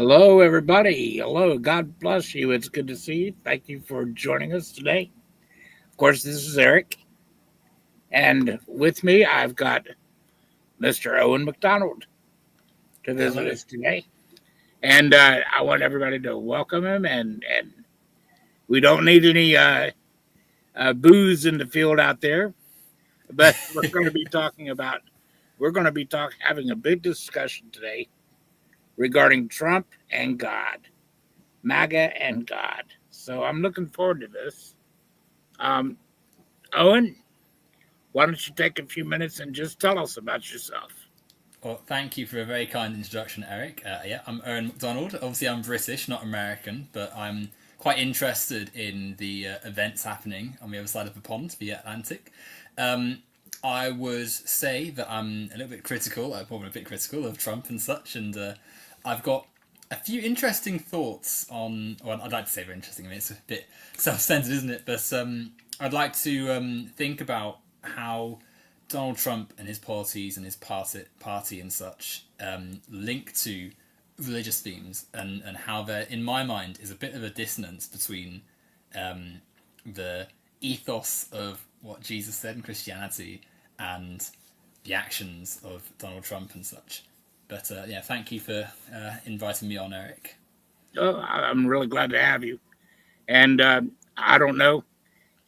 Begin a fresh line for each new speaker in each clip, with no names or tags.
Hello, everybody. Hello. God bless you. It's good to see you. Thank you for joining us today. Of course, this is Eric. And with me, I've got Mr. Owen McDonald to visit
Hello.
us today. And I want everybody to welcome him. And we don't need any booze in the field out there. But we're going to be having a big discussion today regarding Trump and God, MAGA and God. So I'm looking forward to this. Um, Owen, why don't you take a few minutes and just tell us about yourself?
Well, thank you for a very kind introduction, Eric. Yeah, I'm Owen McDonald. Obviously, I'm British, not American, but I'm quite interested in the events happening on the other side of the pond, the Atlantic. Um, I would say that I'm a little bit critical, probably a bit critical of Trump and such, and I've got a few interesting thoughts on. Well, I'd like to say very interesting. I mean, it's a bit self-centered, isn't it? But I'd like to think about how Donald Trump and his policies and his party and such link to religious themes and how there, in my mind, is a bit of a dissonance between the ethos of what Jesus said in Christianity and the actions of Donald Trump and such. But yeah, thank you for inviting me on, Eric.
Oh, I'm really glad to have you. And I don't know,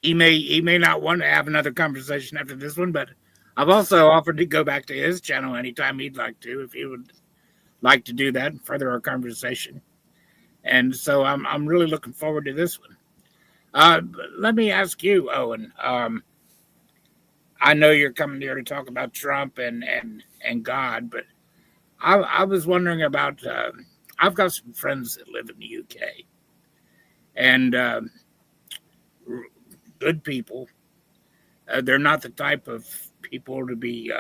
he may not want to have another conversation after this one, but I've also offered to go back to his channel anytime he'd like to, if he would like to do that and further our conversation. And so I'm really looking forward to this one. Let me ask you, Owen. I know you're coming here to talk about Trump and God, but I was wondering about. I've got some friends that live in the UK, and good people. They're not the type of people to be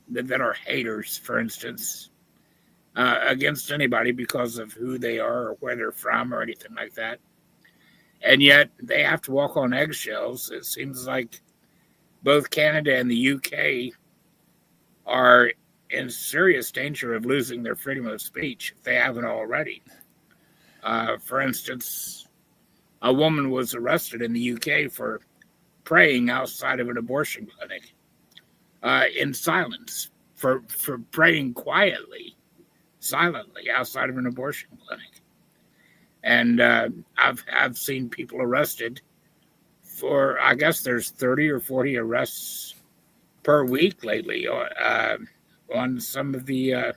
that are haters, for instance, against anybody because of who they are or where they're from or anything like that. And yet they have to walk on eggshells. It seems like both Canada and the UK are in serious danger of losing their freedom of speech if they haven't already. For instance, a woman was arrested in the UK for praying outside of an abortion clinic in silence, for praying quietly, silently outside of an abortion clinic. And I've seen people arrested for, I guess there's 30 or 40 arrests per week lately on some of the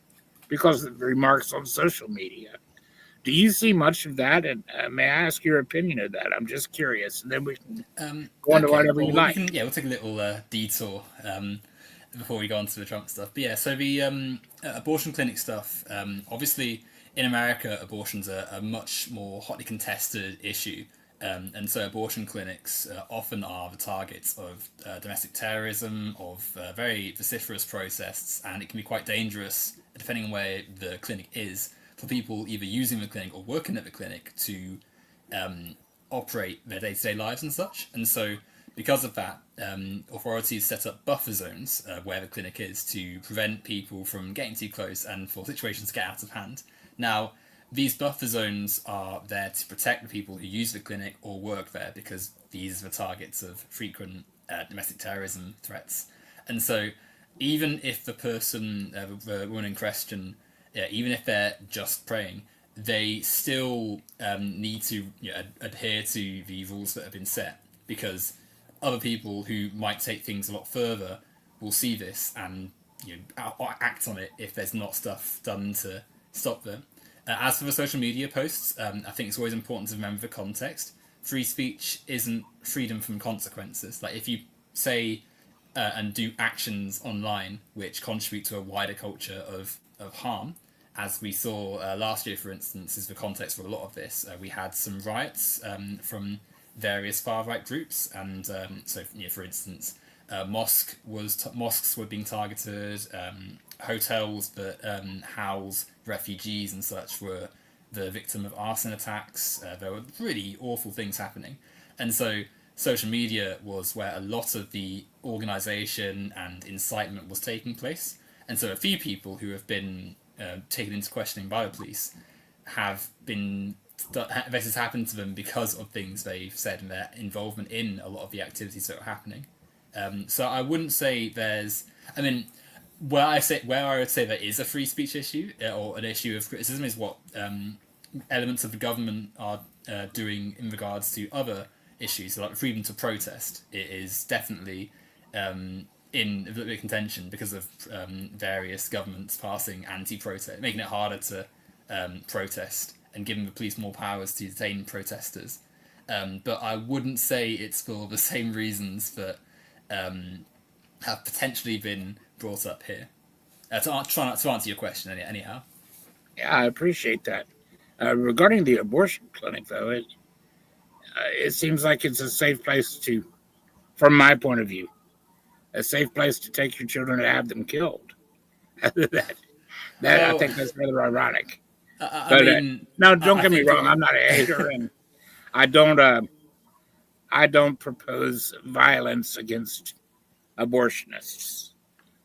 because of the remarks on social media. Do you see much of that? And may I ask your opinion of that? I'm just curious, and then we can go on to
Okay,
whatever
well
you
we can
like.
we'll take a little detour before we go on to the Trump stuff. But yeah, so the abortion clinic stuff. Obviously, in America, abortions are a much more hotly contested issue, and so abortion clinics often are the targets of domestic terrorism, of very vociferous protests, and it can be quite dangerous depending on where the clinic is for people either using the clinic or working at the clinic to operate their day-to-day lives and such. And so because of that, authorities set up buffer zones where the clinic is to prevent people from getting too close and for situations to get out of hand. Now, these buffer zones are there to protect the people who use the clinic or work there because these are the targets of frequent domestic terrorism threats. And so even if the person, the woman in question, even if they're just praying, they still need to adhere to the rules that have been set because other people who might take things a lot further will see this and act on it if there's not stuff done to stop them. As for the social media posts, I think it's always important to remember the context. Free speech isn't freedom from consequences. Like if you say and do actions online which contribute to a wider culture of harm, as we saw last year, for instance, is the context for a lot of this. We had some riots from various far right groups, and for instance, mosques were being targeted, hotels that house refugees and such were the victim of arson attacks. There were really awful things happening, and so social media was where a lot of the organisation and incitement was taking place. And so a few people who have been taken into questioning by the police have been this has happened to them because of things they've said and their involvement in a lot of the activities that are happening. So I wouldn't say there's. I mean, where I would say there is a free speech issue or an issue of criticism is what elements of the government are doing in regards to other issues, like freedom to protest. It is definitely in a bit of contention because of various governments passing anti-protest, making it harder to protest and giving the police more powers to detain protesters. But I wouldn't say it's for the same reasons that have potentially been brought up here. To answer your question, anyhow.
Yeah, I appreciate that. Regarding the abortion clinic, though, it seems like it's a safe place to, from my point of view, a safe place to take your children and have them killed. that I
Well,
think that's rather ironic.
I
But
mean,
no, don't
I
get me
think
wrong. I'm not a hater, and I don't. I don't propose violence against abortionists.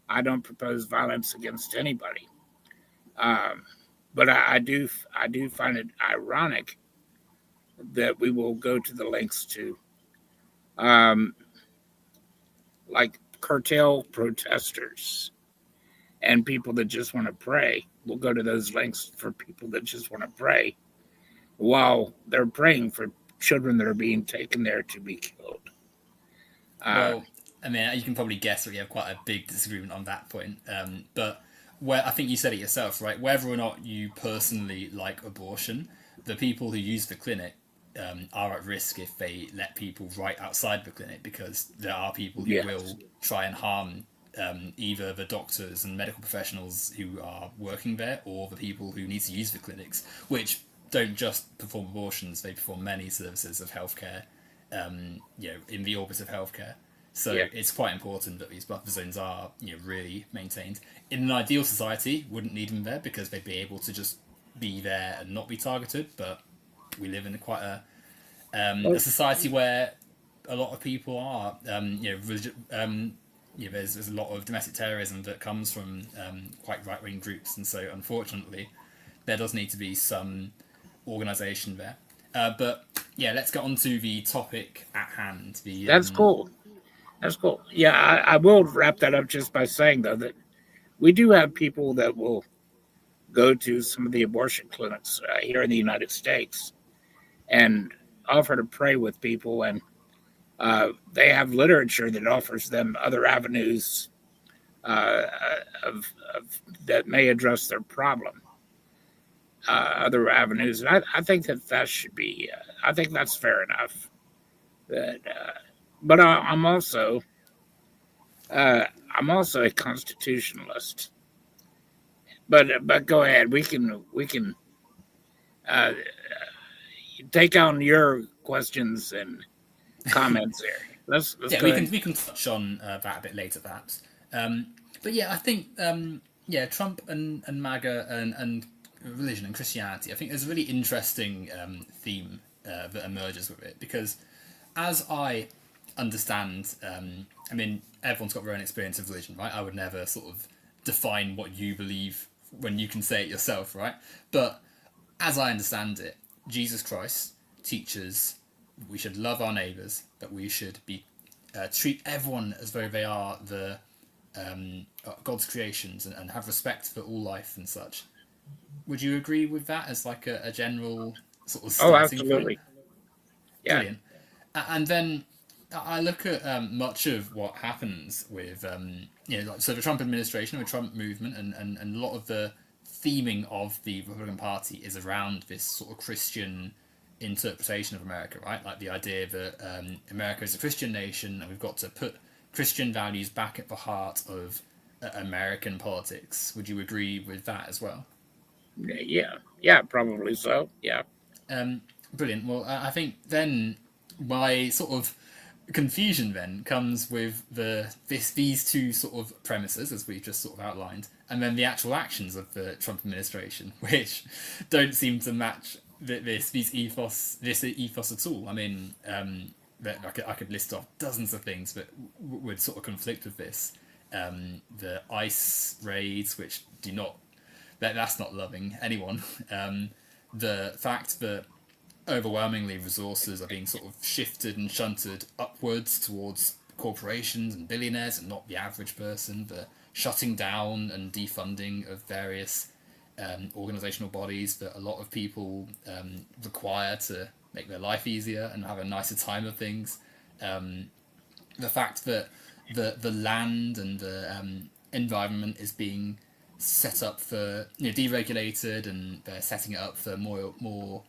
I don't propose violence against anybody. Um, but I do find it ironic that we will go to the lengths to, um, like, curtail protesters and people that just want to pray. Will go to those lengths for people that just want to pray while they're praying for children that are being taken there to be killed. Uh,
well, I mean, you can probably guess that we have quite a big disagreement on that point. But where I think you said it yourself, right? Whether or not you personally like abortion, the people who use the clinic are at risk if they let people right outside the clinic because there are people who
yes.
will try and harm either the doctors and medical professionals who are working there or the people who need to use the clinics, which don't just perform abortions; they perform many services of healthcare, in the orbit of healthcare. So
Yeah.
it's quite important that these buffer zones are, really maintained. In an ideal society, wouldn't need them there because they'd be able to just be there and not be targeted. But we live in quite a
Well,
society where a lot of people are, there's a lot of domestic terrorism that comes from quite right wing groups, and so unfortunately, there does need to be some organisation there. But yeah, let's get on to the topic at hand. The
that's cool. That's cool. Yeah, I will wrap that up just by saying though that we do have people that will go to some of the abortion clinics here in the United States and offer to pray with people, and they have literature that offers them other avenues of that may address their problem. Other avenues, and I think that should be. I think that's fair enough. That, but uh, I'm also a constitutionalist. But go ahead. We can uh, take on your questions and comments here. Let's
yeah,
go ahead.
we can touch on that a bit later, perhaps. But yeah, I think Trump and MAGA and religion and Christianity. I think there's a really interesting theme that emerges with it because, as I understand, I mean, everyone's got their own experience of religion, right? I would never sort of define what you believe when you can say it yourself, right? But as I understand it, Jesus Christ teaches we should love our neighbours, that we should be treat everyone as though they are the God's creations and have respect for all life and such. Would you agree with that as like a general sort of
Oh,
starting point?
absolutely. Yeah,
Brilliant. And then I look at much of what happens with so the Trump administration, the Trump movement, and a lot of the theming of the Republican Party is around this sort of Christian interpretation of America, right? Like the idea that America is a Christian nation and we've got to put Christian values back at the heart of American politics. Would you agree with that as well?
yeah, probably so. Yeah,
Brilliant. Well, I think then my sort of confusion then comes with these two sort of premises as we've just sort of outlined, and then the actual actions of the Trump administration, which don't seem to match this ethos at all. I mean, I could list off dozens of things that would sort of conflict with this. The ICE raids, which do not that's not loving anyone. The fact that overwhelmingly resources are being sort of shifted and shunted upwards towards corporations and billionaires and not the average person, the shutting down and defunding of various organizational bodies that a lot of people require to make their life easier and have a nicer time of things. The fact that the land and the environment is being set up for deregulated, and they're setting it up for more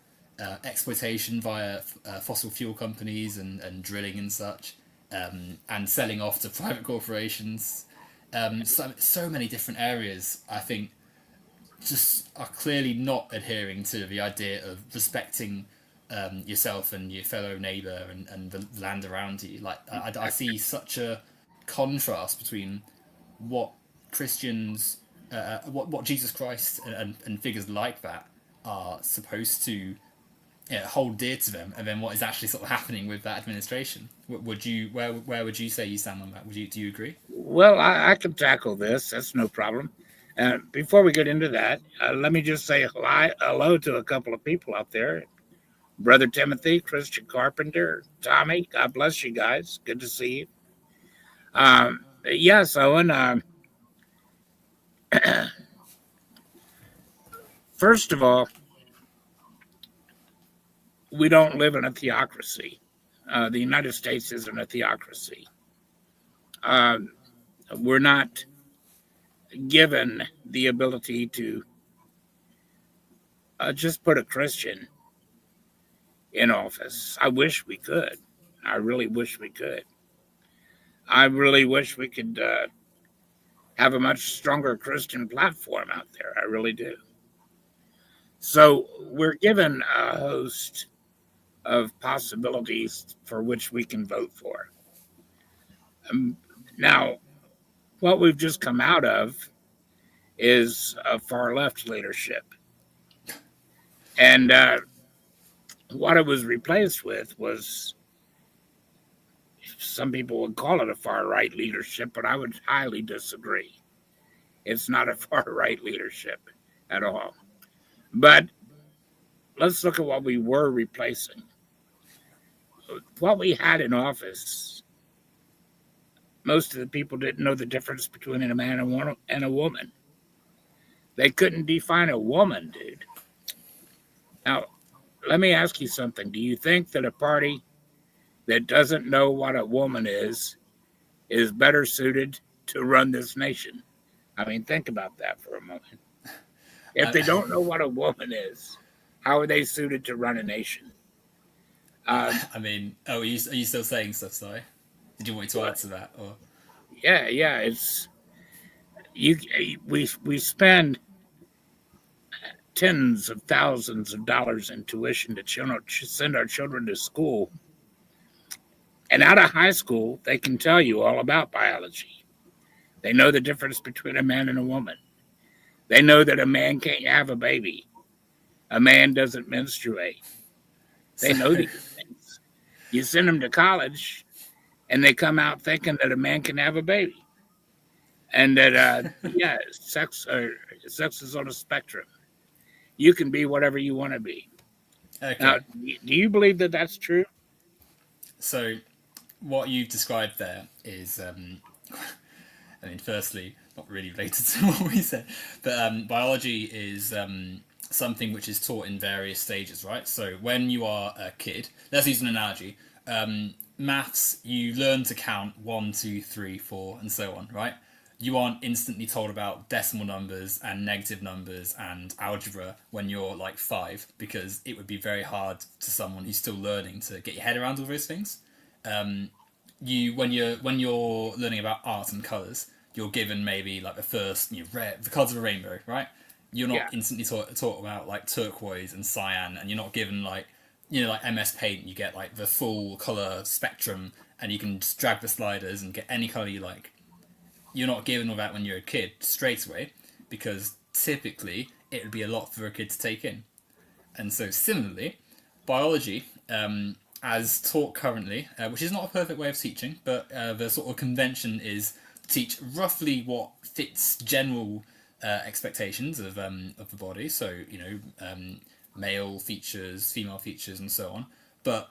exploitation via fossil fuel companies and drilling and such, and selling off to private corporations. So many different areas, I think, just are clearly not adhering to the idea of respecting yourself and your fellow neighbour and the land around you. Like I see such a contrast between what Christians, what Jesus Christ and figures like that are supposed to hold dear to them, and then what is actually sort of happening with that administration. Would you where would you say you stand on that? Do you agree?
Well, I can tackle this. That's no problem. Before we get into that, let me just say hello to a couple of people out there. Brother Timothy, Christian Carpenter, Tommy, God bless you guys. Good to see you. Yes, Owen. First of all, we don't live in a theocracy. The United States isn't a theocracy. We're not given the ability to just put a Christian in office. I wish we could. I really wish we could. I really wish we could have a much stronger Christian platform out there. I really do. So we're given a host of possibilities for which we can vote for. Now, what we've just come out of is a far left leadership. And what it was replaced with was, some people would call it a far right leadership, but I would highly disagree. It's not a far right leadership at all. But let's look at what we were replacing. What we had in office, most of the people didn't know the difference between a man and a woman. They couldn't define a woman, dude. Now, let me ask you something. Do you think that a party that doesn't know what a woman is better suited to run this nation? I mean, think about that for a moment. If they don't know what a woman is, how are they suited to run a nation?
I mean, are you still saying stuff? Sorry, did you want me to answer that? Or
Yeah, it's we spend tens of thousands of dollars in tuition to send our children to school, and out of high school they can tell you all about biology. They know the difference between a man and a woman. They know that a man can't have a baby. A man doesn't menstruate. They know these things. You send them to college, and they come out thinking that a man can have a baby, and that sex is on a spectrum. You can be whatever you want to be.
okay.
Now, do you believe that that's true?
So, what you've described there is, I mean, firstly, not really related to what we said, but biology is something which is taught in various stages, right? So, when you are a kid, let's use an analogy. Maths, you learn to count 1, 2, 3, 4, and so on, right? You aren't instantly told about decimal numbers and negative numbers and algebra when you're like 5, because it would be very hard to someone who's still learning to get your head around all those things. When you're learning about art and colours, you're given maybe like the first the colours of a rainbow, right? You're not instantly taught about like turquoise and cyan, and you're not given like like MS Paint. You get like the full colour spectrum, and you can just drag the sliders and get any colour you like. You're not given all that when you're a kid straight away, because typically it would be a lot for a kid to take in. And so similarly, biology, as taught currently, which is not a perfect way of teaching, but the sort of convention is teach roughly what fits general expectations of the body. So male features, female features, and so on. But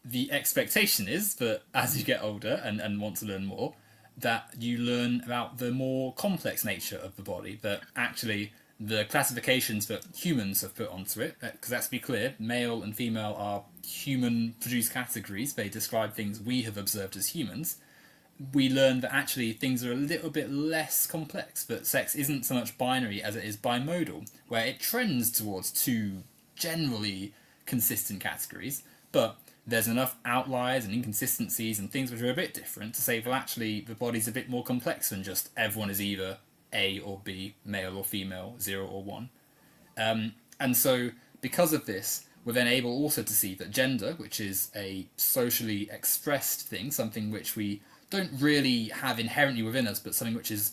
the expectation is that as you get older and want to learn more, that you learn about the more complex nature of the body. That actually the classifications that humans have put onto it, because let's be clear, male and female are human-produced categories. They describe things we have observed as humans. We learn that actually things are a little bit less complex, that sex isn't so much binary as it is bimodal, where it trends towards two generally consistent categories, but there's enough outliers and inconsistencies and things which are a bit different to say, well, actually, the body's a bit more complex than just everyone is either A or B, male or female, 0 or 1. And so, because of this, we're then able also to see that gender, which is a socially expressed thing, something which we don't really have inherently within us, but something which is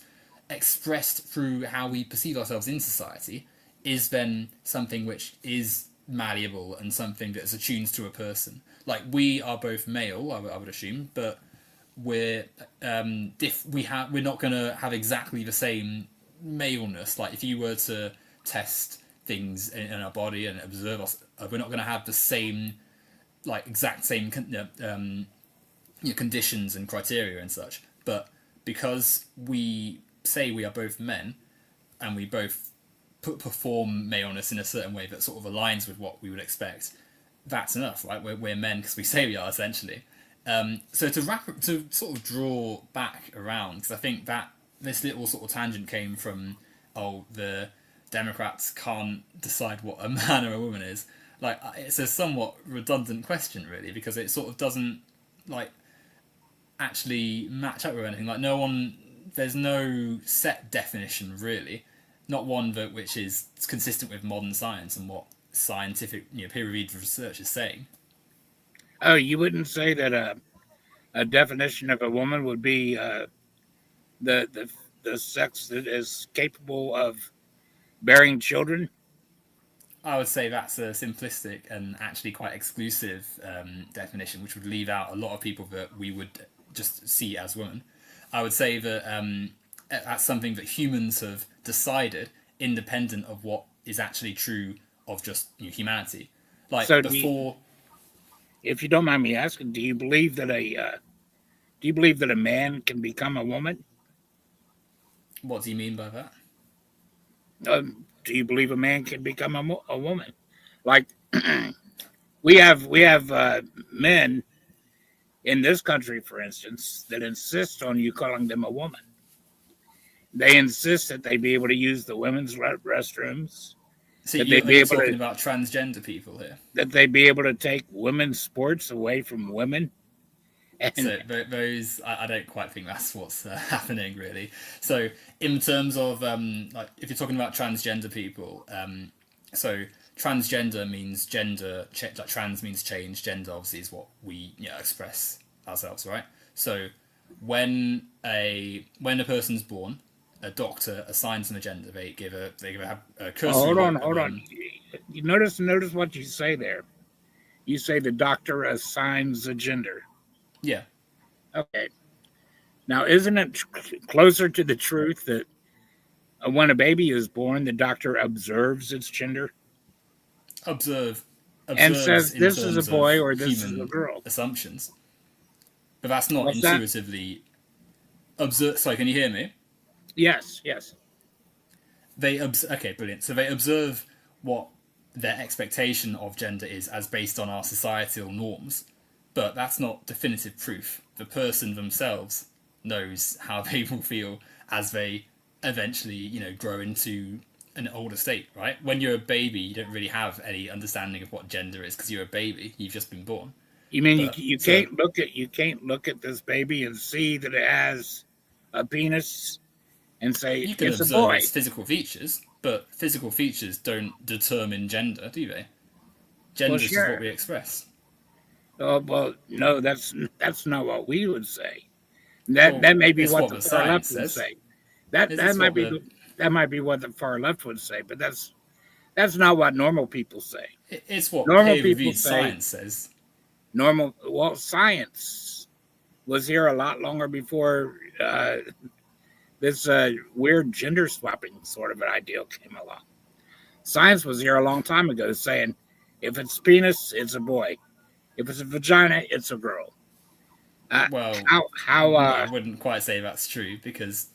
expressed through how we perceive ourselves in society, is then something which is malleable and something that is attuned to a person. Like, we are both male, I would assume, but we're we're not going to have exactly the same maleness. Like, if you were to test things in our body and observe us, we're not going to have the same, like, exact same conditions and criteria and such. But because we say we are both men and we both perform maleness in a certain way that sort of aligns with what we would expect, that's enough, right? We're men because we say we are, essentially. So to sort of draw back around, because I think that this little sort of tangent came from, the Democrats can't decide what a man or a woman is. Like, it's a somewhat redundant question, really, because it sort of doesn't, like, actually match up with anything. Like, there's no set definition, really. Not one which is consistent with modern science and what scientific, peer-reviewed research is saying.
Oh, you wouldn't say that a definition of a woman would be the sex that is capable of bearing children?
I would say that's a simplistic and actually quite exclusive definition, which would leave out a lot of people that we would just see as women. I would say that that's something that humans have decided, independent of what is actually true of just humanity. Like,
So,
before,
if you don't mind me asking, do you believe that a man can become a woman?
what do you mean by that?
Do you believe a man can become a woman? Like, we have men in this country, for instance, that insist on you calling them a woman. They insist that they be able to use the women's restrooms,
So
that they
are
be
you
able
talking
to
about transgender people here?
that they be able to take women's sports away from women. And
So those, I don't quite think that's what's happening, really. So in terms of like, if you're talking about transgender people, so transgender means gender, like trans means change. Gender obviously is what we express ourselves, right? So when a person's born, a doctor assigns them a gender. They give a cursory
hold on,
look at
hold on.
them.
You notice what you say there. You say the doctor assigns a gender.
Yeah.
Okay. Now, isn't it closer to the truth that when a baby is born, the doctor observes its gender
Observe
and
observes
says
in
this is a
terms of
boy or this is a
human
girl?
assumptions, but that's not
What's that?
intuitively observe. Sorry, can you hear me?
Yes, yes.
Okay, brilliant. So they observe what their expectation of gender is as based on our societal norms, but that's not definitive proof. The person themselves knows how they will feel as they eventually, grow into an older state, right? When you're a baby, you don't really have any understanding of what gender is because you're a baby. You've just been born.
You mean
But
you
so
can't look at this baby and see that it has a penis and say
you can
it's a
observe
boy?
its physical features, but physical features don't determine gender, do they?
Well,
Gender is just what
sure.
we express.
Oh, well, no, that's not what we would say. That
Well,
that may be
it's
what
what
the
the
far
science
left would
says.
say. That that
It's
might
what
be
the
that might be what the far left would say, but that's not what normal people say.
it's what
Normal people
peer-reviewed
say
science says.
science was here a lot longer before this weird gender swapping sort of an ideal came along. Science was here a long time ago saying, if it's penis, it's a boy. If it's a vagina, it's a girl.
Well,
How
I wouldn't quite say that's true, because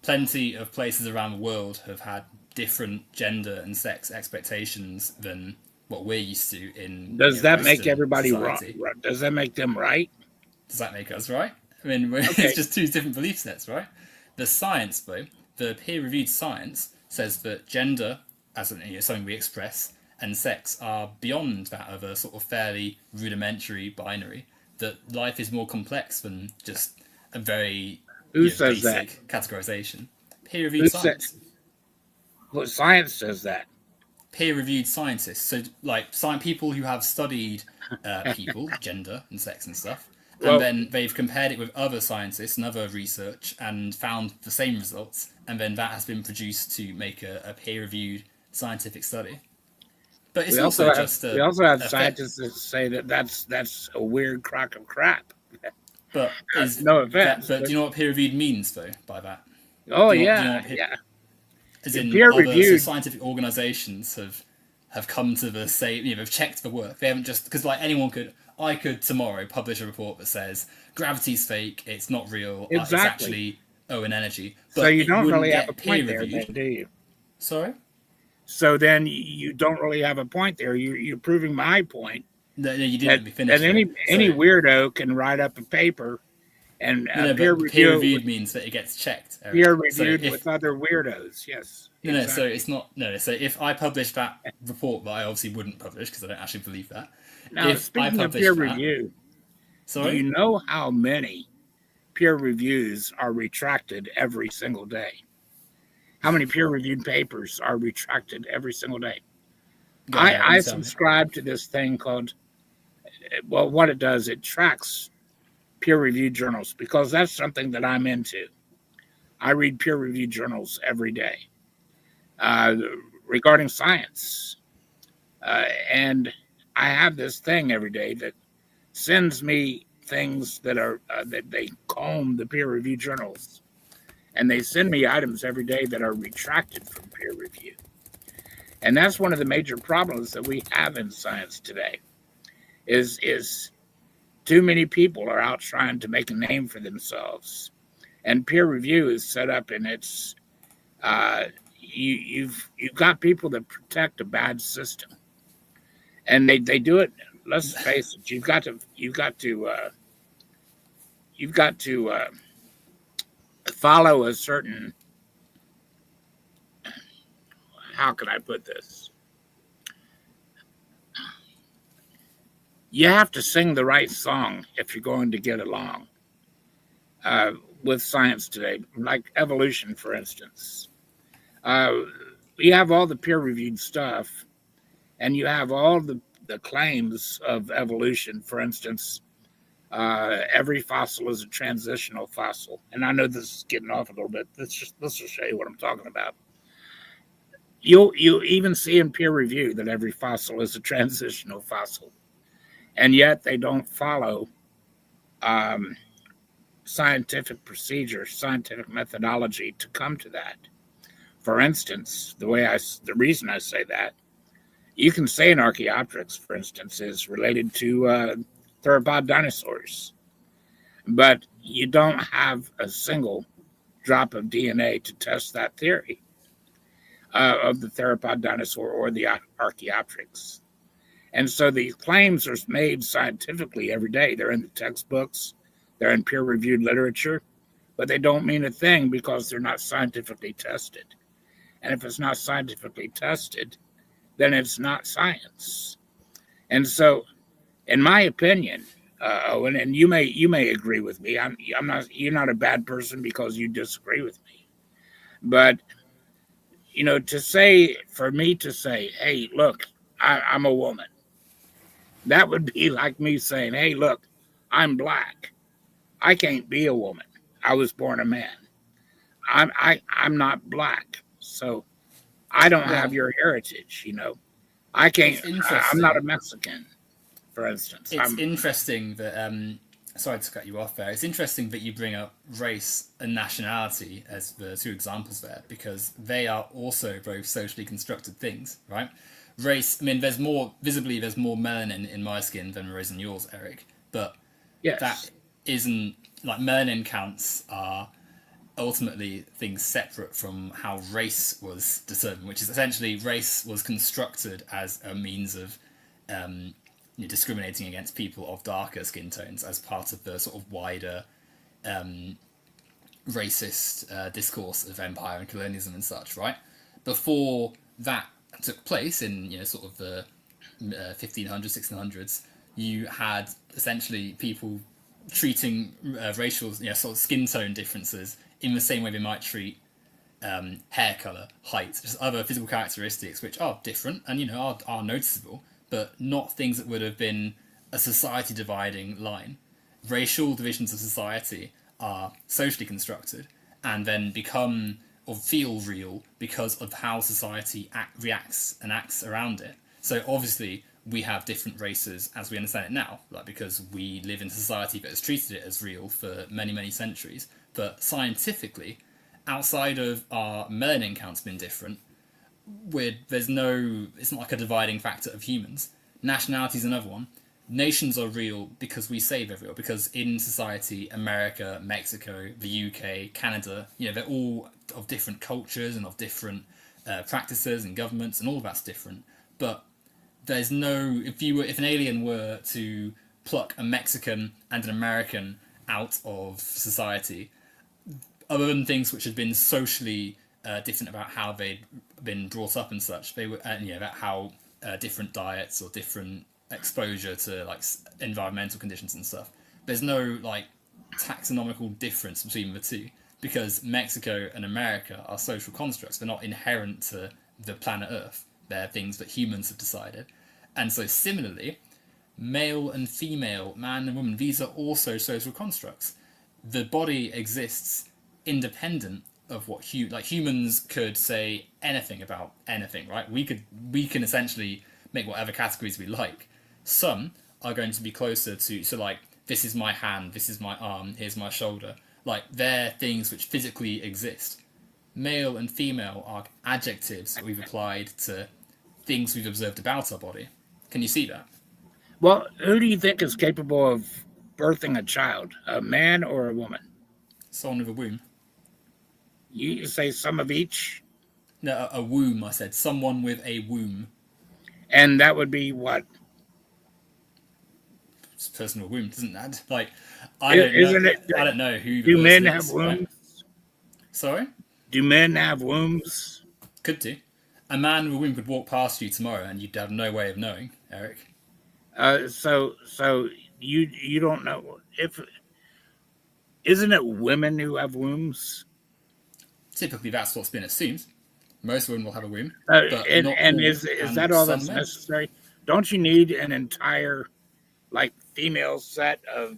plenty of places around the world have had different gender and sex expectations than what we're used to in
does that make
Western
everybody wrong?
society.
Does that make them right?
Does that make us right? I mean,
Okay.
it's just two different belief sets, right? The science, though, the peer-reviewed science says that gender, as something we express, and sex are beyond that of a sort of fairly rudimentary binary. That life is more complex than just a very
Who says
basic
that?
categorization.
Who
Peer-reviewed
said?
science.
Well, science says that.
Peer-reviewed scientists, so like people who have studied people, gender and sex and stuff, and
Well,
then they've compared it with other scientists and other research and found the same results, and then that has been produced to make a peer-reviewed scientific study. But it's
we
also
have
just
scientists that say that that's a weird crock of crap.
But is
No
that?
offense.
But do you know what peer-reviewed means, though? By that,
Oh
do you know
yeah,
what
yeah.
as in
Peer
other
reviewed.
scientific organisations have come to the same, they've checked the work. They haven't just, because like I could tomorrow publish a report that says gravity's fake, it's not real, it's
Exactly.
actually an energy. But
So you
it
don't
wouldn't
really have a
get
point there,
peer-reviewed.
then, do you?
Sorry?
So then you don't really have a point there. You're proving my point
No, you didn't let me
that
finish.
any weirdo can write up a paper and peer
but
review
peer-reviewed means that it gets checked. Eric.
peer
So
reviewed
if
with other weirdos. Yes.
no, so
exactly.
it's not so if I publish that report that I obviously wouldn't publish because I don't actually believe that.
Now,
If I
speaking of
publish
peer
that,
review, do
sorry,
you know how many peer reviews are retracted every single day? How many peer-reviewed papers are retracted every single day?
Go ahead,
I
you tell me.
subscribe to this thing called, well, what it does, it tracks peer-reviewed journals because that's something that I'm into. I read peer-reviewed journals every day regarding science. And I have this thing every day that sends me things that are that they comb the peer-reviewed journals, and they send me items every day that are retracted from peer review. And that's one of the major problems that we have in science today. Is too many people are out trying to make a name for themselves, and peer review is set up in its. You've got people that protect a bad system, and they do it. Let's face it. You've got to follow a certain. How can I put this? You have to sing the right song if you're going to get along with science today, like evolution, for instance. You have all the peer-reviewed stuff, and you have all the claims of evolution. For instance, every fossil is a transitional fossil, and I know this is getting off a little bit. Let's just show you what I'm talking about. You'll even see in peer review that every fossil is a transitional fossil, and yet they don't follow scientific procedure, scientific methodology to come to that. For instance, the reason I say that, you can say an Archaeopteryx, for instance, is related to theropod dinosaurs, but you don't have a single drop of DNA to test that theory of the theropod dinosaur or the Archaeopteryx. And so the claims are made scientifically every day. They're in the textbooks, they're in peer-reviewed literature, but they don't mean a thing because they're not scientifically tested. And if it's not scientifically tested, then it's not science. And so, in my opinion, Owen, and you may agree with me. I'm not. You're not a bad person because you disagree with me. But for me to say, hey, look, I'm a woman. That would be like me saying, hey, look, I'm black. I can't be a woman. I was born a man. I'm not black, so I don't have
Well,
your heritage. I can't.
it's
I'm not a
interesting.
Mexican, for instance.
It's interesting that sorry to cut you off there. It's interesting that you bring up race and nationality as the two examples there, because they are also both socially constructed things, right? Race, I mean, there's more melanin in my skin than there is in yours, Eric, but
Yes.
that isn't, like, melanin counts are ultimately things separate from how race was determined, which is essentially race was constructed as a means of discriminating against people of darker skin tones as part of the sort of wider racist discourse of empire and colonialism and such, right? Before that took place in sort of the 1500s, 1600s, you had essentially people treating racial, sort of skin tone differences in the same way they might treat hair color, height, just other physical characteristics which are different and are noticeable, but not things that would have been a society dividing line. Racial divisions of society are socially constructed and then become or feel real because of how society reacts and acts around it. So obviously we have different races as we understand it now, like because we live in a society that has treated it as real for many, many centuries. But scientifically, outside of our melanin counts being different, it's not like a dividing factor of humans. Nationality is another one. Nations are real because we say they're real, because in society, America, Mexico, the UK, Canada, they're all of different cultures and of different practices and governments, and all of that's different. But there's no, if an alien were to pluck a Mexican and an American out of society, other than things which had been socially different about how they'd been brought up and such, they were about how different diets or different exposure to like environmental conditions and stuff. There's no like taxonomical difference between the two, because Mexico and America are social constructs. They're not inherent to the planet Earth. They're things that humans have decided. And so similarly, male and female, man and woman, these are also social constructs. The body exists independent of what humans could say anything about anything, right? We can essentially make whatever categories we like. Some are going to be closer to, so like, this is my hand, this is my arm, here's my shoulder. Like, they're things which physically exist. Male and female are adjectives that we've applied to things we've observed about our body. Can you see that?
Well, who do you think is capable of birthing a child, a man or a woman?
Someone with a womb.
You say some of each?
No, a womb, I said. Someone with a womb.
And that would be what?
It's a person with a womb, doesn't that? Like, I don't know who.
Do men have
is,
wombs?
Right? Sorry?
Do men have wombs?
Could do. A man with a womb could walk past you tomorrow and you'd have no way of knowing, Eric.
So you don't know if. Isn't it women who have wombs?
Typically, that's what's been assumed. Most women will have a womb.
Is that all that's necessary? Don't you need an entire, like, female set of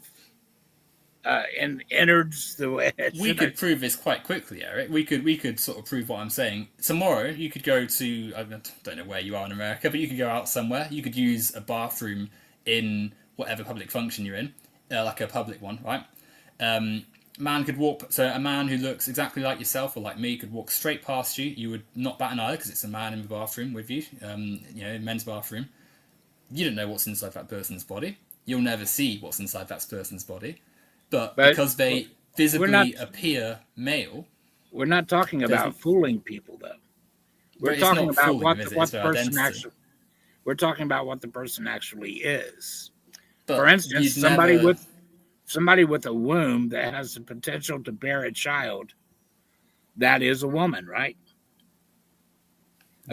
innards? The way
we could prove this quite quickly, Eric. We could sort of prove what I'm saying. Tomorrow, you could go to, I don't know where you are in America, but you could go out somewhere. You could use a bathroom in whatever public function you're in, like a public one, right? Man could walk, so a man who looks exactly like yourself or like me could walk straight past you. You would not bat an eye because it's a man in the bathroom with you, men's bathroom. You don't know what's inside that person's body. You'll never see what's inside that person's body. But because they visibly appear male...
We're not talking about fooling people, though. We're talking about what the person actually... We're talking about what the person actually is. But for instance, somebody with a womb that has the potential to bear a child, that is a woman, right?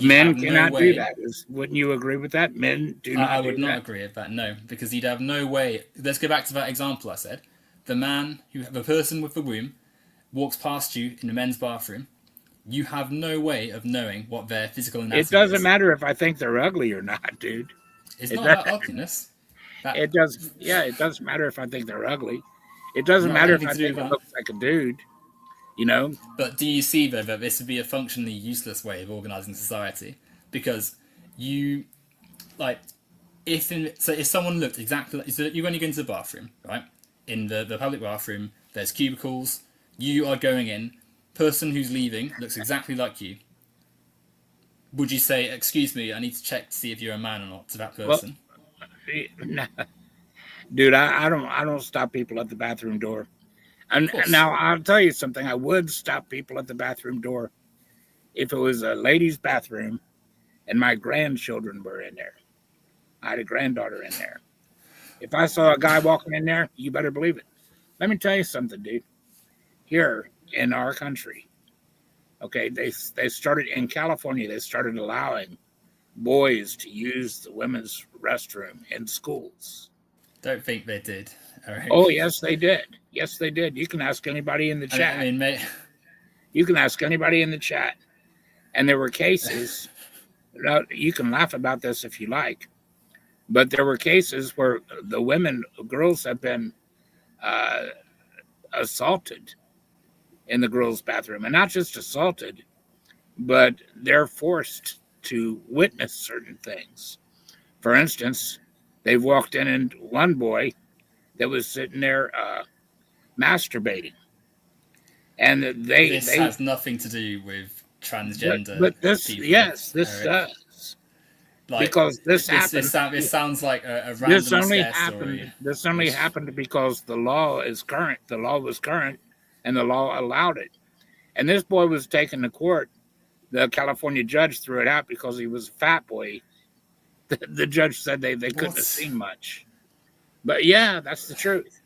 Men cannot do that. Wouldn't you agree with that? Men do not.
I would not agree with that, no, because you'd have no way. Let's go back to that example I said. The person with the womb walks past you in the men's bathroom. You have no way of knowing what their physical anatomy is.
It doesn't matter if I think they're ugly or not, dude.
It's not about ugliness.
It does. Yeah, it doesn't matter if I think they're ugly. It doesn't matter if I think it looks like a dude.
But do you see, though, that this would be a functionally useless way of organising society? Because if someone looked exactly like... So you're going to go into the bathroom, right? in the public bathroom. There's cubicles. You are going in. Person who's leaving looks exactly like you. Would you say, "Excuse me, I need to check to see if you're a man or not," to that
Well,
person?
dude, I don't stop people at the bathroom door.
Of
And
course.
now I'll tell you something. I would stop people at the bathroom door if it was a ladies' bathroom and my grandchildren were in there. I had a granddaughter in there. If I saw a guy walking in there, you better believe it. Let me tell you something, dude. Here in our country, okay, they started in California. They started allowing boys to use the women's restroom in schools.
Don't think they did,
Oh,
Eric.
yes, they did. Yes, they did. You can ask anybody in the
I
chat.
mean, mate.
You can ask anybody in the chat. And there were cases. Now, you can laugh about this if you like, but there were cases where girls have been uh, assaulted in the girls' bathroom, and not just assaulted, but they're forced to witness certain things. For instance, they've walked in and one boy that was sitting there masturbating, and
This
they
has nothing to do with
but,
transgender
but this
people,
yes this
Eric.
does
Like
because this happened.
this sounds like a
This
random
only
scare
happened.
story,
This only
which
happened because the law is current. The law was current, and the law allowed it. And this boy was taken to court. The California judge threw it out because he was a fat boy. The judge said they couldn't have
what?
seen much. But yeah, that's the truth.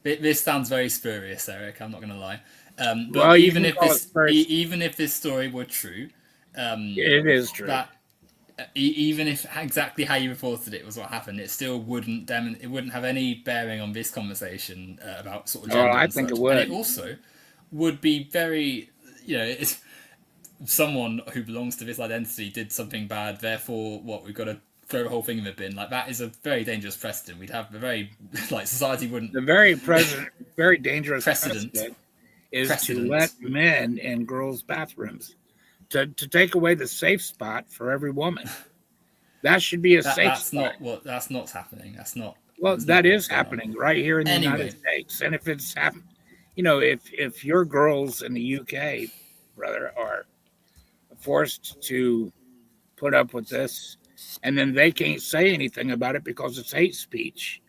This sounds very spurious, Eric. I'm not going to lie. But
Well, you can call it first.
even if this story were true,
It is true.
that even if exactly how you reported it was what happened, it still wouldn't it wouldn't have any bearing on this conversation about sort of
Well,
gender
I
and
think it
such. And it
would.
also would be very, it's someone who belongs to this identity did something bad. Therefore, what we've got to throw the whole thing in the bin. Like that is a very dangerous precedent. We'd have a very like society wouldn't
The very dangerous
precedent
precedent is to let
precedent.
men in girls' bathrooms to take away the safe spot for every woman. That should be a safe spot.
That's not happening.
Well,
That's
that
not
is
what's going on.
happening right here in the United
Anyway,
States. And if it's happening, if your girls in the UK, brother, are forced to put up with this, and then they can't say anything about it because it's hate speech.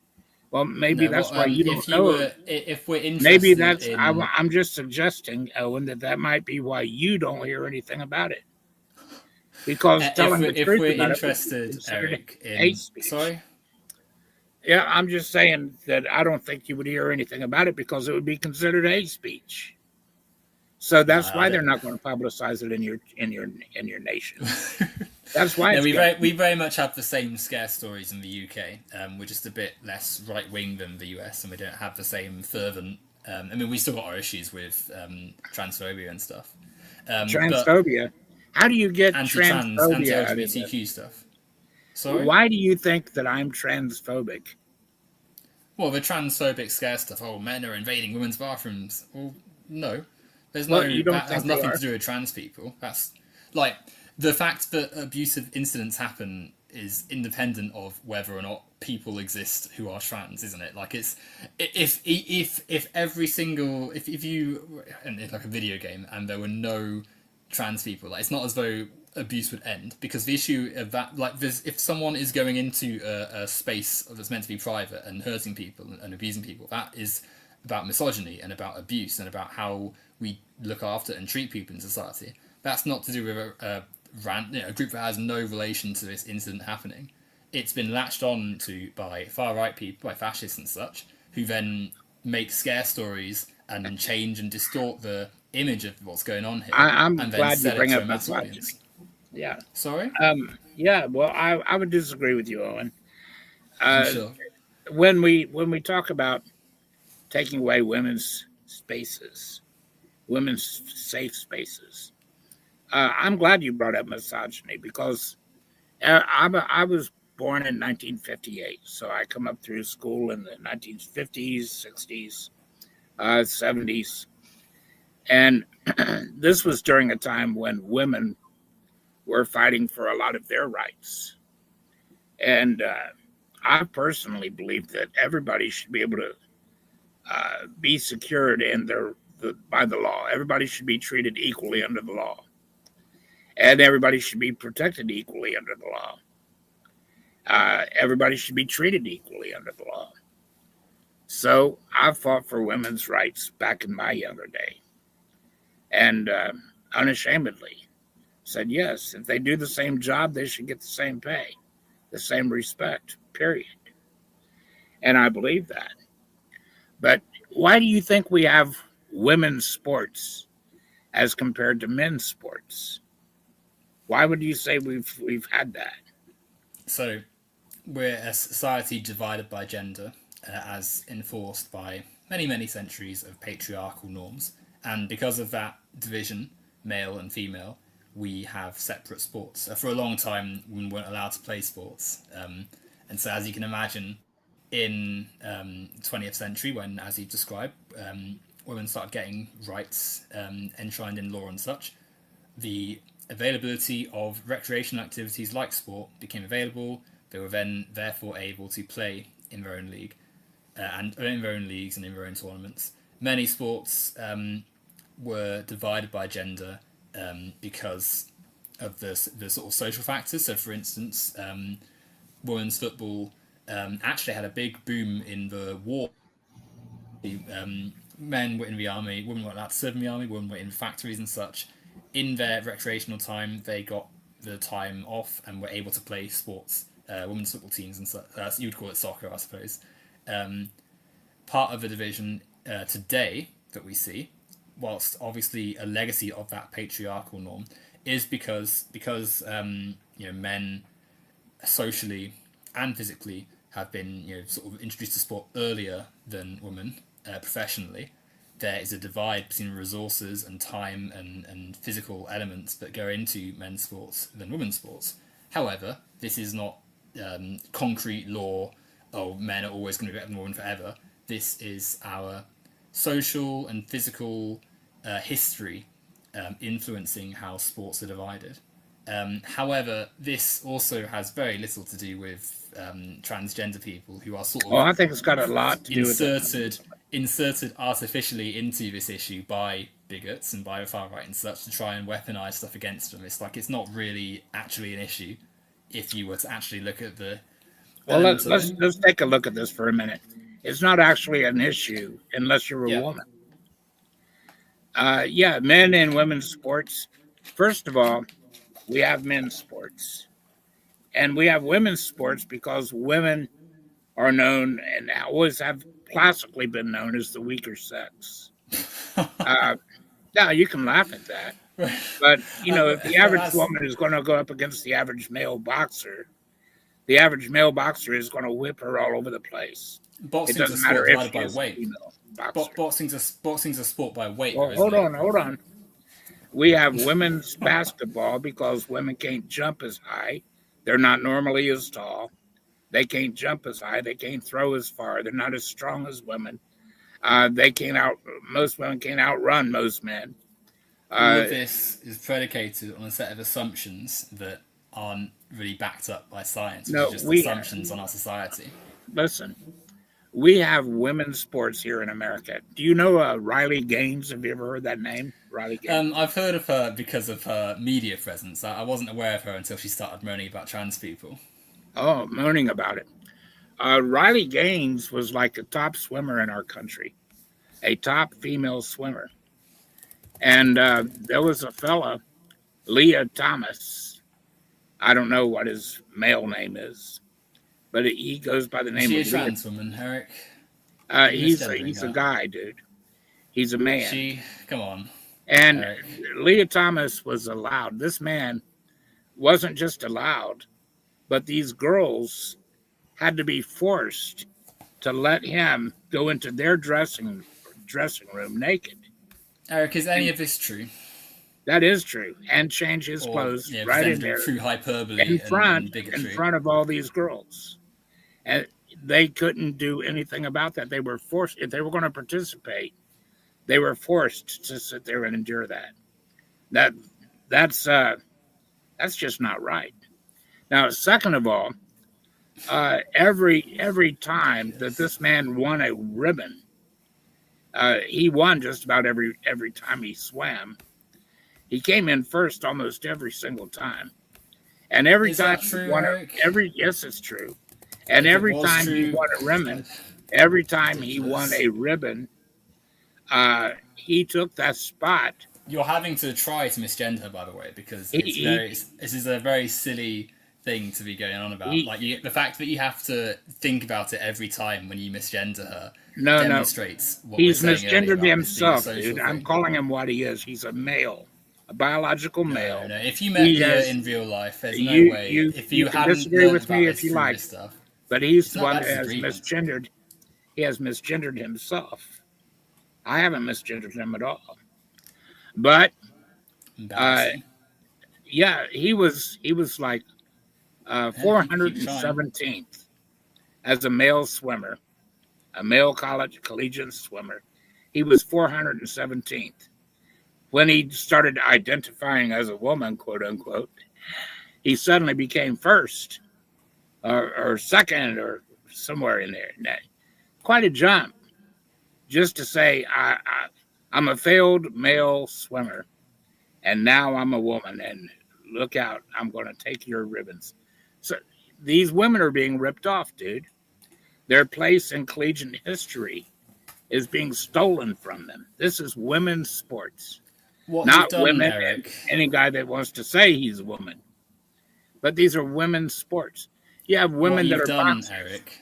Well, maybe
no.
that's
Well,
why you don't know.
if we're
Maybe
interested
that's.
in,
I'm just suggesting, Owen, that might be why you don't hear anything about it because telling the
if
truth
we're
about it would be
interested,
considered
Eric,
hate
in
speech.
sorry.
Yeah, I'm just saying that I don't think you would hear anything about it because it would be considered hate speech. So
No,
that's
I
why they're
don't.
not going to publicize it in your nation. That's why
No,
it's going.
we very much have the same scare stories in the UK. We're just a bit less right wing than the US, and we don't have the same fervent. I mean, we still got our issues with transphobia and stuff, but
Transphobia. How do you get
anti-trans,
transphobia out of this?
anti-LGBTQ stuff. Sorry.
Why do you think that I'm transphobic?
Well, the transphobic scare stuff. Oh, men are invading women's bathrooms. Well, no, there's
Well, you don't
that has
think they
nothing to
are?
do with trans people. That's like the fact that abusive incidents happen is independent of whether or not people exist who are trans, isn't it? Like it's if every single if you and it's like a video game and there were no trans people, like it's not as though abuse would end because the issue of that like if someone is going into a space that's meant to be private and hurting people and abusing people, that is about misogyny and about abuse and about how we look after and treat people in society. That's not to do with a group that has no relation to this incident happening. It's been latched on to by far right people, by fascists and such, who then make scare stories and change and distort the image of what's going on here
I'm
and then
glad you
sell it
bring
to a
up
mass
misogyny.
audience.
Yeah.
Sorry?
Yeah. Well, I would disagree with you, Owen. Uh,
Sure.
when we talk about taking away women's spaces, women's safe spaces, I'm glad you brought up misogyny because I was born in 1958, so I come up through school in the 1950s, 60s, 70s, and this was during a time when women were fighting for a lot of their rights. And I personally believe that everybody should be able to be secured in by the law. Everybody should be treated equally under the law, and everybody should be protected equally under the law. Everybody should be treated equally under the law. So I fought for women's rights back in my younger day, and unashamedly said, yes, if they do the same job, they should get the same pay, the same respect, period. And I believe that. But why do you think we have women's sports as compared to men's sports? Why would you say we've had that?
So we're a society divided by gender, as enforced by many, many centuries of patriarchal norms. And because of that division, male and female, we have separate sports. For a long time, women weren't allowed to play sports. And so, as you can imagine, in the 20th century, when, as you described, women started getting rights enshrined in law and such, the availability of recreational activities like sport became available. They were then therefore able to play in their own league and in their own leagues and in their own tournaments. Many sports were divided by gender because of the sort of social factors. So, for instance, women's football actually had a big boom in the war. Men were in the army, women weren't allowed to serve in the army, women were in factories and such. In their recreational time, they got the time off and were able to play sports, women's football teams and such. You would call it soccer, I suppose. Part of the division today that we see, whilst obviously a legacy of that patriarchal norm, is because men socially and physically have been sort of introduced to sport earlier than women professionally. There is a divide between resources and time and physical elements that go into men's sports than women's sports. However, this is not concrete law. Oh, men are always going to be better than women forever. This is our social and physical history influencing how sports are divided. However, this also has very little to do with transgender people who are sort of
I think it's got a lot to do with
inserted artificially into this issue by bigots and by the far right and such to try and weaponize stuff against them. It's like it's not really actually an issue if you were to actually look at the.
Well, let's take a look at this for a minute. It's not actually an issue unless you're a woman. Men and women's sports. First of all, we have men's sports. And we have women's sports because women are known and always have classically been known as the weaker sex. Now, you can laugh at that. But, if the average woman is going to go up against the average male boxer is going to whip her all over the place.
Boxing's it doesn't matter if by weight. Boxing's a sport by weight.
Well, hold on. We have women's basketball because women can't jump as high. They're not normally as tall. They can't jump as high. They can't throw as far. They're not as strong as women. Most women can't outrun most men.
All of this is predicated on a set of assumptions that aren't really backed up by science. No, just assumptions on our society.
Listen, we have women's sports here in America. Do you know Riley Gaines? Have you ever heard that name? Riley Gaines?
I've heard of her because of her media presence. I wasn't aware of her until she started moaning about trans people.
Oh, moaning about it. Riley Gaines was like a top swimmer in our country, a top female swimmer. And there was a fella, Leah Thomas. I don't know what his male name is, but he goes by the name of Leah.
Is she a trans woman, Eric?
He's a guy, dude. He's a man.
Come on.
And Leah Thomas was allowed. This man wasn't just allowed, but these girls had to be forced to let him go into their dressing room naked.
Eric, is any of this true?
That is true, and change his clothes right in there,
through hyperbole
in front of all these girls, and they couldn't do anything about that. They were forced. If they were going to participate, they were forced to sit there and endure that. That's just not right. Now, second of all, every time that this man won a ribbon, He won just about every time he swam. He came in first almost every single time, and every
Is
time
that
he
true,
won
Eric?
yes, it's true. And
If it
every
was
time he
true,
won a ribbon,
that's
every time he won
ridiculous.
a ribbon, he took that spot.
You're having to try to misgender her, by the way, because
He
this is a very silly thing to be going on about.
he
Like the fact that you have to think about it every time when you misgender her
no.
demonstrates what we were
He's
saying earlier
misgendered
about this being a
himself,
social
dude. I'm
thing.
calling him what he is. He's a male, a biological
No,
male.
no. If you met
He
Leah
has
in real life, there's no
you
way.
you
If
you
you
can
hadn't
disagree
learned
with me
about
if
this
you
through
like,
this stuff,
but he's
it's
the
not
one
that
that has
disagreement.
misgendered. He has misgendered himself. I haven't misgendered him at all. But uh,
Embarrassing.
yeah, he was like
Yeah, keep trying.
417th as a male swimmer, a male collegiate swimmer. He was 417th. When he started identifying as a woman, quote unquote, he suddenly became first or second or somewhere in there. Quite a jump just to say I'm a failed male swimmer and now I'm a woman and look out, I'm going to take your ribbons. So these women are being ripped off, dude. Their place in collegiate history is being stolen from them. This is women's sports,
What you've
not
done,
women and
Eric.
any guy that wants to say he's a woman. But these are women's sports. You have
What
women that
you've
are
done,
boxers.
Eric,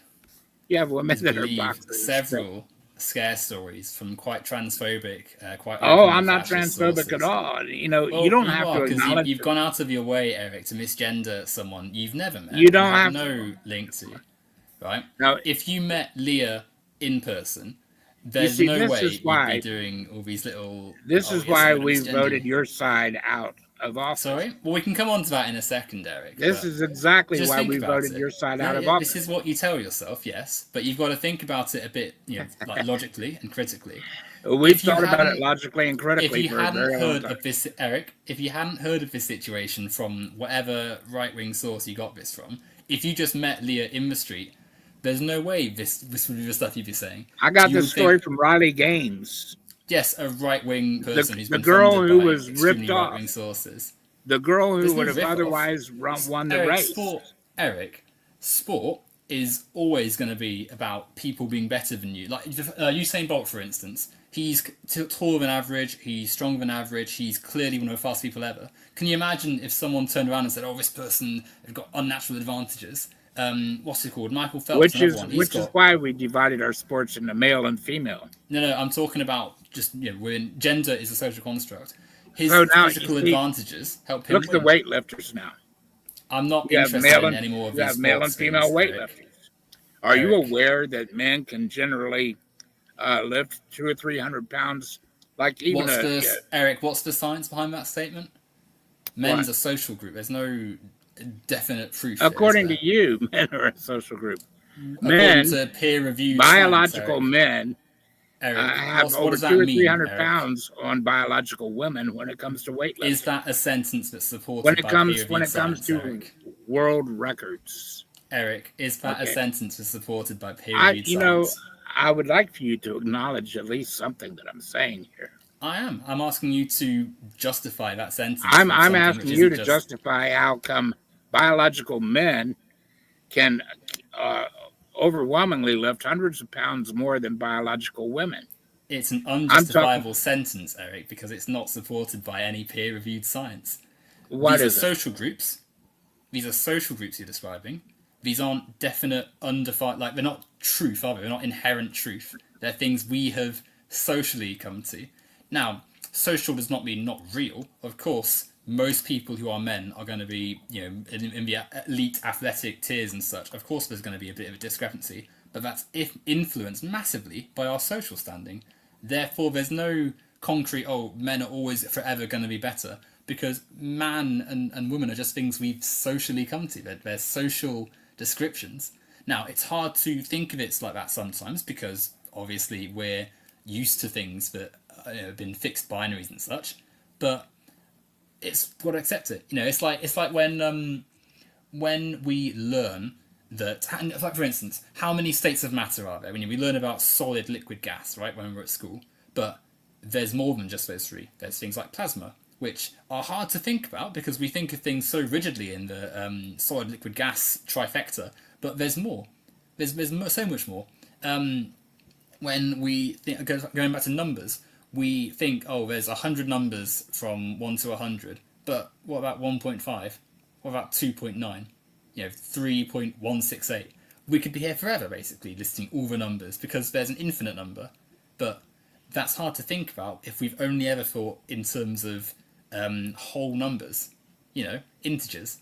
You have women
is
that are
believe
boxers.
several scare stories from quite transphobic, quite
Oh,
openly
I'm not
fascist
transphobic at
sources.
all. You
Well,
don't
you
have
are,
to
because
acknowledge
you've gone out of your way, Eric, to misgender someone you've never met
you
and
don't
have
have
no link to, right?
now.
If you met Leah in person,
You
there's
see,
no
this
way
is
you'd be
why
doing all these little,
this
oh,
is
yes, I'm
why
going to
we
misgender you.
voted your side out of office.
Sorry? Well, we can come on to that in a second, Eric,
This
but
is exactly
just
why
think
we
about
voted
it.
your side
No,
out of
yeah, this
office.
is what you tell yourself, yes, but you've got to think about it a bit, like logically and critically.
We've
If you
thought about it
hadn't,
logically and
if
critically
you
for a
hadn't
very long
heard
time.
of this, Eric, if you hadn't heard of this situation from whatever right-wing source you got this from, if you just met Leah in the street, there's no way this would be the stuff you'd be saying.
I got
You
this
would
story
think,
from Riley Gaines,
yes, a right-wing person who's
the
been
girl
funded
who
by
was ripped
extremely right-wing
off,
sources.
the girl who
There's no
would have
rip-off.
otherwise won the
Eric,
race.
Sport is always going to be about people being better than you. Like Usain Bolt, for instance, he's taller than average, he's stronger than average, he's clearly one of the fastest people ever. Can you imagine if someone turned around and said, "Oh, this person has got unnatural advantages"? What's it called? Michael Phelps,
which
another
is
one. He's
which is
got
why we divided our sports into male and female.
no. I'm talking about just when gender is a social construct. His
So now you
physical
see,
advantages help
look
him
at the
win.
weightlifters now.
I'm not
You have
interested
male
in
and
any more of
you
these
have male and
sports
female
things, Eric.
weightlifters. Are you
Eric,
aware that men can generally lift 200 or 300 pounds? Like even
what's
a
the
yeah,
Eric? What's the science behind that statement?
what?
Men's a social group. There's no definite proof here, is
According
there?
to you, men are a social group.
According
Men,
to peer-reviewed science,
biological
Eric.
men,
Eric,
have
what
over
does
two
that
or three
mean,
hundred
Eric?
pounds on biological women when it comes to
Is
weightlifting.
that a sentence that's
When
supported
it
by
comes when
peer-reviewed
it comes
science,
to
Eric?
world records.
Eric, is that a
Okay,
sentence that's supported by
I
peer-reviewed
you know
science?
I would like for you to acknowledge at least something that I'm saying here.
I am. I'm asking you to justify that sentence
I'm
with
I'm
something which
asking you
isn't
to
just.
justify how come biological men can uh, overwhelmingly lift hundreds of pounds more than biological women.
It's an
I'm talking.
unjustifiable sentence, Eric, because it's not supported by any peer-reviewed science.
What
These are
is it?
social groups. These are social groups you're describing. These aren't definite, undefined, like they're not truth, are they? They're not inherent truth. They're things we have socially come to. Now, social does not mean not real. Of course, most people who are men are going to be, in the elite athletic tiers and such. Of course, there's going to be a bit of a discrepancy, but that's influenced massively by our social standing. Therefore, there's no concrete, oh, men are always forever going to be better, because man and woman are just things we've socially come to. They're social descriptions. Now, it's hard to think of it like that sometimes because obviously we're used to things that have been fixed binaries and such, but it's got to accept it. It's like when we learn that, like for instance, how many states of matter are there? I mean, we learn about solid, liquid, gas, right, when we're at school, but there's more than just those three. There's things like plasma, which are hard to think about because we think of things so rigidly in the solid, liquid, gas trifecta, but there's more. There's so much more. When we think, going back to numbers, we think, oh, there's 100 numbers from 1 to 100, but what about 1.5? What about 2.9? 3.168. We could be here forever, basically, listing all the numbers because there's an infinite number, but that's hard to think about if we've only ever thought in terms of whole numbers, integers.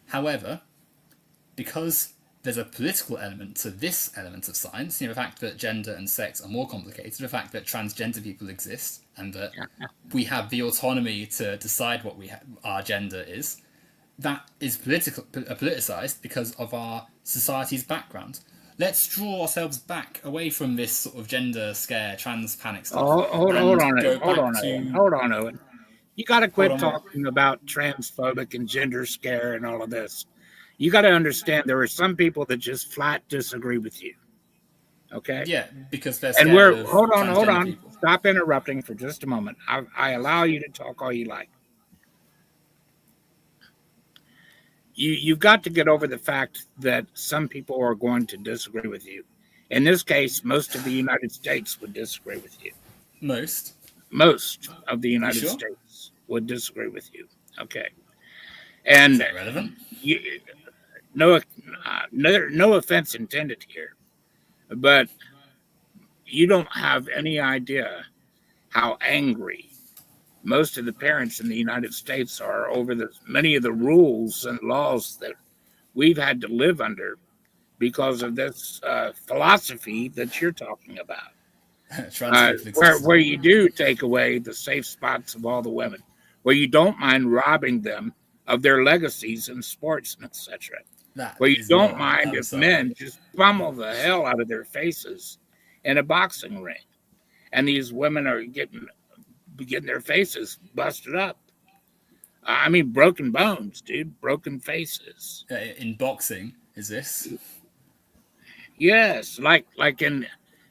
However, because there's a political element to this element of science, the fact that gender and sex are more complicated, the fact that transgender people exist, and that we have the autonomy to decide what our gender is, that is politicized because of our society's background. Let's draw ourselves back away from this sort of gender scare, trans panic stuff.
Hold on, Owen. You got to quit talking about transphobic and gender scare and all of this. You got to understand there are some people that just flat disagree with you. Okay?
Yeah, because they're
scared of hold on.
People.
Stop interrupting for just a moment. I allow you to talk all you like. You've got to get over the fact that some people are going to disagree with you. In this case, most of the United States would disagree with you. Most of the United States would disagree with you. Okay. And
is that relevant?
No offense intended here, but you don't have any idea how angry most of the parents in the United States are over many of the rules and laws that we've had to live under because of this philosophy that you're talking about. Where you do take away the safe spots of all the women, where you don't mind robbing them of their legacies in sports and etc. Where you don't mind if men just pummel the hell out of their faces in a boxing ring, and these women are getting their faces busted up. I mean, broken bones, dude. Broken faces.
In boxing, is this?
Yes, like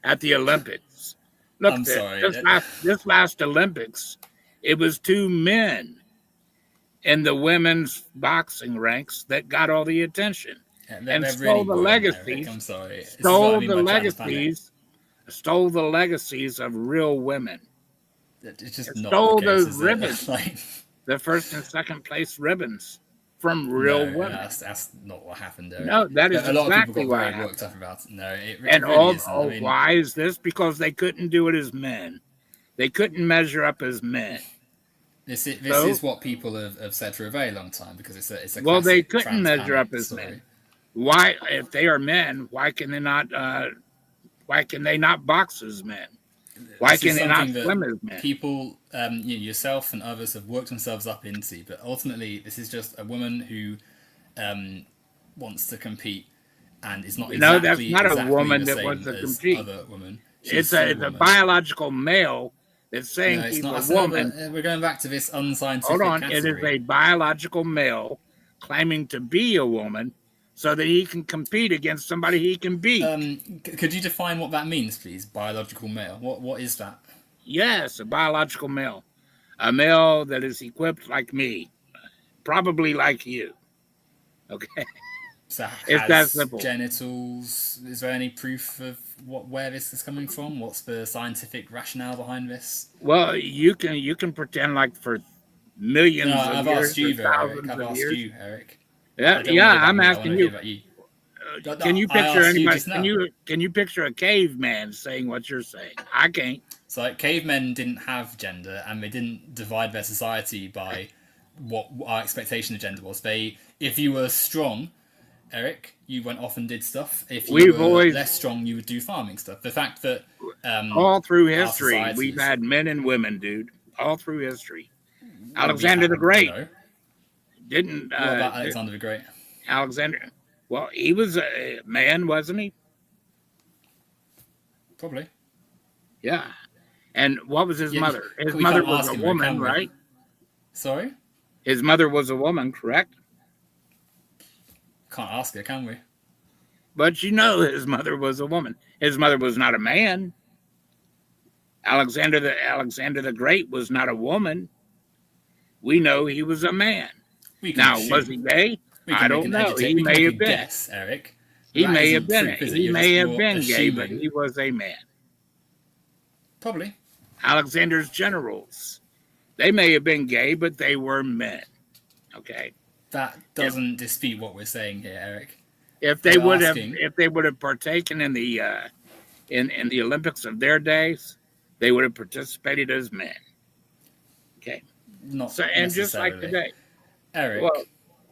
at the Olympics. Look, this last Olympics, it was two men in the women's boxing ranks that got all the attention and stole the legacies.
I'm sorry.
Stole the legacies of real women.
It's just not
stole
the case,
those ribbons, the first and second place ribbons from real women.
That's not what happened there.
No, that is
a lot
exactly
of people got
what
very worked up about it. No, it
and
really isn't.
Why is this? Because they couldn't do it as men. They couldn't measure up as men.
This is what people have said for a very long time because it's a
well, they couldn't measure up as men. Why, if they are men, why can they not box as men? Why can they not swim as men?
People, yourself and others have worked themselves up into, but ultimately this is just a woman who wants to compete and is not exactly.
No, that's not a woman that wants to compete.
Other women.
It's a biological male that's saying he's a woman.
We're going back to this unscientific.
Hold on,
category.
It is a biological male claiming to be a woman so that he can compete against somebody he can beat.
Could you define what that means, please? Biological male. What is that?
Yes, a biological male. A male that is equipped like me. Probably like you. Okay.
So
it's that simple.
Genitals. Is there any proof of where this is coming from? What's the scientific rationale behind this?
Well, you can pretend like for millions of
I've
years.
Asked you, Eric. I've asked you, Eric.
I'm asking you. Can you picture anybody? Can you picture a caveman saying what you're saying? I can't.
So cavemen didn't have gender, and they didn't divide their society by what our expectation of gender was. If you were strong, Eric, you went off and did stuff. If you were less strong, you would do farming stuff. The fact that
all through history we've had men and women, dude. All through history. Alexander the Great didn't.
What about Alexander the Great?
Alexander. Well, he was a man, wasn't he?
Probably.
Yeah. And what was his mother? His mother was a woman, right?
Sorry?
His mother was a woman, correct?
Can't ask her, can we?
But you know his mother was a woman. His mother was not a man. Alexander the Great was not a woman. We know he was a man.
We can
Now, was he
assume.
gay?
We
I
can make
don't
an
know.
educate.
He
We can
may
make a
have been.
guess, Eric. But
He
that
may have
isn't
been.
proof, is it?
He may have
You're
been gay, but
assuming.
he was a man.
Probably.
Alexander's generals, they may have been gay, but they were men. Okay.
That doesn't dispute what we're saying here, Eric.
If they
We're
would
asking.
have partaken in the in the Olympics of their days, they would have participated as men. Okay.
Not
So and just like
necessarily.
today,
Eric.
well,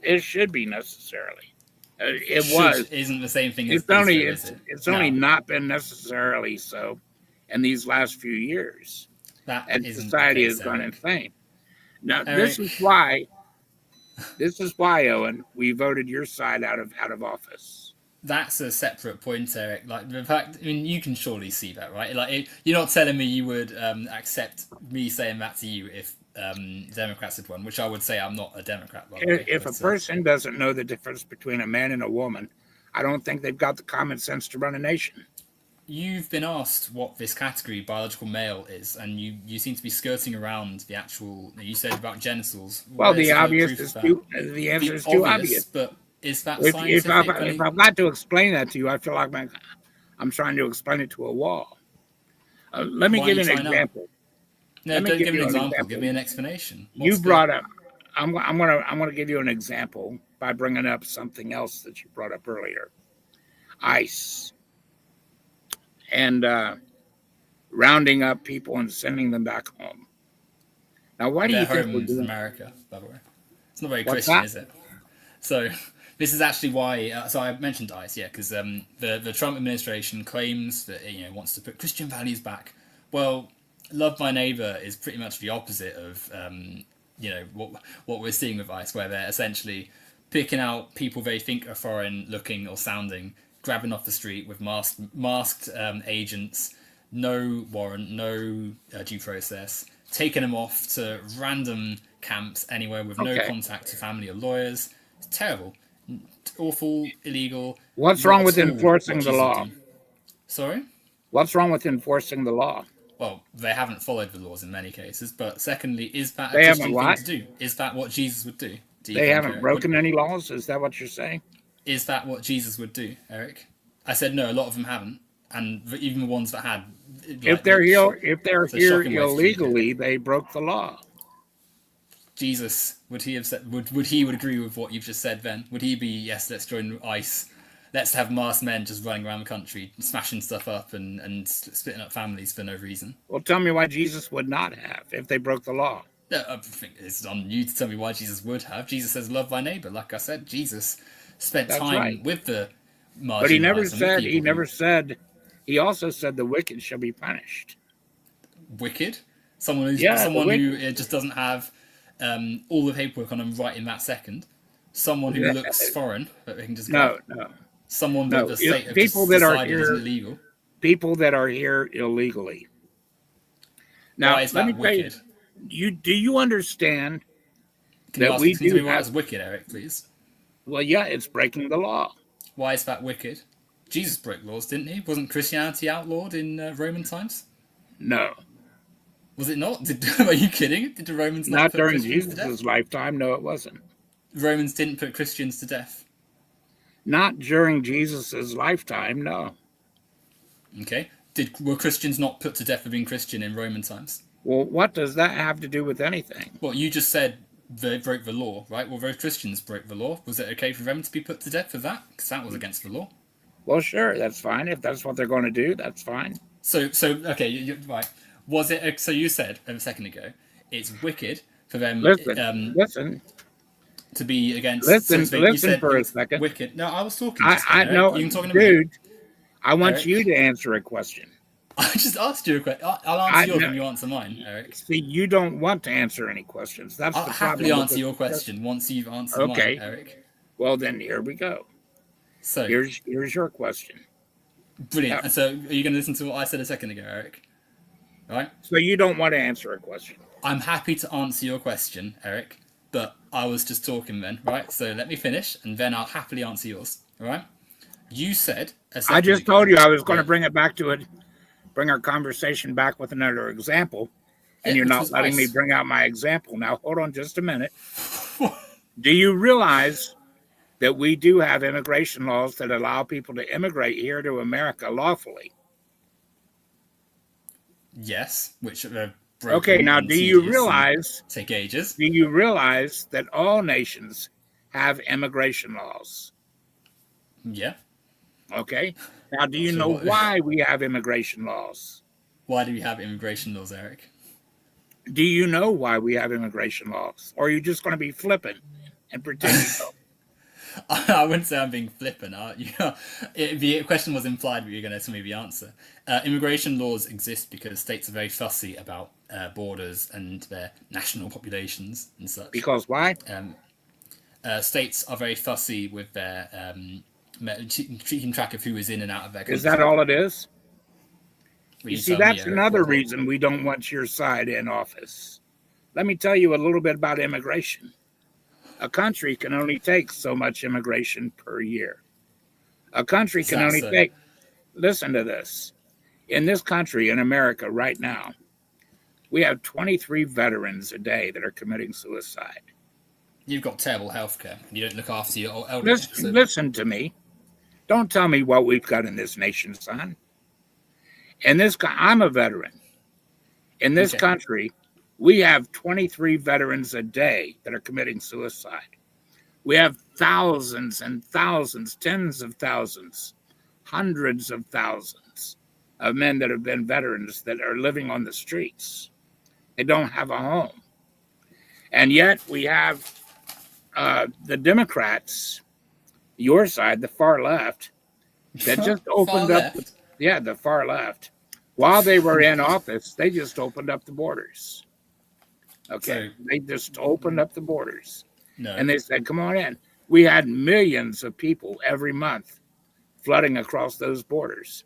it should be necessarily. It
Should
was.
isn't the same thing as is, though, is it?
It's
No,
only not been necessarily so in these last few years,
that
and
isn't the
society
case,
has gone
Eric.
insane. Now
Eric,
this is why, Owen, we voted your side out of office.
that's a separate point, Eric. Like the fact, I mean, you can surely see that, right? Like you're not telling me you would accept me saying that to you if Democrats had won, which I would say I'm not a Democrat. By the way,
If a person doesn't know the difference between a man and a woman, I don't think they've got the common sense to run a nation.
You've been asked what this category, biological male, is, and you seem to be skirting around the actual. You said about genitals.
Well,
Where's
the obvious
proof
is
of
too.
that?
The answer
The
is too obvious.
But is that
If
scientific?
I've got to explain that to you, I feel like I'm trying to explain it to a wall. Let me
Why
give
are
you
you
an
trying out?
example.
No,
Let me
don't
give
give an
you an
example.
example.
Give me an explanation.
You brought up. I'm gonna give you an example by bringing up something else that you brought up earlier. ICE and rounding up people and sending them back home. Now, why do
their
you think we're
homes in
doing?
America, by the way. It's not very
What's
Christian,
that?
is it? So this is actually why. So I mentioned ICE, yeah, because the Trump administration claims that wants to put Christian values back. Well, love my neighbor is pretty much the opposite of what we're seeing with ICE, where they're essentially picking out people they think are foreign looking or sounding, grabbing off the street with masked agents, no warrant, no due process, taking them off to random camps anywhere with no
Okay.
contact to family or lawyers. It's terrible, awful, illegal.
What's
not
wrong
at
with
all
enforcing
what
the
Jesus would
law?
do. Sorry?
What's wrong with enforcing the law?
Well, they haven't followed the laws in many cases. But secondly, is that a
They haven't
Christian thing
what?
to do? Is that what Jesus would do? Do you
They
think,
haven't
Eric?
broken any laws. Is that what you're saying?
Is that what Jesus would do, Eric? I said no. A lot of them haven't, and even the ones that had,
If they're here,
it's a shocking way to treat it.
illegally, they broke the law.
Jesus, would he have said? Would he agree with what you've just said? Then would he be yes? Let's join ICE. Let's have masked men just running around the country, smashing stuff up and splitting up families for no reason.
Well, tell me why Jesus would not have if they broke the law.
I think it's on you to tell me why Jesus would have. Jesus says, "Love thy neighbor." Like I said, Jesus spent
That's
time
right.
with the marginalized.
But he never
and with
said.
people
He also said the wicked shall be punished.
wicked. Someone who's
Yeah, the
someone who
wicked.
just doesn't have all the paperwork on them right in that second. Someone who
Yeah.
looks foreign that they can just
No,
go.
no,
Someone
no.
with the state of
People
just
that are
decided isn't
here,
illegal.
people that are here illegally. Now,
Why is
let me
that
tell
wicked?
you. Do you understand
Can you
that
ask?
we
Can you tell
do
me why
have?
it's wicked, Eric, please?
Well, yeah, it's breaking the law.
Why is that wicked? Jesus broke laws, didn't he? Wasn't Christianity outlawed in Roman times?
No,
Was it not? Are you kidding? Did the Romans not
not
put
during
Christians to death?
Jesus' lifetime. No, it wasn't.
Romans didn't put Christians to death.
Not during Jesus' lifetime. No.
Okay. Were Christians not put to death for being Christian in Roman times?
Well, what does that have to do with anything?
Well, you just said they broke the law, right? Well, those Christians broke the law. Was it okay for them to be put to death for that? Because that was against the law.
Well, sure, that's fine. If that's what they're going to do, that's fine.
So okay, you're right. Was it? So you said a second ago, it's wicked for them
Listen,
to be against.
listen
you said
for
it
a
was
second.
wicked. No, I was talking. Just then,
I
Eric.
know,
You can talk in a
dude.
minute.
I want
Eric?
you to answer a question.
I just asked you a question. I'll answer yours when you answer mine, Eric.
See, you don't want to answer any questions. That's
I'll
the problem.
happily answer your question once you've answered
Okay.
mine, Eric.
Well, then here we go.
So
Here's your question.
brilliant.
Yeah.
And so are you going to listen to what I said a second ago, Eric? All right.
So you don't want to answer a question.
I'm happy to answer your question, Eric, but I was just talking then, right? So let me finish, and then I'll happily answer yours. All right. You said
I just told you I was going to bring it back to it, bring our conversation back with another example, and you're not letting me bring out my example. Now, hold on just a minute. Do you realize that we do have immigration laws that allow people to immigrate here to America lawfully?
Yes, which
okay. Now, do you realize?
Take ages.
Do you realize that all nations have immigration laws?
Yeah.
Okay. Now, do you know why we have immigration laws?
Why do we have immigration laws, Eric?
Do you know why we have immigration laws? Or are you just going to be flippant and pretend you don't?
I wouldn't say I'm being flippant. The question was implied, but you're going to tell me the answer. Immigration laws exist because states are very fussy about borders and their national populations and such.
Because why?
States are very fussy with their keeping track of who is in and out of their country.
Is that all it is? You see, that's another reason we don't want your side in office. Let me tell you a little bit about immigration. A country can only take so much immigration per year. A country can only take, listen to this. In this country, in America right now, we have 23 veterans a day that are committing suicide.
You've got terrible healthcare and you don't look after your elderly.
Listen to me. Don't tell me what we've got in this nation, son. I'm a veteran. In this country, we have 23 veterans a day that are committing suicide. We have thousands and thousands, tens of thousands, hundreds of thousands of men that have been veterans that are living on the streets. They don't have a home. And yet we have the Democrats, your side, the far left, that just opened up, the far left. While they were in office, they just opened up the borders. Okay, so, they just opened up the borders. No. And they said, come on in. We had millions of people every month flooding across those borders,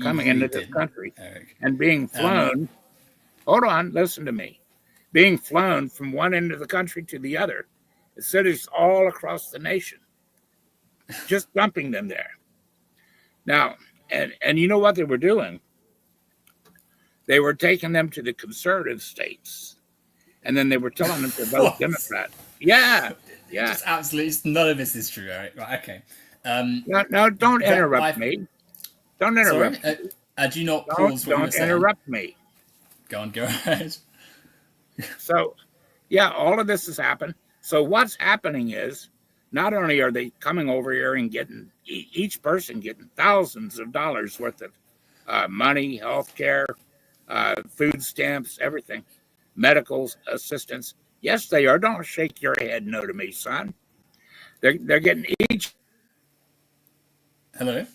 coming into this country, Eric. And being flown. Hold on, listen to me. Being flown from one end of the country to the other. Cities all across the nation, just dumping them there. Now, and you know what they were doing? They were taking them to the conservative states. And then they were telling them to vote Democrat. Yeah.
Just absolutely none of this is true, Eric. Right, okay.
No, don't interrupt me. Don't interrupt me.
Do you not pause what
Don't interrupt me.
Go ahead.
So, all of this has happened. So what's happening is not only are they coming over here and getting, each person getting thousands of dollars worth of money, health care, food stamps, everything. Medical assistance. Yes, they are. Don't shake your head no to me, son. They're getting each.
Hello?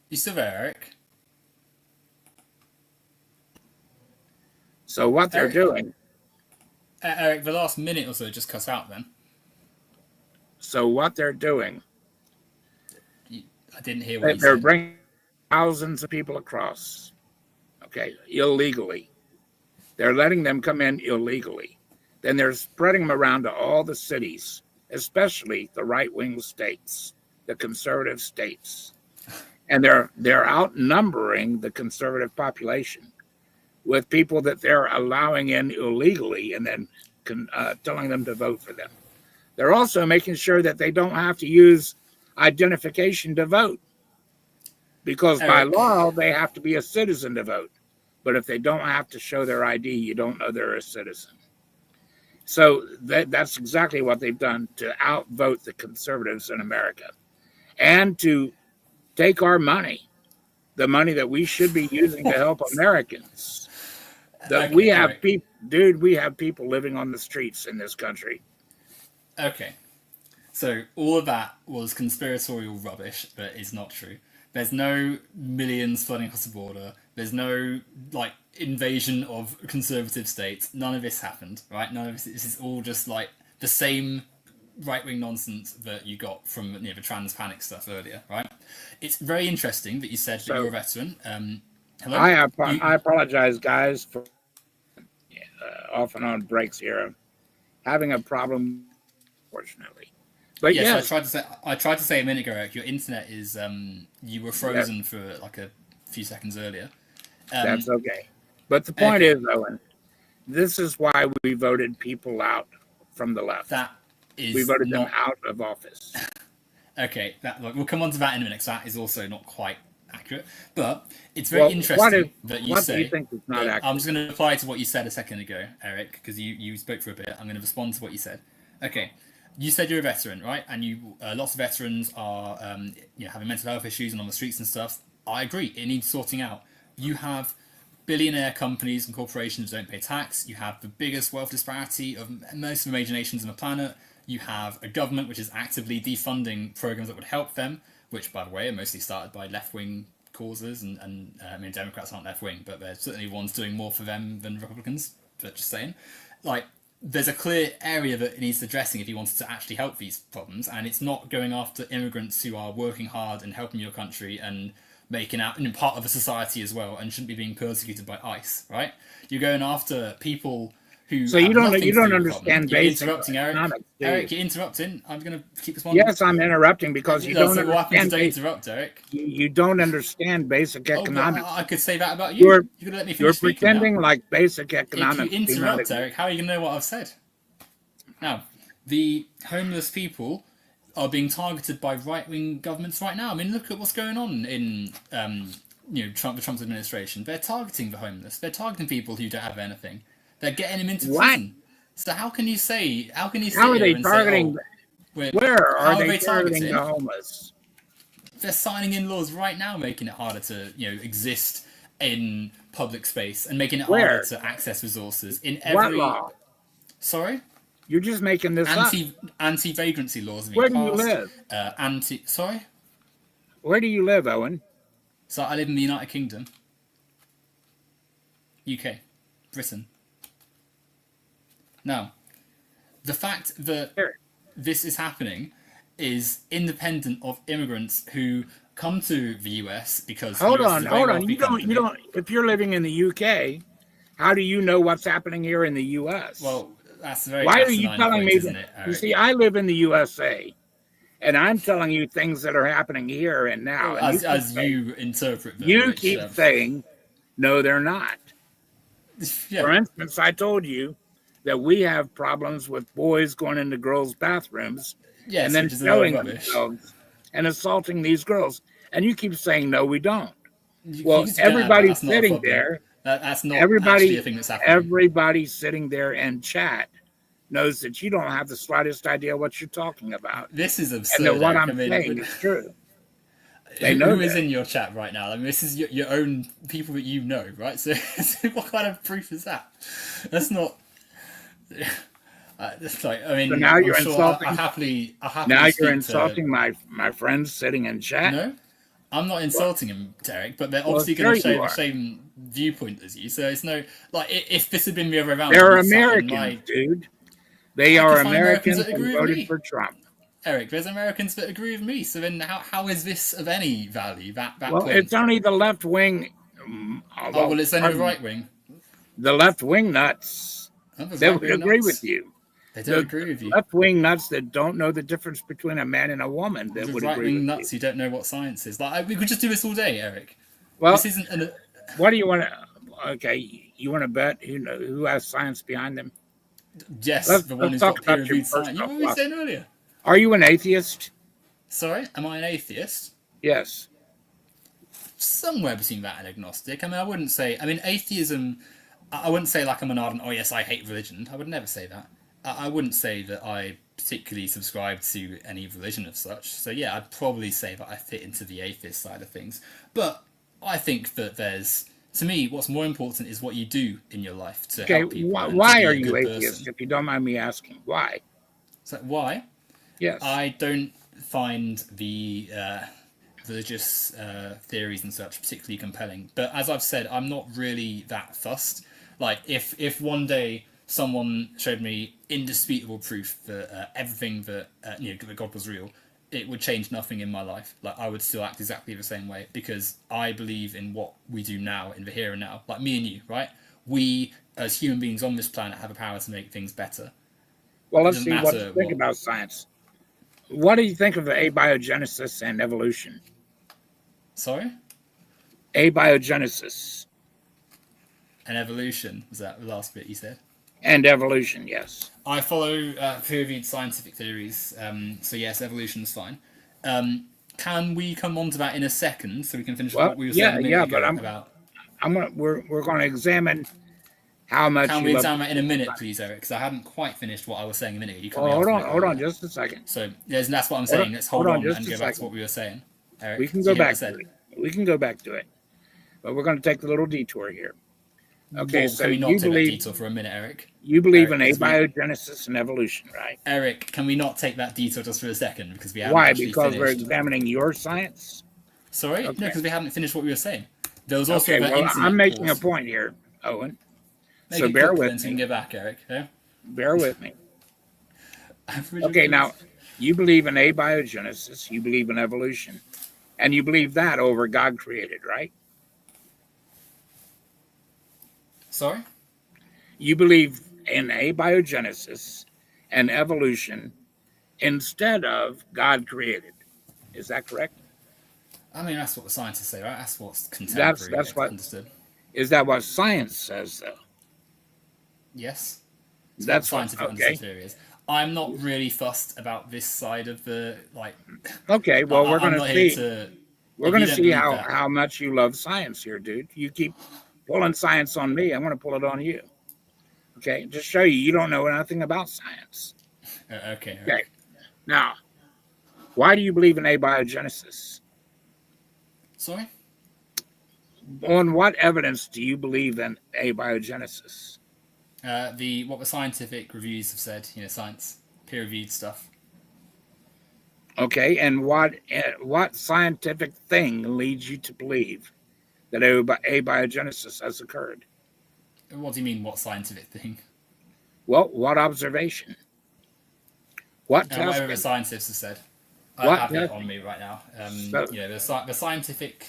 You still there, Eric?
So what they're doing...
Eric, the last minute or so just cut out then.
So what they're doing...
I didn't hear what you said.
They're bringing thousands of people across, illegally. They're letting them come in illegally. Then they're spreading them around to all the cities, especially the right-wing states, the conservative states. And they're outnumbering the conservative population with people that they're allowing in illegally and then telling them to vote for them. They're also making sure that they don't have to use identification to vote, because by law they have to be a citizen to vote. But if they don't have to show their ID, you don't know they're a citizen. So that's exactly what they've done to outvote the conservatives in America and to take our money, the money that we should be using to help Americans. We have people, dude, we have people living on the streets in this country.
Okay. So all of that was conspiratorial rubbish that is not true. There's no millions flooding across the border. There's no invasion of conservative states. None of this happened, right? None of this is all just the same right-wing nonsense that you got from the trans panic stuff earlier, right? It's very interesting that you said that you're a veteran. Hello?
I apologize, guys, for off and on breaks here. Having a problem, fortunately. But
Yes,
yes,
I tried to say a minute ago, Eric, your internet is you were
yes,
frozen for like a few seconds earlier.
that's okay. But the point
Okay,
is, Owen, this is why we voted people out from the left.
that
We
is
voted them
not
out of office.
okay. That look, we'll come on to that in a minute. 'Cause that is also not quite accurate, but it's very
Well,
interesting that you
what do you
say.
think is not
But I'm
accurate?
just going to reply to what you said a second ago, Eric, because you spoke for a bit. I'm going to respond to what you said. Okay, you said you're a veteran, right? And you lots of veterans are having mental health issues and on the streets and stuff. I agree. It needs sorting out. You have billionaire companies and corporations don't pay tax. You have the biggest wealth disparity of most of the major nations on the planet. You have a government which is actively defunding programs that would help them, which, by the way, are mostly started by left-wing causes. And I mean, Democrats aren't left-wing, but they're certainly ones doing more for them than Republicans. But just saying, like, there's a clear area that it needs addressing if you wanted to actually help these problems, and it's not going after immigrants who are working hard and helping your country and making out and part of a society as well and shouldn't be being persecuted by ICE, right? You're going after people who
So
have nothing
you
to do
don't
with the problem.
understand
You're
basic
interrupting, Eric.
economics, do you?
Eric, you're interrupting. I'm going to keep responding.
Yes, I'm interrupting because you don't
So what happens if
understand.
they interrupt, Eric?
You don't understand basic
Oh, but
economics.
I could say that about you.
You're
You're going to let me
you're
finish speaking now?
pretending like basic
If you
economics do not
interrupt, Eric, how are you going to know what I've said? Now, the homeless people are being targeted by right-wing governments right now. I mean, look at what's going on in the Trump's administration. They're targeting the homeless. They're targeting people who don't have anything. They're getting them into
What?
prison. So how can you sit
How are
here
they
and
targeting?
say, oh,
Where
how
are they targeting
targeting?
the homeless?
They're signing in laws right now making it harder to exist in public space and making it harder
Where?
to access resources in
What
every.
law?
Sorry.
You're just making this up.
Anti-vagrancy laws have
Where
been
do you
passed.
live?
Sorry.
Where do you live, Owen?
So I live in the United Kingdom, UK, Britain. Now, the fact that
Here.
this is happening is independent of immigrants who come to the US because
Hold
the US
on,
is a very
hold on.
wealthy
You don't.
company.
You don't. If you're living in the UK, how do you know what's happening here in the US?
Well, that's a very
why are you
asinine
telling
point,
me
isn't
that?
it,
You
Eric?
see, I live in the USA, and I'm telling you things that are happening here and now.
Well,
And
as you interpret them,
you
which,
keep saying, no, they're not.
yeah,
For instance, I told you that we have problems with boys going into girls' bathrooms
yes,
and then
which is a load of
showing
rubbish.
themselves and assaulting these girls. And you keep saying, no, we don't.
You
Well,
just get at that.
everybody's
That's not a
sitting
problem.
there.
That's not actually a thing that's happening.
Everybody sitting there in chat knows that you don't have the slightest idea what you're talking about.
This is
And
absurd.
that what
Eric.
I'm saying is true. They
who
know
is
that.
in your chat right now? I mean, this is your own people that you know, right? So, what kind of proof is that? That's not. It's like, I mean,
So now
I'm
you're
sure
insulting.
I happily
Now
speak
you're
to-
insulting my friends sitting in chat.
No, I'm not insulting him, Derek. But they're
Well,
obviously
sure
going to show
you
the
are.
same viewpoint as you. So it's no like if this had been the other way around,
They're
I'd be sat in
Americans, dude. They
I
are
can find Americans
Americans
that agree
and
with
voted
me.
for Trump.
Eric, there's Americans that agree with me. So then, how is this of any value? That
Well,
point.
it's only the left wing.
Oh well, it's only the right wing.
The left wing nuts.
Oh, there's
They
right
would
wing
agree
nuts.
with you.
They don't agree with you.
Left wing nuts that don't know the difference between a man and a woman. That
The
would
right
agree
wing
with
nuts
you.
who don't know what science is. Like we could just do this all day, Eric.
Well,
This isn't an.
what do you want to? Okay, you want to bet who has science behind them?
Yes, the one
let's
who's
talk
got peer
about your
reviewed science. You
personal
were always saying
philosophy.
earlier.
Are you an atheist?
Sorry, am I an atheist?
Yes.
Somewhere between that and agnostic. I mean, I wouldn't say. I mean, atheism. I wouldn't say like I'm an ardent. Oh yes, I hate religion. I would never say that. I wouldn't say that I particularly subscribe to any religion of such. So yeah, I'd probably say that I fit into the atheist side of things. But I think that there's, to me, what's more important is what you do in your life to
Okay.
help people. and to
Why
be
are
a
you
good
atheist?
person.
If you don't mind me asking, why?
So why?
Yes.
I don't find the religious theories and such particularly compelling. But as I've said, I'm not really that fussed. Like if one day someone showed me indisputable proof that everything that that God was real, it would change nothing in my life. Like I would still act exactly the same way because I believe in what we do now in the here and now. Like me and you, right? We as human beings on this planet, have a power to make things better.
Well,
It
let's
doesn't
see what
matter
you think
what.
about science. What do you think of abiogenesis and evolution?
Sorry?
Abiogenesis
And evolution, was that the last bit you said?
and evolution, yes.
I follow peer-reviewed scientific theories, so yes, evolution is fine. Can we come on to that in a second, so we can finish
Well,
what we were saying
yeah,
a minute
but
ago about?
we're going to examine how much
Can
you
we
love.
examine that in a minute, please, Eric? Because I hadn't quite finished what I was saying a minute ago. You cut
Well,
me off a bit
hold on,
earlier.
just a second.
So yes, that's what I'm
Hold on,
saying. Let's
hold
hold
on,
on
just
and
a
go back to
second.
what we were saying.
We
Eric,
can
did
go
you hear what I
back to
said?
it. We can go back to it, but we're going to take a little detour here. Okay,
Well,
so
can we not take that detour for a minute, Eric?
you believe
Eric,
in
'cause
abiogenesis and evolution, right?
Eric, can we not take that detour just for a second because we haven't
Why?
actually
Because we're
finished?
examining your science.
Sorry, no,
Okay.
because we haven't finished what we were saying. There was also
Okay.
the
Well,
internet
I'm making
course.
a point here, Owen.
Make
So
it
bear
quick
with
then, so you
me.
can go back, Eric. Yeah?
Bear with me.
Average
Okay. Now,
abuse.
you believe in abiogenesis. You believe in evolution, and you believe that over God created, right?
Sorry.
You believe in abiogenesis and evolution instead of God created. Is that correct?
I mean, that's what the scientists say, right? That's what's
That's
contemporary
that's what
understood.
is that what science says though?
Yes. It's what
That's what.
scientific understood
Okay.
theory is. I'm not really fussed about this side of the like.
Okay. Well, we're
I'm
going to
not here
see.
to.
We're
If
going
you
to
don't
see
believe
how
that,
much you love science here, dude. You keep pulling science on me. I'm going to pull it on you. Okay. Just show you don't know nothing about science.
okay.
Okay. Now, why do you believe in abiogenesis?
Sorry.
On what evidence do you believe in abiogenesis?
What the scientific reviews have said, science peer reviewed stuff.
Okay, and what scientific thing leads you to believe that abiogenesis has occurred?
What do you mean? What scientific thing?
Well, what observation? What
Whatever the
testing?
scientists have said. I
What
have it on
testing?
me right now.
So,
The scientific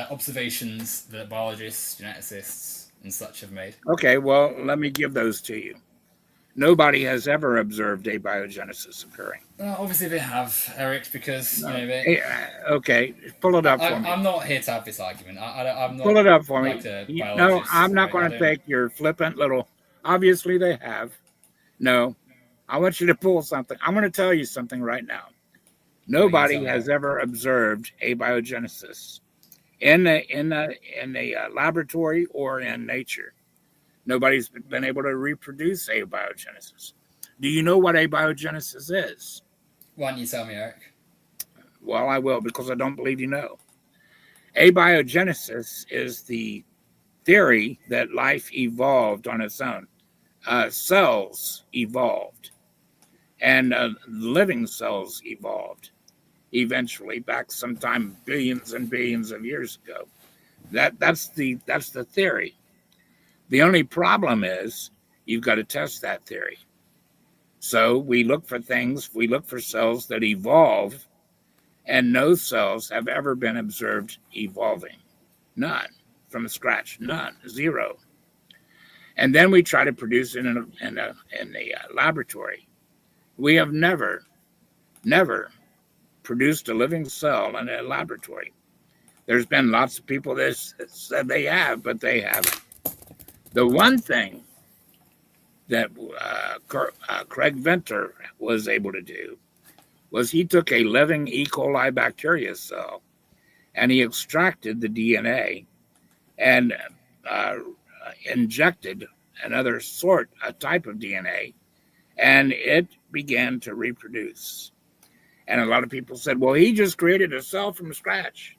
observations that biologists, geneticists, and such have made.
okay, well, let me give those to you. Nobody has ever observed abiogenesis occurring.
Obviously, they have, Eric, because
No. Okay, pull it up for me.
I'm not here to have this argument. I'm
Pull
not
it up for
like
me.
a
No,
biologist,
I'm not
Eric. I
going to
don't.
take your flippant little. Obviously, they have. No, I want you to pull something. I'm going to tell you something right now.
Well, you can tell
Nobody
me,
has
Eric.
ever observed abiogenesis in a laboratory or in nature. Nobody's been able to reproduce abiogenesis. Do you know what abiogenesis is?
Why don't you tell me, Eric?
Well, I will because I don't believe you know. Abiogenesis is the theory that life evolved on its own. Cells evolved, and living cells evolved eventually back sometime billions and billions of years ago. That's the theory. The only problem is you've got to test that theory. So we look for things, we look for cells that evolve, and no cells have ever been observed evolving. None. From scratch. None. Zero. And then we try to produce it in a laboratory. We have never produced a living cell in a laboratory. There's been lots of people that said they have, but they haven't. The one thing that Craig Venter was able to do was he took a living E. coli bacteria cell and he extracted the DNA and injected a type of DNA, and it began to reproduce. And a lot of people said, well, he just created a cell from scratch.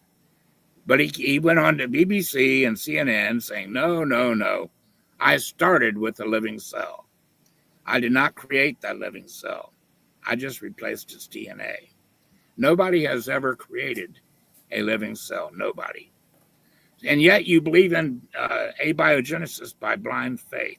But he went on to BBC and CNN saying, no, no, no. I started with a living cell. I did not create that living cell. I just replaced its DNA. Nobody has ever created a living cell. Nobody. And yet you believe in abiogenesis by blind faith.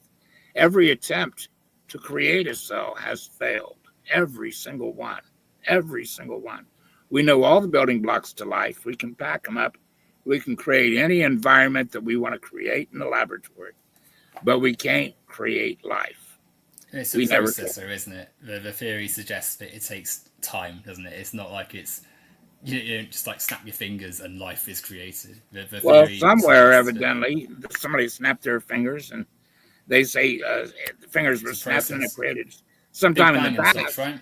Every attempt to create a cell has failed. Every single one. Every single one. We know all the building blocks to life. We can pack them up. We can create any environment that we want to create in the laboratory. but we can't create life.
It's
We
a
never
process, though, isn't it? The theory suggests that it takes time, doesn't it? It's not like it's you don't just like snap your fingers and life is created. The
Well,
theory
somewhere
suggests that
evidently somebody snapped their fingers, and they say the fingers were
it's a
snapped and it
process.
created
Big
sometime in the
Bang and such,
past.
right?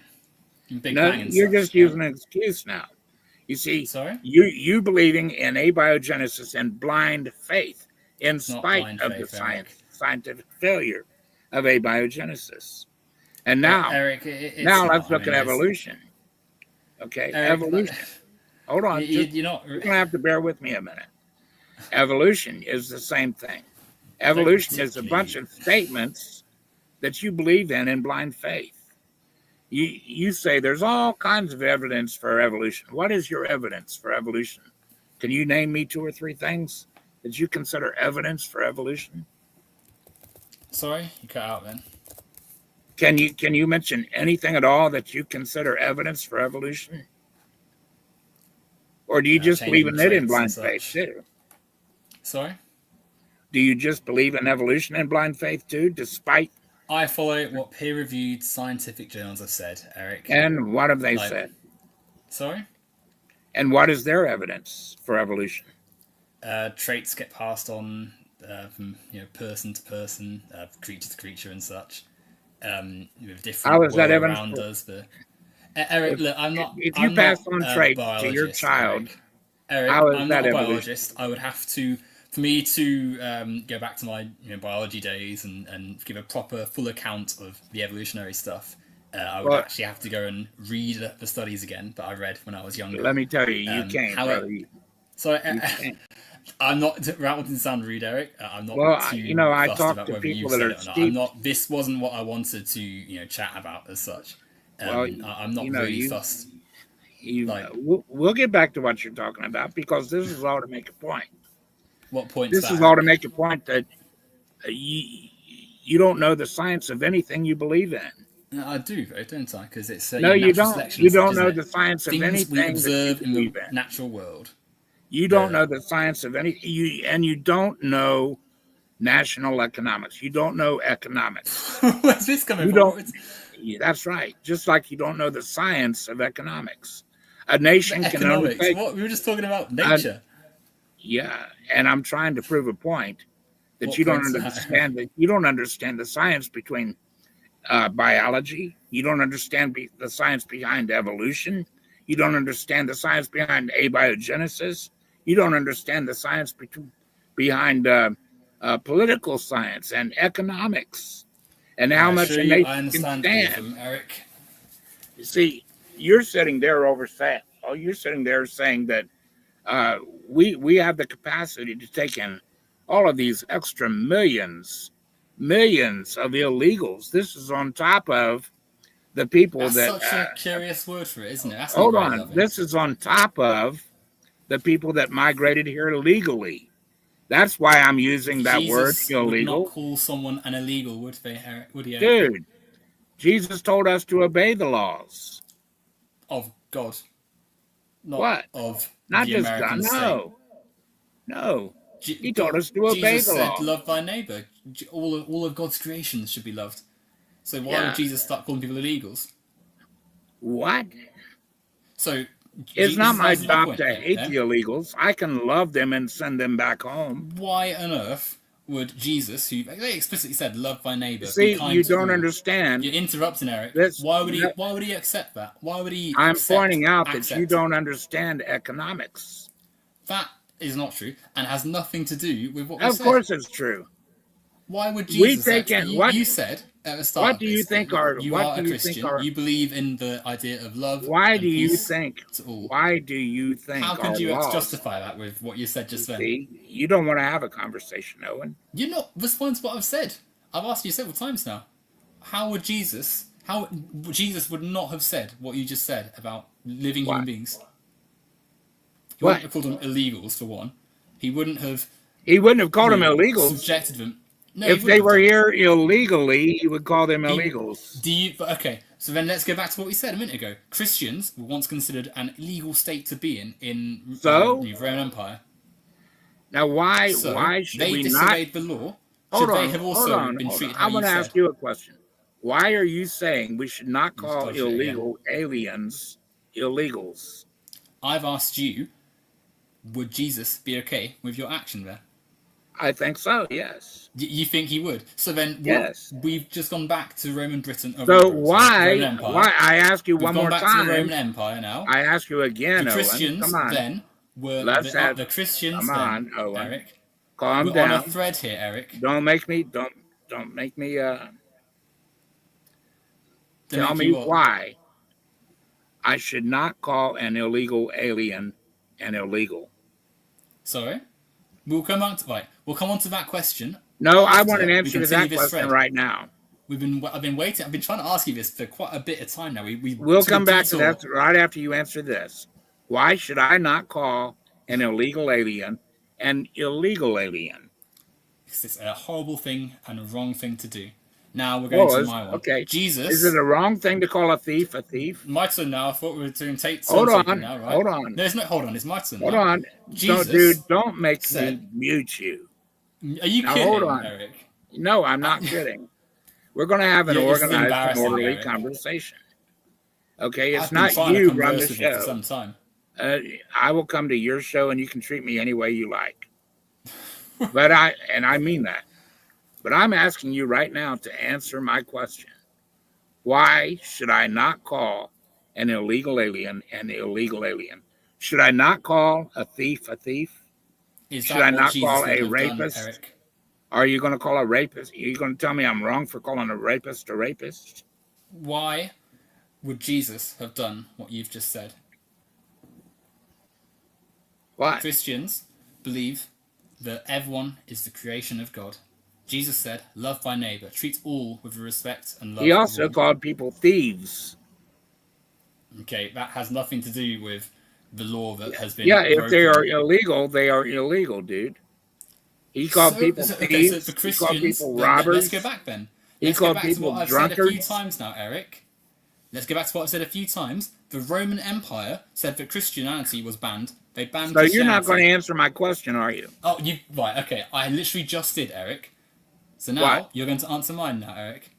Big
No,
Bang and
you're
such,
just
right?
using an excuse now. You see,
Sorry?
you believing in abiogenesis and blind faith in
It's not
spite
blind
of the
faith, Eric.
scientific failure of abiogenesis. And now,
Eric, it's
let's
not. I
look
mean,
at evolution. Okay,
Eric,
evolution. Hold on,
you're not.
you're gonna have to bear with me a minute. Evolution is the same thing. Evolution is a bunch of statements that you believe in blind faith. You say there's all kinds of evidence for evolution. What is your evidence for evolution? Can you name me 2 or 3 things that you consider evidence for evolution?
Sorry, you cut out then.
Can you mention anything at all that you consider evidence for evolution? Or do you just believe in it in blind faith too?
Sorry?
Do you just believe in evolution in blind faith too, despite?
I follow what peer-reviewed scientific journals have said, Eric.
And what have they said?
Sorry?
And what is their evidence for evolution?
Traits get passed on from person to person, creature to creature, and such. With different
How is that
world
evidence
around us. Eric, look, I'm not.
If you
I'm
pass
not
on traits to your child, how is
I'm
that
not a
evolution?
biologist. I would have to, for me to go back to my biology days and give a proper full account of the evolutionary stuff. I would actually have to go and read the studies again that I read when I was younger.
Let me tell you, you can't.
So I'm not. That wouldn't sound rude, Eric. I'm not.
Well,
too
I
fussed
talk
about
to
whether
people
you
that
said
are
it or not.
steeped.
I'm not. This wasn't what I wanted to chat about as such. I'm not really fussed.
We'll get back to what you're talking about, because this is all to make a point.
What point?
This is all to make a point that you don't know the science of anything you believe in.
No, I do, though, don't I? Because it's
no, you don't. You don't know the science of anything
we observe
that you believe
in the natural world.
You don't know the science of any. You don't know national economics. You don't know economics.
Where's this coming from?
That's right. Just like you don't know the science of economics. A nation can undertake.
What? We were just talking about nature.
Yeah, and I'm trying to prove a point that you don't understand. That you don't understand the science between biology. You don't understand the science behind evolution. You don't understand the science behind abiogenesis. You don't understand the science behind political science and economics, and how much a nation can stand.
Eric.
You see, you're sitting there you're sitting there saying that we have the capacity to take in all of these extra millions of illegals. This is on top of the people
That's such a curious word for it, isn't it? That's
hold on. This is on top of the people that migrated here illegally. That's why I'm using that word, illegal.
Would not call someone an illegal, would they, Eric? Would he?
Dude, Jesus told us to obey the laws
of God. Not
what?
Of
not
the
just
American
God. No. He told us to obey
Jesus
the law.
said, "Love thy neighbor." All of God's creations should be loved. So why would Jesus start calling people illegals?
What?
So
it's not my job to hate the illegals. I can love them and send them back home.
Why on earth would Jesus, who they explicitly said, "Love thy neighbor"?
See, you don't understand.
You're interrupting, Eric. Why would he accept that? Why would he?
I'm pointing out that you don't understand economics.
That is not true and has nothing to do with what we said.
Of course, it's true.
Why would Jesus? You said at the start.
What do you think are?
You are a Christian. You believe in the idea of love.
Why do you think? Why do you think?
How could you justify that with what you said just then?
See, you don't want to have a conversation, Owen.
You're not responding to what I've said. I've asked you several times now. How Jesus would not have said what you just said about living human beings? He wouldn't have called them illegals for one. He wouldn't have.
He wouldn't have called them illegals.
Subjected them. No,
if they were here illegally, he would call them illegals.
Okay, so then let's go back to what we said a minute ago. Christians were once considered an illegal state to be in the Roman Empire.
Now, why should
they
we
disobeyed the law Should they have also been
Hold on.
treated how
I want
you
to ask
said?
you a question. Why are you saying we should not
You just
call
dodged it again.
illegal aliens illegals?
I've asked you, would Jesus be okay with your action there?
I think so. Yes.
You think he would? So then, what?
Yes.
We've just gone back to Roman Britain.
So
The Roman Empire.
why? I ask you
We've
one
gone
more
back to the
time.
Roman Empire now.
I ask you
The
again, Owen.
Christians
Come on.
then were
Let's have.
the Christians
Come
then,
on, Owen.
Eric.
Calm
We're
down.
on a thread here, Eric.
Don't make me. Tell me why I should not call an illegal alien an illegal.
Sorry, we'll come on to We'll come on to that question.
No, I want an answer to that question
thread
right now.
I've been waiting. I've been trying to ask you this for quite a bit of time now.
We'll come back to that right after you answer this. Why should I not call an illegal alien an illegal alien?
Because it's a horrible thing and a wrong thing to do. Now we're going to my one.
Okay.
Jesus.
Is it a wrong thing to call a thief a thief?
My turn now. I thought we were doing Tate.
Hold on.
Now, right?
Hold on.
No, it's not. Hold on. It's my turn.
Hold on.
Jesus
don't make me mute you.
Are you kidding,
hold on.
Eric?
No, I'm not kidding. We're going to have an organized and orderly conversation. Okay, it's not you run the show.
For some time.
I will come to your show and you can treat me any way you like. But I mean that. But I'm asking you right now to answer my question. Why should I not call an illegal alien an illegal alien? Should I not call a thief a thief? Should I not call a rapist? Are you going to call a rapist? Are you going to tell me I'm wrong for calling a rapist a rapist?
Why would Jesus have done what you've just said?
What?
Christians believe that everyone is the creation of God. Jesus said, love thy neighbor, treat all with respect and love.
He also called people thieves.
Okay, that has nothing to do with the law that has been
broken.
If
they are illegal, dude. He called people thieves. Okay, so for Christians, he called people robbers.
Let's go back then.
He called people
drunkards. I've said a few times now, Eric. Let's go back to what I've said a few times. The Roman Empire said that Christianity was banned. They banned Christianity.
So you're not going to answer my question, are you?
Oh, right, okay. I literally just did, Eric. So now you're going to answer mine now, Eric.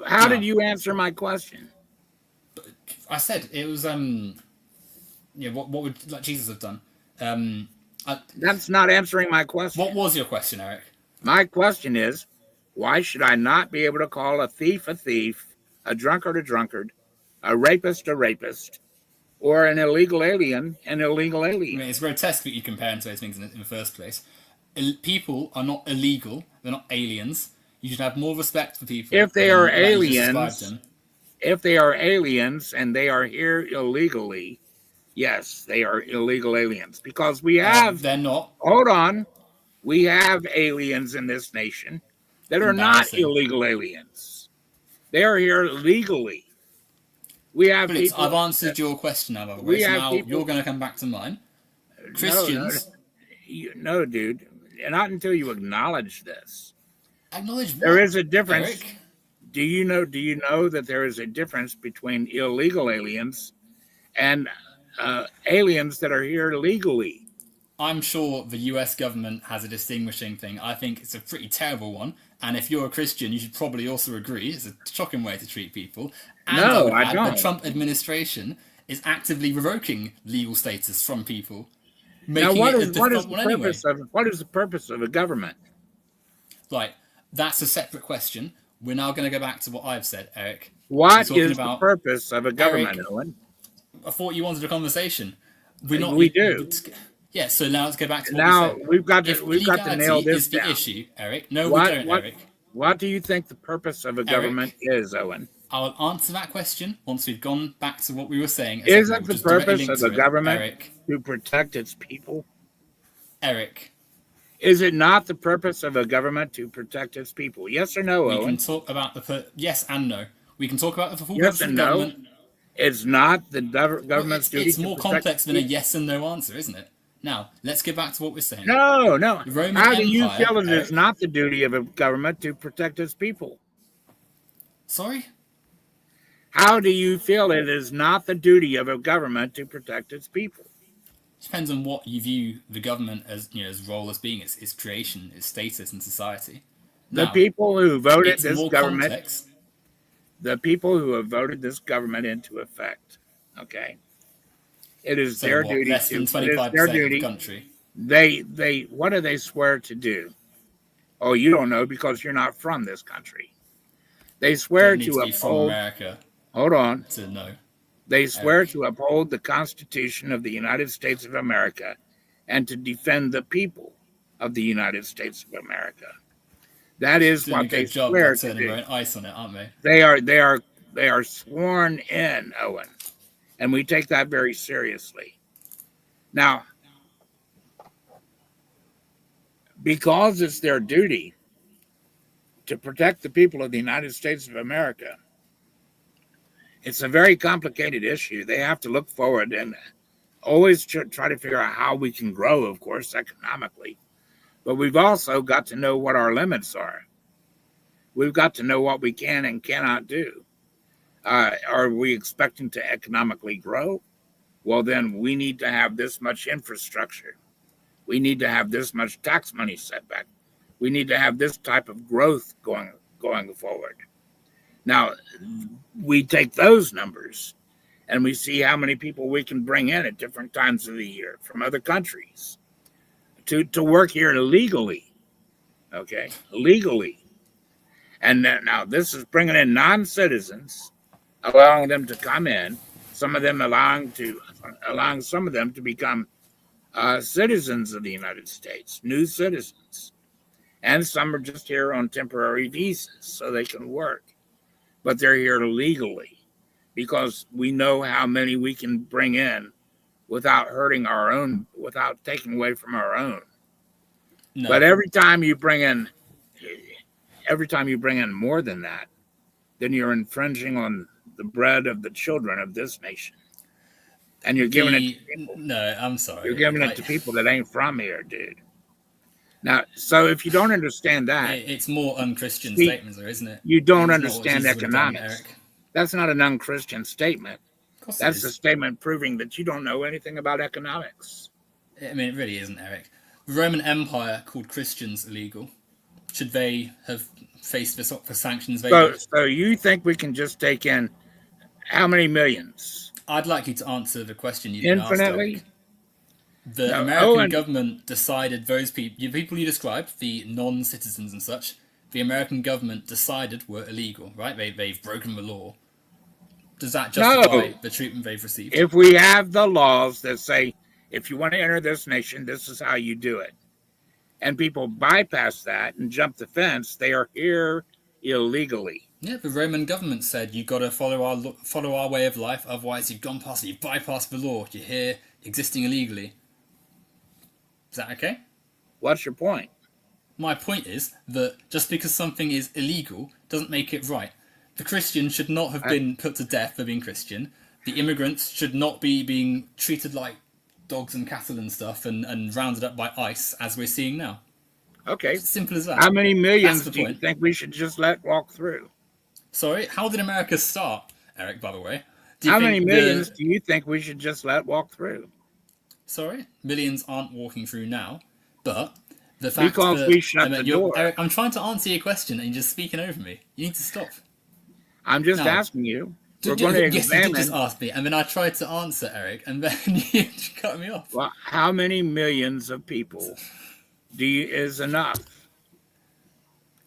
How did you answer my question?
I said it was what would Jesus have done?
That's not answering my question.
What was your question, Eric?
My question is, why should I not be able to call a thief, a drunkard, a rapist, or an illegal alien an illegal alien?
I mean, it's grotesque that you compare those things in the first place. People are not illegal; they're not aliens. You should have more respect for people.
If they are aliens, and they are here illegally, yes, they are illegal aliens. Because we have...
they're not.
Hold on. We have aliens in this nation that are not illegal aliens. They are here legally. We have people...
I've answered your question now, by the way. So now you're going to come back to mine. Christians...
No, dude. Not until you acknowledge this.
Acknowledge what?
There is a difference.
Eric?
Do you know that there is a difference between illegal aliens and aliens that are here legally?
I'm sure the US government has a distinguishing thing. I think it's a pretty terrible one. And if you're a Christian, you should probably also agree it's a shocking way to treat people. And I don't. The Trump administration is actively revoking legal status from people.
Now, what is the purpose of a government?
Right. That's a separate question. We're now going to go back to what I've said, Eric.
What is the purpose of a government,
Eric,
Owen?
I thought you wanted a conversation.
We do.
Yeah, so now let's go back to what
we
said.
We've got to nail this down.
The issue, Eric. No, we don't, Eric.
What do you think the purpose of a government is, Owen?
I'll answer that question once we've gone back to what we were saying.
Isn't the purpose of the government to protect its people?
Eric.
Is it not the purpose of a government to protect its people? Yes or no, Owen?
We can talk about yes and no. We can talk about the full purpose of the government.
It's not the government's duty.
It's more complex than a yes and no answer, isn't it? Now, let's get back to what we're saying.
No. How do you feel it is not the duty of a government to protect its people?
Sorry?
How do you feel it is not the duty of a government to protect its people?
Depends on what you view the government as, its role as being, its creation, its status in society.
The
Now,
people who voted
it's
this
more
government,
context.
the people who have voted this government into effect, okay, it is
So
their
what?
duty
Less than
to, it is their
25% of the
duty.
country.
What do they swear to do? Oh, you don't know because you're not from this country. They swear
Don't need to
to
be from
uphold,
America
hold on,
to know,
they swear
Eric.
to uphold the Constitution of the United States of America and to defend the people of the United States of America. That is
Doing a
what they
good job by
swear to
turning
do.
their own ice on it, aren't they?
They are sworn in, Owen, and we take that very seriously. Now, because it's their duty to protect the people of the United States of America, it's a very complicated issue. They have to look forward and always try to figure out how we can grow, of course, economically. But we've also got to know what our limits are. We've got to know what we can and cannot do. Are we expecting to economically grow? Well, then we need to have this much infrastructure. We need to have this much tax money set back. We need to have this type of growth going forward. Now, we take those numbers and we see how many people we can bring in at different times of the year from other countries to work here legally. Okay, legally. And now this is bringing in non-citizens, allowing them to come in. Some of them allowing some of them to become citizens of the United States, new citizens, and some are just here on temporary visas so they can work, but they're here legally because we know how many we can bring in without hurting our own, without taking away from our own.
No.
But every time you bring in more than that, then you're infringing on the bread of the children of this nation. And you're giving it to people.
No, I'm
You're
sorry.
giving it to people that ain't from here, dude. Now, so if you don't understand that,
It's more unchristian
see,
statements, though, isn't it?
you don't
It's not what
understand
Jesus would have done,
economics.
Eric.
That's not an unchristian statement.
Of course it
That's a
is.
statement proving that you don't know anything about economics.
I mean, it really isn't, Eric. The Roman Empire called Christians illegal. Should they have faced this up for sanctions they did?
So you think we can just take in how many millions?
I'd like you to answer the question you've been asked,
Infinitely?
Eric. The
No,
American government decided those people, the people you described, the non-citizens and such, the American government decided were illegal, right? They've broken the law. Does that justify the treatment they've received?
If we have the laws that say, if you want to enter this nation, this is how you do it, and people bypass that and jump the fence, they are here illegally.
Yeah, the Roman government said you've got to follow our way of life, otherwise you've gone past it, you've bypassed the law, you're here existing illegally. Is that okay?
What's your point?
My point is that just because something is illegal doesn't make it right. The Christian should not have been put to death for being Christian. The immigrants should not be being treated like dogs and cattle and stuff and rounded up by ICE as we're seeing now.
Okay.
It's simple as that.
How many millions do you
point.
think we should just let walk through?
Sorry, how did America start, Eric, by the way?
How many millions do you think we should just let walk through?
Sorry, millions aren't walking through now, but the fact
because
that
we shut the door.
Eric, I'm trying to answer your question and you're just speaking over me. You need to stop.
I'm just asking you. We're going to examine.
You did just ask me, and then I tried to answer, Eric, and then you cut me off.
Well, how many millions of people is enough?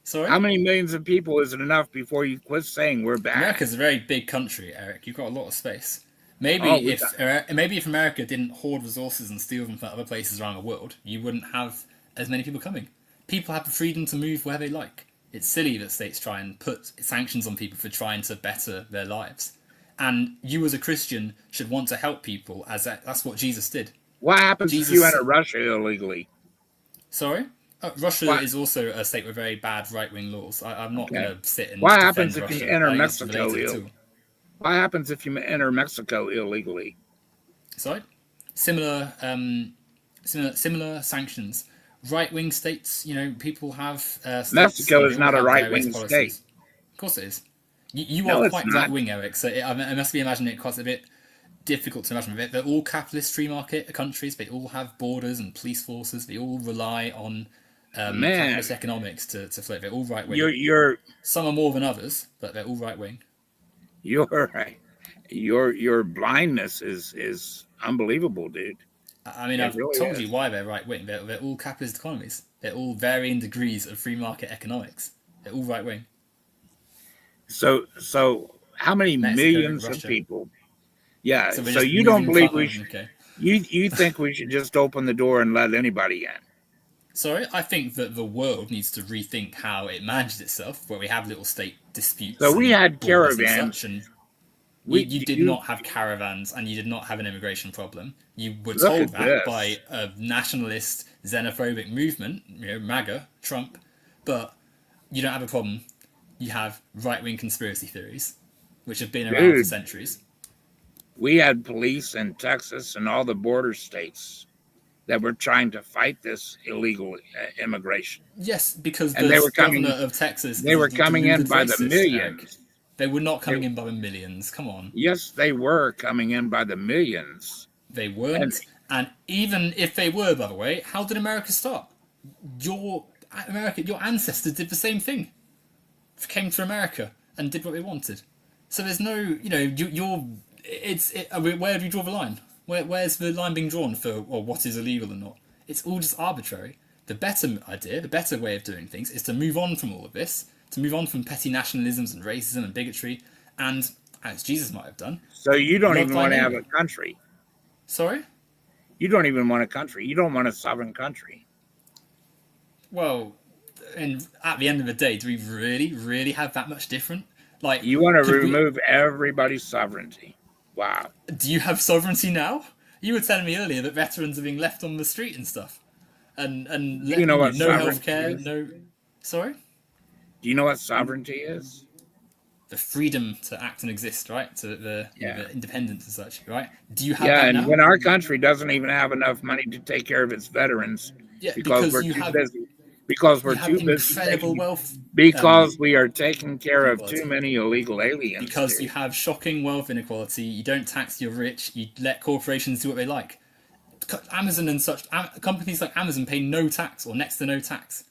Sorry?
How many millions of people is it enough before you quit saying we're bad?
America's a very big country, Eric. You've got a lot of space. Maybe if America didn't hoard resources and steal them from other places around the world, you wouldn't have as many people coming. People have the freedom to move where they like. It's silly that states try and put sanctions on people for trying to better their lives. And you as a Christian should want to help people, as that's what Jesus did.
What happens if you enter Russia illegally?
Sorry? Russia is also a state with very bad right-wing laws. I'm not going to sit and
what happens
defend
if
Russia.
you enter Mexico illegally? What happens if you enter Mexico illegally?
Sorry? Similar sanctions. Right-wing states, people have...
Mexico is not a right-wing state.
Of course it is. You are quite right-wing, Eric, so I must be imagining it quite a bit difficult to imagine. They're all capitalist free market countries. They all have borders and police forces. They all rely on
Man,
capitalist economics to float. They're all right wing.
you're
Some are more than others, but they're all right wing.
your your blindness is unbelievable, dude.
I mean,
It
I've
really
told you
is.
why they're right wing. They're all capitalist economies. They're all varying degrees of free market economics. They're all right wing.
So how many
Mexico,
millions of
Russia.
people? Yeah.
So we're
So
just
you don't
moving
believe
far.
we should?
Okay.
You think we should just open the door and let anybody in?
Sorry, I think that the world needs to rethink how it manages itself, where we have little state
So
disputes
we
and
had
borders and
caravans.
such. And
We
you
do
did
you
not have caravans and you did not have an immigration problem. You were
look
told
at
that by
this?
a nationalist, xenophobic movement, MAGA, Trump, but you don't have a problem. You have right wing conspiracy theories, which have been around for
Dude,
centuries.
we had police in Texas and all the border states that were trying to fight this illegal immigration,
Yes, because
and
the governor of Texas
they
is a
were coming in
deluded
by the
racist, Eric.
millions.
They were not
They,
coming in by the millions. Come on.
yes, they were coming in by the millions,
They
and
weren't. And even if they were, by the way, how did America start? Your your ancestors did the same thing. Came to America and did what they wanted. So there's no, where do you draw the line? Where's the line being drawn for what is illegal and not? It's all just arbitrary. The better idea, the better way of doing things is to move on from all of this, to move on from petty nationalisms and racism and bigotry, and, as Jesus might have done,
so you don't
love
even
thy
want to have
neighbour.
a country.
Sorry?
You don't even want a country. You don't want a sovereign country.
Well, and at the end of the day, do we really, really have that much different? Like,
You want to
could we?
remove everybody's sovereignty. Wow.
Do you have sovereignty now? You were telling me earlier that veterans are being left on the street and stuff, and
Do you know what
no
sovereignty
healthcare,
is?
no. Sorry,
Do you know what sovereignty is?
the freedom to act and exist, right? To
Yeah.
the independence and such, right? Do you have
Yeah,
that
and
now?
when our country doesn't even have enough money to take care of its veterans
Yeah,
because
because
we're too busy, because we're
you have
too busy
incredible wealth,
because we are taking care of too
inequality.
many illegal aliens,
Because you
dude.
have shocking wealth inequality. You don't tax your rich. You let corporations do what they like. Amazon and such companies like Amazon pay no tax or next to no tax.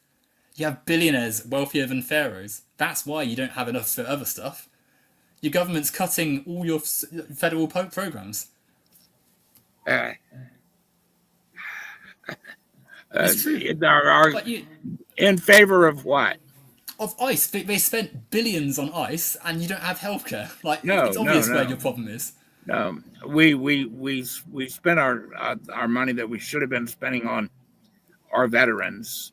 You have billionaires wealthier than pharaohs. That's why you don't have enough for other stuff. Your government's cutting all your federal programs.
Uh,
It's true. Like
in favor of what?
of ICE, they spent billions on ICE, and you don't have healthcare. Like
No,
it's
no,
obvious where
no.
your problem is.
We spent our money that we should have been spending on our veterans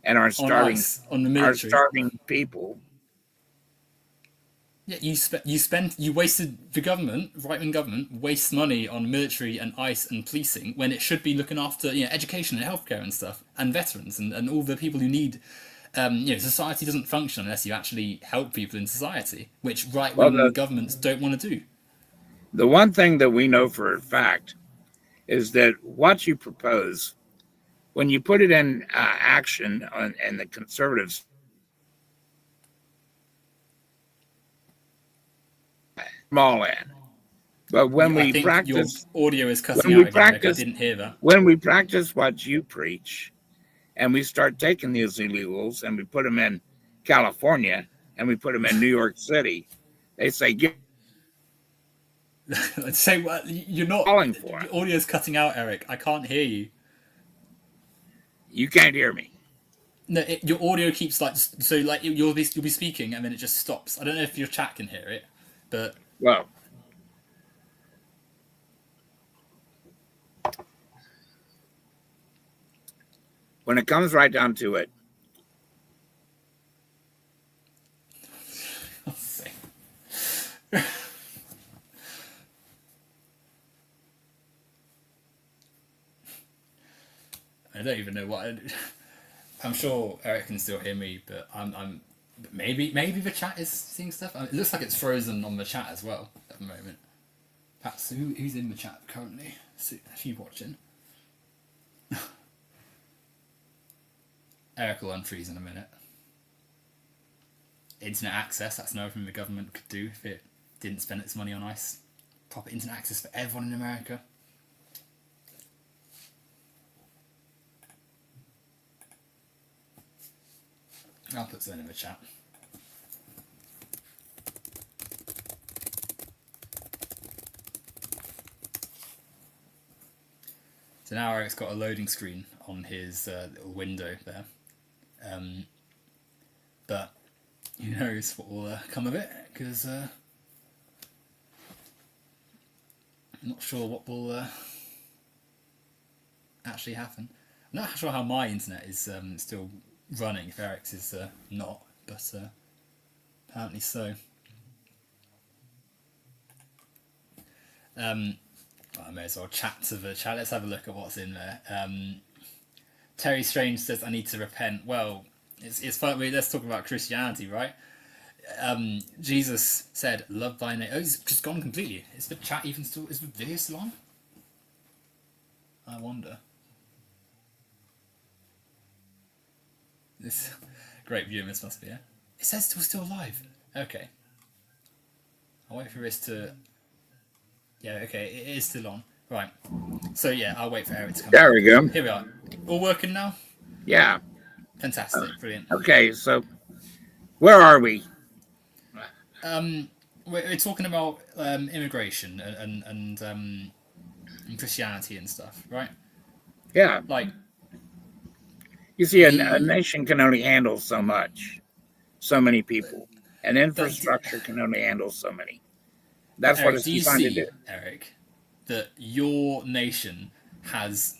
and
On ICE, on the
our
military.
starving people.
Yeah, you wasted the government, right wing government, wastes money on military and ICE and policing when it should be looking after education and healthcare and stuff and veterans and all the people who need. Society doesn't function unless you actually help people in society, which right
Well,
wing governments don't want to do.
the one thing that we know for a fact is that what you propose, when you put it in action and the conservatives small end. But
I think your audio is cutting
when we
out again, Eric. I
practice,
didn't hear that.
when we practice what you preach, and we start taking these illegals and we put them in California and we put them in New York City, they say, "Get
Say what? You're not.
calling for it."
Your audio is cutting out, Eric. I can't hear you.
You can't hear me.
No, your audio keeps you'll be speaking and then it just stops. I don't know if your chat can hear it, but
Well, when it comes right down to it,
I'll say. I don't even know what. I'm sure Eric can still hear me, but I'm maybe the chat is seeing stuff. It looks like it's frozen on the chat as well at the moment. Perhaps who's in the chat currently? So, are you watching? Eric will unfreeze in a minute. Internet access, that's another thing the government could do if it didn't spend its money on ICE. Proper internet access for everyone in America. I'll put something in the chat. So now Eric's got a loading screen on his little window there. But who knows what will come of it, because I'm not sure what will actually happen. I'm not sure how my internet is still running, if Eric's is not, but apparently so. I may as well chat to the chat. Let's have a look at what's in there. Terry Strange says, I need to repent. Well, it's fun. Let's talk about Christianity, right? Jesus said, love thy neighbor. Oh, he's just gone completely. Is the chat even still, is the video still on? I wonder. This great view, this must be, yeah? It says we're still live. Okay. I'll wait for this to... Yeah, okay, it is still on. Right. So, yeah, I'll wait for Eric to come
There
back.
we go.
Here we are. All working now?
Yeah.
Fantastic. Brilliant.
Okay, so where are we?
We're talking about immigration and Christianity and stuff, right?
Yeah.
Like,
you see, a nation can only handle so much, so many people. An infrastructure can only handle so many. That's
Eric,
what it's designed to do.
Eric, that your nation has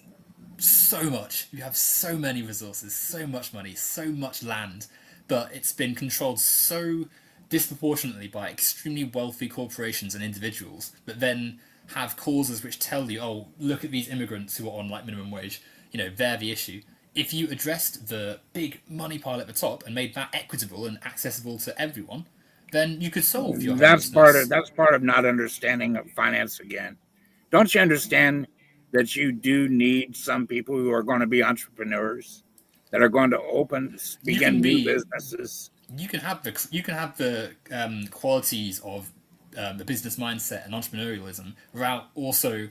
so much. You have so many resources, so much money, so much land, but it's been controlled so disproportionately by extremely wealthy corporations and individuals that then have causes which tell you, oh, look at these immigrants who are on like minimum wage. You know, they're the issue. If you addressed the big money pile at the top and made that equitable and accessible to everyone, then you could solve your
That's
homelessness.
part of not understanding of finance again. Don't you understand that you do need some people who are going to be entrepreneurs, that are going to begin new businesses?
You can have the qualities of the business mindset and entrepreneurialism without also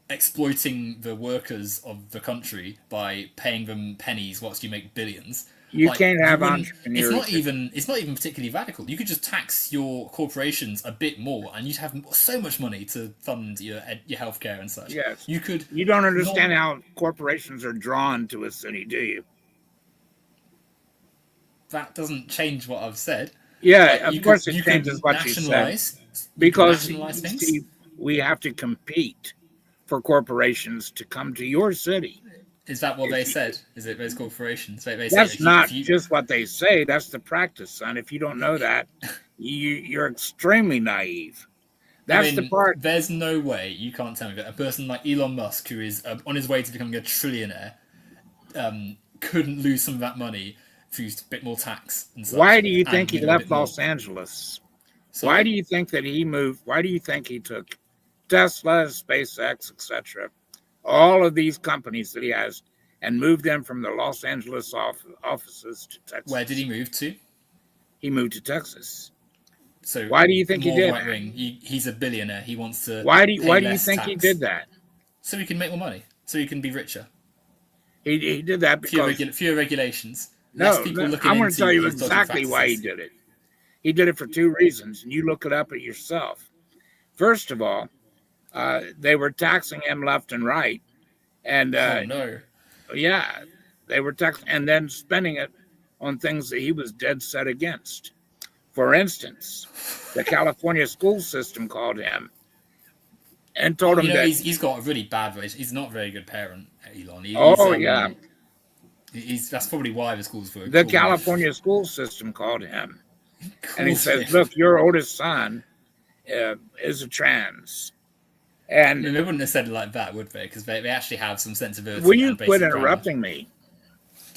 exploiting the workers of the country by paying them pennies whilst you make billions.
You can't have entrepreneurs.
It's not even particularly radical. You could just tax your corporations a bit more, and you'd have so much money to fund your healthcare and such.
Yes.
You could.
You don't understand how corporations are drawn to a city, do you?
That doesn't change what I've said.
Yeah, of course it changes what you said. Because we have to compete for corporations to come to your city.
Is that what they said? Is it those corporations?
That's not just what they say. That's the practice, son. If you don't know that, you're extremely naive. That's the part.
There's no way you can't tell me that a person like Elon Musk, who is on his way to becoming a trillionaire, couldn't lose some of that money through a bit more tax and such.
Why do you think he left Los Angeles? Why do you think that he moved? Why do you think he took Tesla, SpaceX, etc.? All of these companies that he has, and moved them from the Los Angeles offices to Texas.
Where did he move to?
He moved to Texas.
So
why do you think he did
right wing? He's a billionaire. He wants to.
Why do you think he did that?
So he can make more money. So he can be richer.
He did that because
fewer regulations.
No, I'm going to tell you exactly why he did it. He did it for two reasons, and you look it up at yourself. First of all, they were taxing him left and right, and yeah, they were taxing and then spending it on things that he was dead set against. For instance, the California school system called him and told him that
he's got a really bad voice. He's not a very good parent, Elon. That's probably why the schools were.
The California school system called him, and he says, "Look, your oldest son is a trans." And
they wouldn't have said it like that, would they? Because they actually have some sensibility.
Will you quit interrupting me?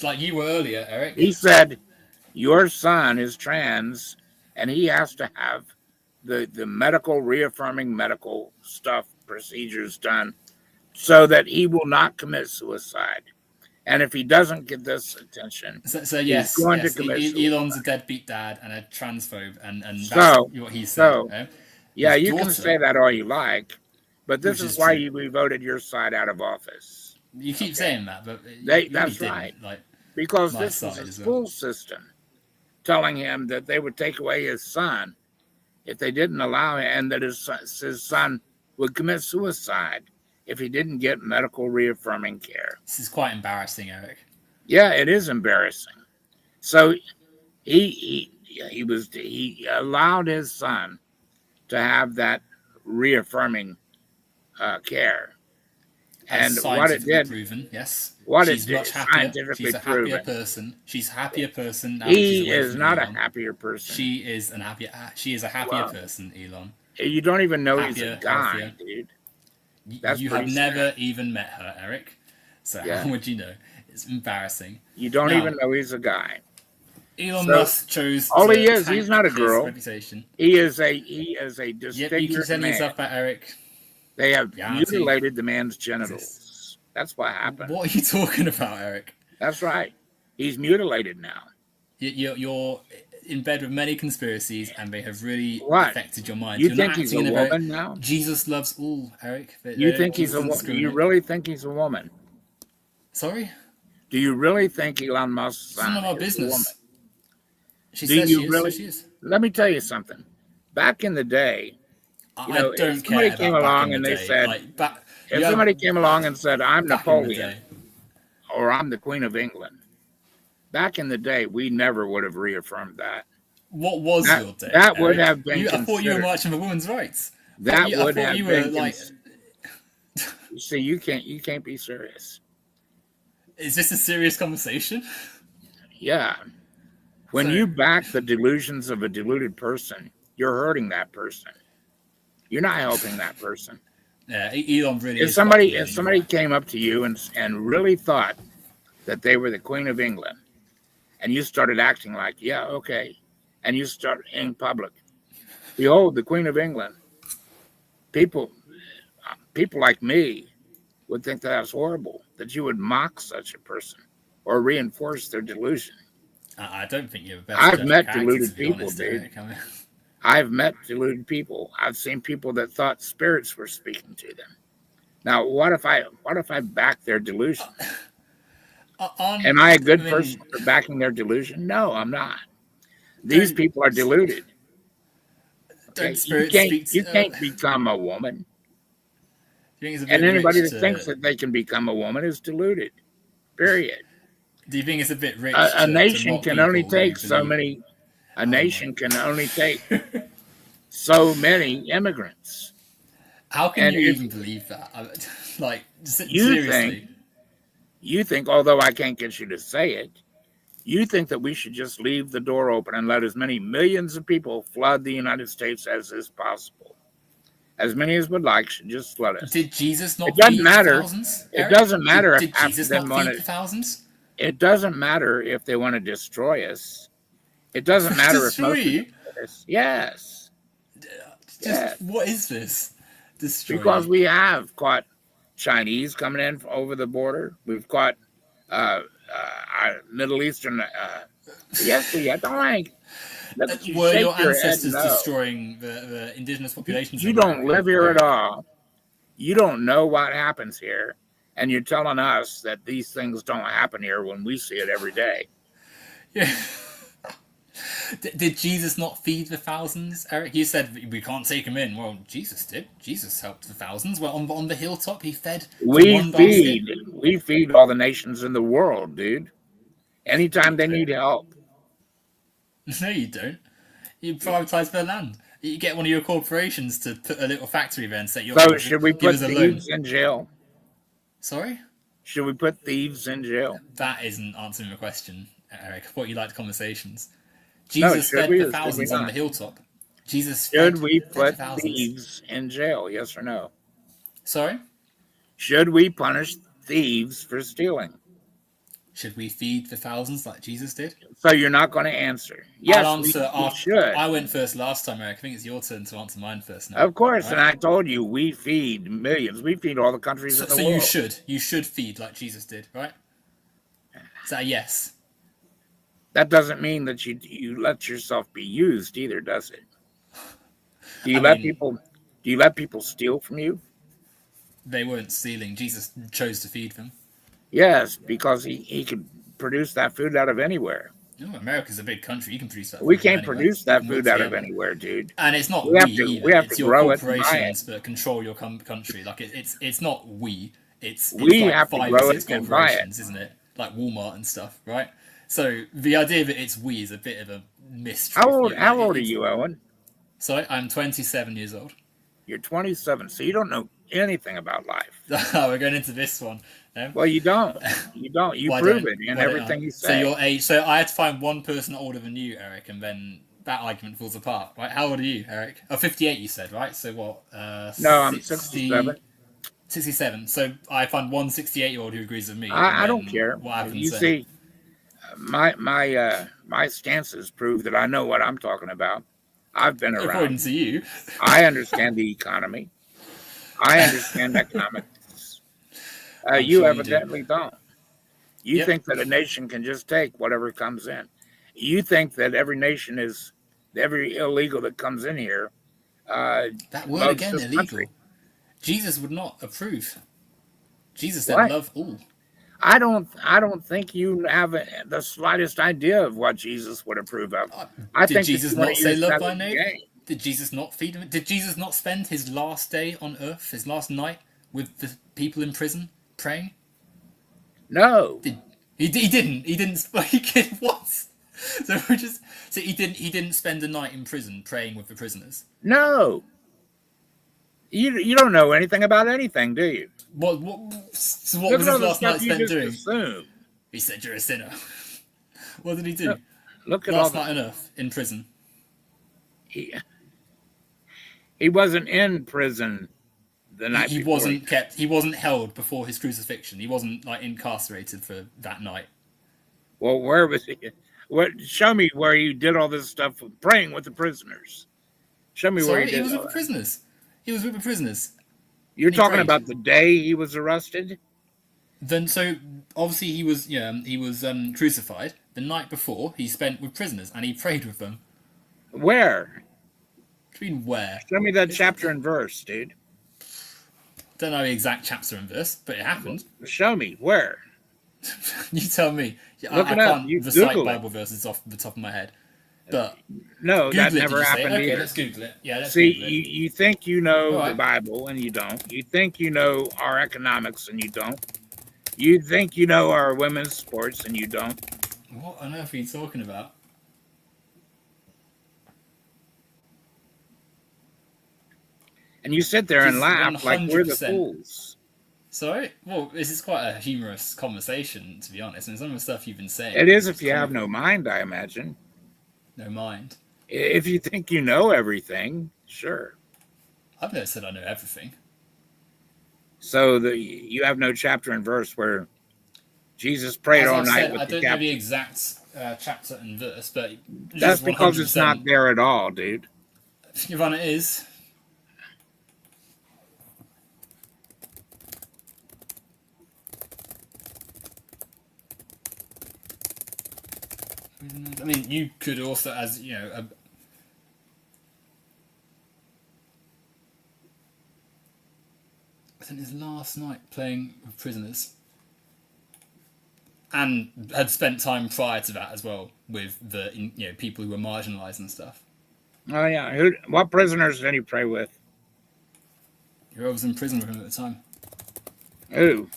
Like you were earlier, Eric.
He said, "Your son is trans, and he has to have the medical reaffirming medical stuff procedures done, so that he will not commit suicide. And if he doesn't get this attention,
he's going to commit suicide." Elon's a deadbeat dad and a transphobe, and that's what he said.
Yeah, you can say that all you like. But this is why we voted your side out of office.
You keep saying that, but
that's right. Because this is a school system. telling him that they would take away his son if they didn't allow him, and that his son would commit suicide if he didn't get medical reaffirming care.
This is quite embarrassing, Eric.
Yeah, it is embarrassing. So he allowed his son to have that reaffirming care.
And what it did, proven, yes.
What
she's
it did,
much happier. She's a happier
proven.
person. She's a happier person now.
He is not Elon. A happier person.
She is a happier person, Elon.
You don't even know he's a guy, healthier. Dude.
You have never even met her, Eric. So how would you know? It's embarrassing.
You don't even know he's a guy.
Elon Musk chose.
All he is, he's not a girl.
Reputation.
He is a disfigured
you can send yourself back, Eric.
They have mutilated the man's genitals. That's what happened.
What are you talking about, Eric?
That's right. He's mutilated now.
You're in bed with many conspiracies, and they have really affected your mind.
You think he's a woman now?
Jesus loves all, Eric.
You think he's a woman? Do you really think he's a woman?
Sorry?
Do you really think Elon Musk's
son is none of our business. She
says
she is, so she is.
Let me tell you something. Back in the day,
I don't care. Somebody
came along and they said, if somebody came along and said, I'm Napoleon, or I'm the Queen of England, back in the day, we never would have reaffirmed that.
What was your day?
That would have been.
I thought you were marching for women's rights.
That would have been. You see, you can't be serious.
Is this a serious conversation?
Yeah. When you back the delusions of a deluded person, you're hurting that person. You're not helping that person.
Yeah, Elon really.
If somebody came up to you and really thought that they were the Queen of England, and you started acting like, yeah, okay, and you start in public, behold, the Queen of England. People like me would think that was horrible, that you would mock such a person or reinforce their delusion.
I don't think you're the best.
I've met deluded people, dude. I've met deluded people. I've seen people that thought spirits were speaking to them. Now, what if I back their delusion? Am I a good person for backing their delusion? No, I'm not. These people are deluded. Okay? You can't become a woman. And anybody that thinks that they can become a woman is deluded. Period.
Do you think it's a bit rich?
A nation can only take so many. A nation can only take so many immigrants.
How can you even believe that? Like, seriously.
You think, although I can't get you to say it, you think that we should just leave the door open and let as many millions of people flood the United States as is possible. As many as would like should just flood us.
Did Jesus not?
It doesn't matter.
Thousands,
it doesn't matter
did
if
Jesus not feed the thousands?
It doesn't matter if they want to destroy us. It doesn't matter if most of us. Yes.
What is this? Destroy.
Because we have caught Chinese coming in over the border. We've caught Middle Eastern. Yes, we don't like.
Were your ancestors destroying the indigenous populations?
You don't live here at all. You don't know what happens here. And you're telling us that these things don't happen here when we see it every day.
Yeah. Did Jesus not feed the thousands, Eric? You said we can't take him in. Well, Jesus did. Jesus helped the thousands. Well, on the hilltop, he fed.
We feed all the nations in the world, dude. Anytime they need help.
No, you don't. You privatize their land. You get one of your corporations to put a little factory there and say,
so should we put thieves in jail?
Sorry?
Should we put thieves in jail?
That isn't answering the question, Eric. I thought you liked conversations. Jesus fed the thousands on the hilltop.
Should we put thieves in jail? Yes or no?
Sorry?
Should we punish thieves for stealing?
Should we feed the thousands like Jesus did?
So you're not going to answer. Yes,
I'll answer
we should.
I went first last time, Eric. I think it's your turn to answer mine first now.
Of course, right? And I told you we feed millions. We feed all the countries in the world.
So you should feed like Jesus did, right? Is that a yes?
That doesn't mean that you let yourself be used either, does it? Do you let people steal from you?
They weren't stealing. Jesus chose to feed them.
Yes, because he could produce that food out of anywhere.
No, America's a big country. You can produce that
We
food from
can't
anywhere.
produce
You
that
can work
food out of
together.
anywhere, dude.
And it's not
We have
either.
we have to
It's your
grow it and buy it.
corporations that control your country. Like it's not we. It's
We
like
have to
5 or
grow
6
it and buy it.
corporations, isn't it? Like Walmart and stuff, right? So the idea that it's we is a bit of a mistruth.
How old are you, Owen?
So I'm 27 years old.
You're 27, so you don't know anything about life.
We're going into this one.
Well, you don't. You don't. You prove it in everything you say.
So your age. So I had to find one person older than you, Eric, and then that argument falls apart, right? How old are you, Eric? Oh, 58, you said, right? So what?
No, I'm 67.
67. So I find one 68-year-old who agrees with me.
I don't care.
What happens
You
then?
see, my stances prove that I know what I'm talking about. I've been around.
According to you.
I understand the economy. I understand economics. You
sure
evidently don't. You think that a nation can just take whatever comes in. You think that every illegal that comes in here.
That word again, illegal. Country. Jesus would not approve. Jesus said, "Love all."
I don't think you have the slightest idea of what Jesus would approve of.
Did Jesus not say love thy neighbor? Did Jesus not feed him? Did Jesus not spend his last day on earth, his last night, with the people in prison praying?
No,
he didn't. He didn't. What? So he didn't spend a night in prison praying with the prisoners.
No. You don't know anything about anything, do you?
So what was his last night spent doing?
Assume.
He said you're a sinner. What did he do?
Look at
last night on earth in prison.
He wasn't in prison the night before.
He wasn't held before his crucifixion. He wasn't like incarcerated for that night.
Well, where was he? Show me where he did all this stuff praying with the prisoners. Show me where he did.
He was with the prisoners. He was with the prisoners.
You're talking about the day he was arrested?
Then so obviously he was crucified. The night before he spent with prisoners and he prayed with them.
Where?
What do you mean where?
Show me that chapter and verse, dude.
Don't know the exact chapter and verse, but it happened.
Show me where.
You tell me. I can't recite Bible verses off the top of my head. But
no, that never happened either.
Okay, let's Google it. Yeah, let's
See,
Google it.
You think you know the Bible and you don't. You think you know our economics and you don't. You think you know our women's sports and you don't.
What on earth are you talking about?
And you sit there and laugh like we're the fools.
Sorry? Well, this is quite a humorous conversation, to be honest. And some of the stuff you've been saying.
It is if you have no mind, I imagine.
No mind.
If you think you know everything, sure.
I've never said I know everything.
So you have no chapter and verse where Jesus prayed all night with the captain.
I don't know the exact chapter and verse, but
that's because it's not there at all, dude.
Yvonne, it is. I mean, you could also, as you know, I think his last night playing with prisoners, and had spent time prior to that as well with the people who were marginalised and stuff.
Oh yeah, what prisoners did he pray with?
Who was in prison with him at the time?
Who?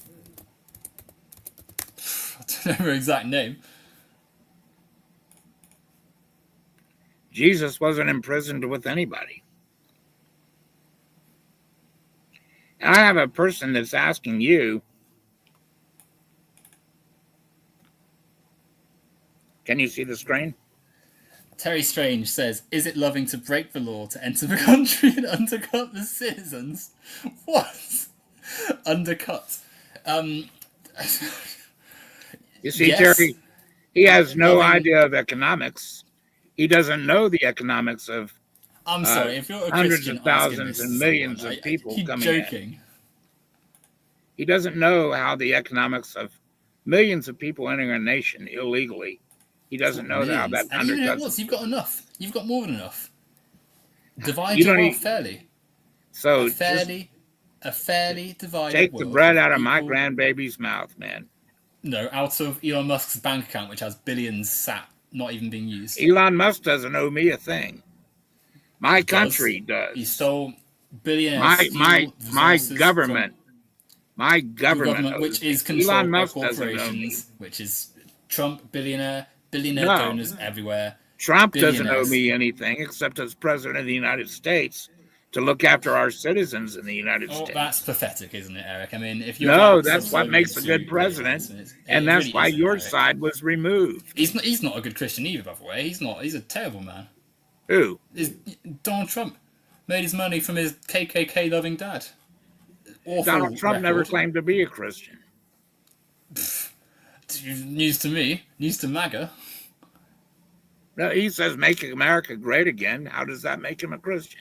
I don't know her exact name.
Jesus wasn't imprisoned with anybody. And I have a person that's asking you, can you see the screen?
Terry Strange says, is it loving to break the law to enter the country and undercut the citizens? What? Undercut.
You see, yes. Terry, he has no idea of economics. He doesn't know the economics of
I'm sorry, if you're a
hundreds
Christian
of thousands and millions of people coming
joking.
in. He doesn't know how the economics of millions of people entering a nation illegally. He doesn't know how that undercuts.
You've got enough. You've got more than enough. Divide your wealth fairly.
So
a fairly divided
take the bread out of my grandbaby's mouth, man.
No, out of Elon Musk's bank account, which has billions sat not even being used.
Elon Musk doesn't owe me a thing. My country does.
He stole billionaires
My
steal resources from
my
your
government
government, which
owes me.
is
Elon
controlled by
Musk doesn't owe me.
corporations, which is Trump, billionaire
No,
donors everywhere,
Trump doesn't owe
billionaires.
me anything except as president of the United States to look after our citizens in the United
Oh,
States.
that's pathetic, isn't it, Eric? I mean, if you're
No,
that
that's what
subservient
makes a
to
good president, and
it
that's
really
why
isn't,
your
Eric.
side was removed.
He's not a good Christian either, by the way. He's not. He's a terrible man.
Who?
Donald Trump made his money from his KKK loving dad. Awful
Donald Trump
record.
never claimed to be a Christian.
News to me. News to MAGA.
No, he says make America great again. How does that make him a Christian?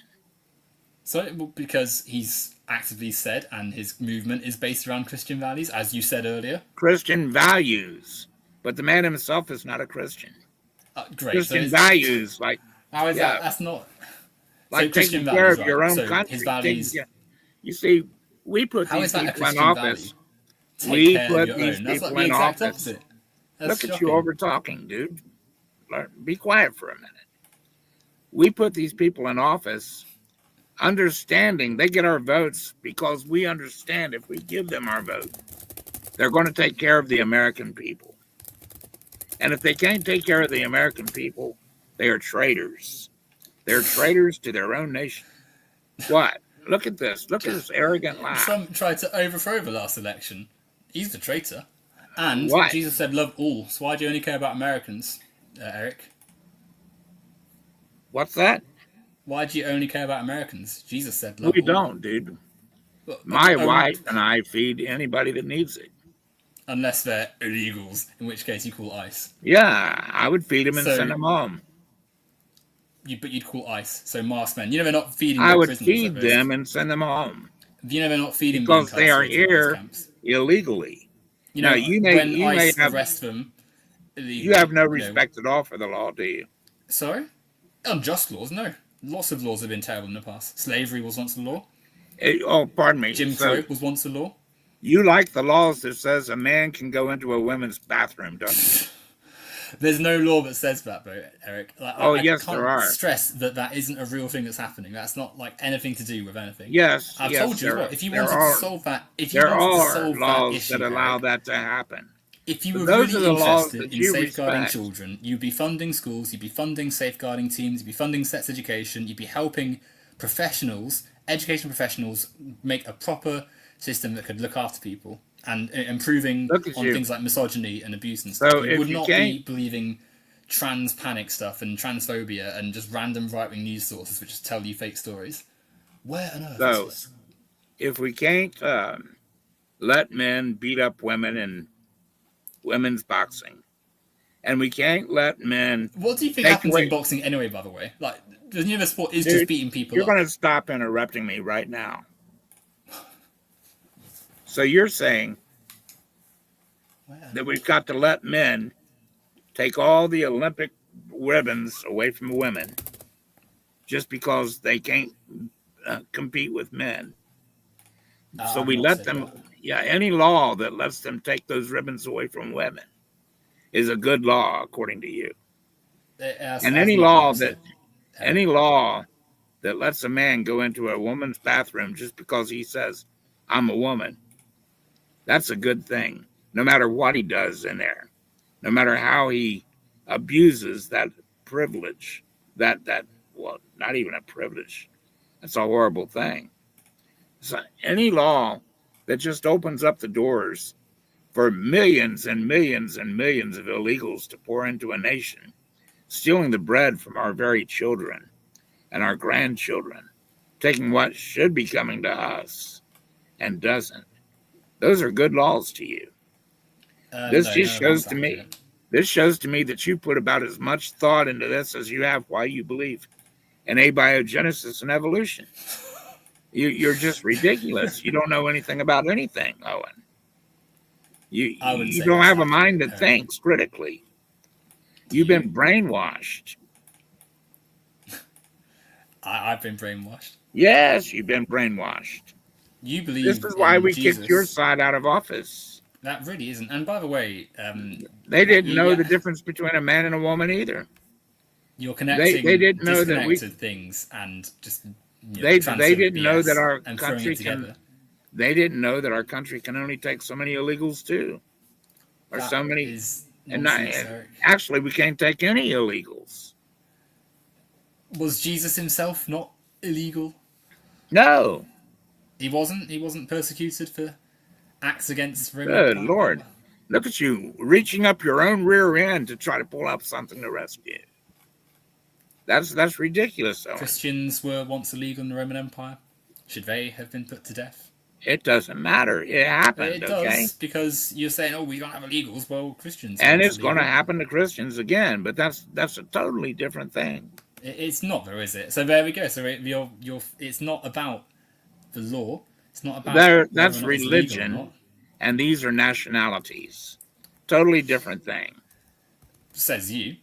So, because he's actively said, and his movement is based around Christian values, as you said earlier.
Christian values. But the man himself is not a Christian.
Great.
Christian values, like
how is that? That's not
like
so
taking care of
right?
your own
so
country.
His values.
You see, we put
How
these
is that a
people in
Christian
office.
value?
We
Take care
put
of your
these
own. That's
people
like the
in
exact
office.
opposite.
Look at
shocking.
you over talking, dude. Be quiet for a minute. We put these people in office understanding they get our votes because we understand if we give them our vote, they're going to take care of the American people. And if they can't take care of the American people, they are traitors. They're traitors to their own nation. What? Look at this. Look at this arrogant laugh.
Trump tried to overthrow the last election. He's the traitor. And
What?
Jesus said, love all. So why do you only care about Americans, Eric?
What's that?
Why do you only care about Americans? Jesus said, love
We
all.
don't, dude.
Well,
My wife and I feed anybody that needs it.
Unless they're illegals, in which case you call ICE.
Yeah, I would feed them and
So-
send them home.
But you'd call ICE. So masked men. You know they're not feeding
I
their
would
prisoners
feed
at risk.
them and send them home
You know they're not feeding
because
the
they are
incarcerated in those
here
camps.
illegally.
You know,
Now, you
when
may
ICE
have-
arrest them illegally,
You have no
know-
respect at all for the law, do you?
Sorry? Unjust laws, no. Lots of laws have been terrible in the past. Slavery was once a law.
Oh, pardon me.
Jim
So
Crow was once a law.
you like the laws that says a man can go into a women's bathroom, don't you?
There's no law that says that, though, Eric. Like,
Oh,
I
yes,
can't
there are.
stress that isn't a real thing that's happening. That's not like anything to do with anything.
Yes,
I've
yes,
told you as
there-
well. If you
there
wanted
are-
to solve that, if you
There
wanted to
are
solve that
laws
issue,
that allow
Eric,
that to happen.
if you
But
were
those
really
are the laws
interested
that
in
you
safeguarding
respect.
children, you'd be funding schools, you'd be funding safeguarding teams, you'd be funding sex education, you'd be helping professionals, education professionals, make a proper system that could look after people and improving
Look at
on
you.
things like misogyny and abuse and
So
stuff. You
if
would
you
not
can't-
be believing trans panic stuff and transphobia and just random right-wing news sources which just tell you fake stories. Where on earth
So-
is this?
If we can't let men beat up women in women's boxing, and we can't let men...
What do you think
Take
happens
away-
in boxing anyway, by the way? Like, the new sport is
Dude,
just beating people
You're
up.
going to stop interrupting me right now. So you're saying
Where?
that we've got to let men take all the Olympic ribbons away from women just because they can't compete with men. So
I've
we
not
let
said
them,
that.
yeah, any law that lets them take those ribbons away from women is a good law, according to you. And any law that lets a man go into a woman's bathroom just because he says, I'm a woman, that's a good thing, no matter what he does in there, no matter how he abuses that privilege, well, not even a privilege, that's a horrible thing. So any law that just opens up the doors for millions and millions and millions of illegals to pour into a nation, stealing the bread from our very children and our grandchildren, taking what should be coming to us and doesn't. Those are good laws to you. This
No,
just
no,
shows
that's
to me,
accurate.
this shows to me that you put about as much thought into this as you have why you believe in abiogenesis and evolution. You're just ridiculous. You don't know anything about anything, Owen.
I wouldn't
You
say
don't
that's
have a mind that
accurate,
thinks critically. You've been brainwashed.
I've been brainwashed.
Yes, you've been brainwashed.
You believe
This is why
in
we
Jesus.
kicked your side out of office.
That really isn't. And by the way,
They didn't know
yeah,
the difference between a man and a woman either.
you're
They
connecting
didn't know that
disconnected things and just
they
transcendent
didn't know that
BS
our
and throwing
country
it
can
together.
they didn't know that our country can only take so many illegals too, or
That
so many,
is
and not
nonsense, Eric.
actually we can't take any illegals.
Was Jesus himself not illegal?
No,
He wasn't. He wasn't persecuted for acts against the Roman
good
Empire.
Lord, look at you reaching up your own rear end to try to pull up something to rescue. That's ridiculous, Owen.
Christians were once illegal in the Roman Empire. Should they have been put to death?
It doesn't matter. It happened,
It
okay?
does, because you're saying, "Oh, we don't have illegals." Well, Christians are
And
once
it's going to
illegal.
happen to Christians again, but that's a totally different thing.
It's not, though, is it? So there we go. So it's not about the law. It's not about whether or
That's
not it's legal or
religion,
not.
and these are nationalities. Totally different thing.
Says you.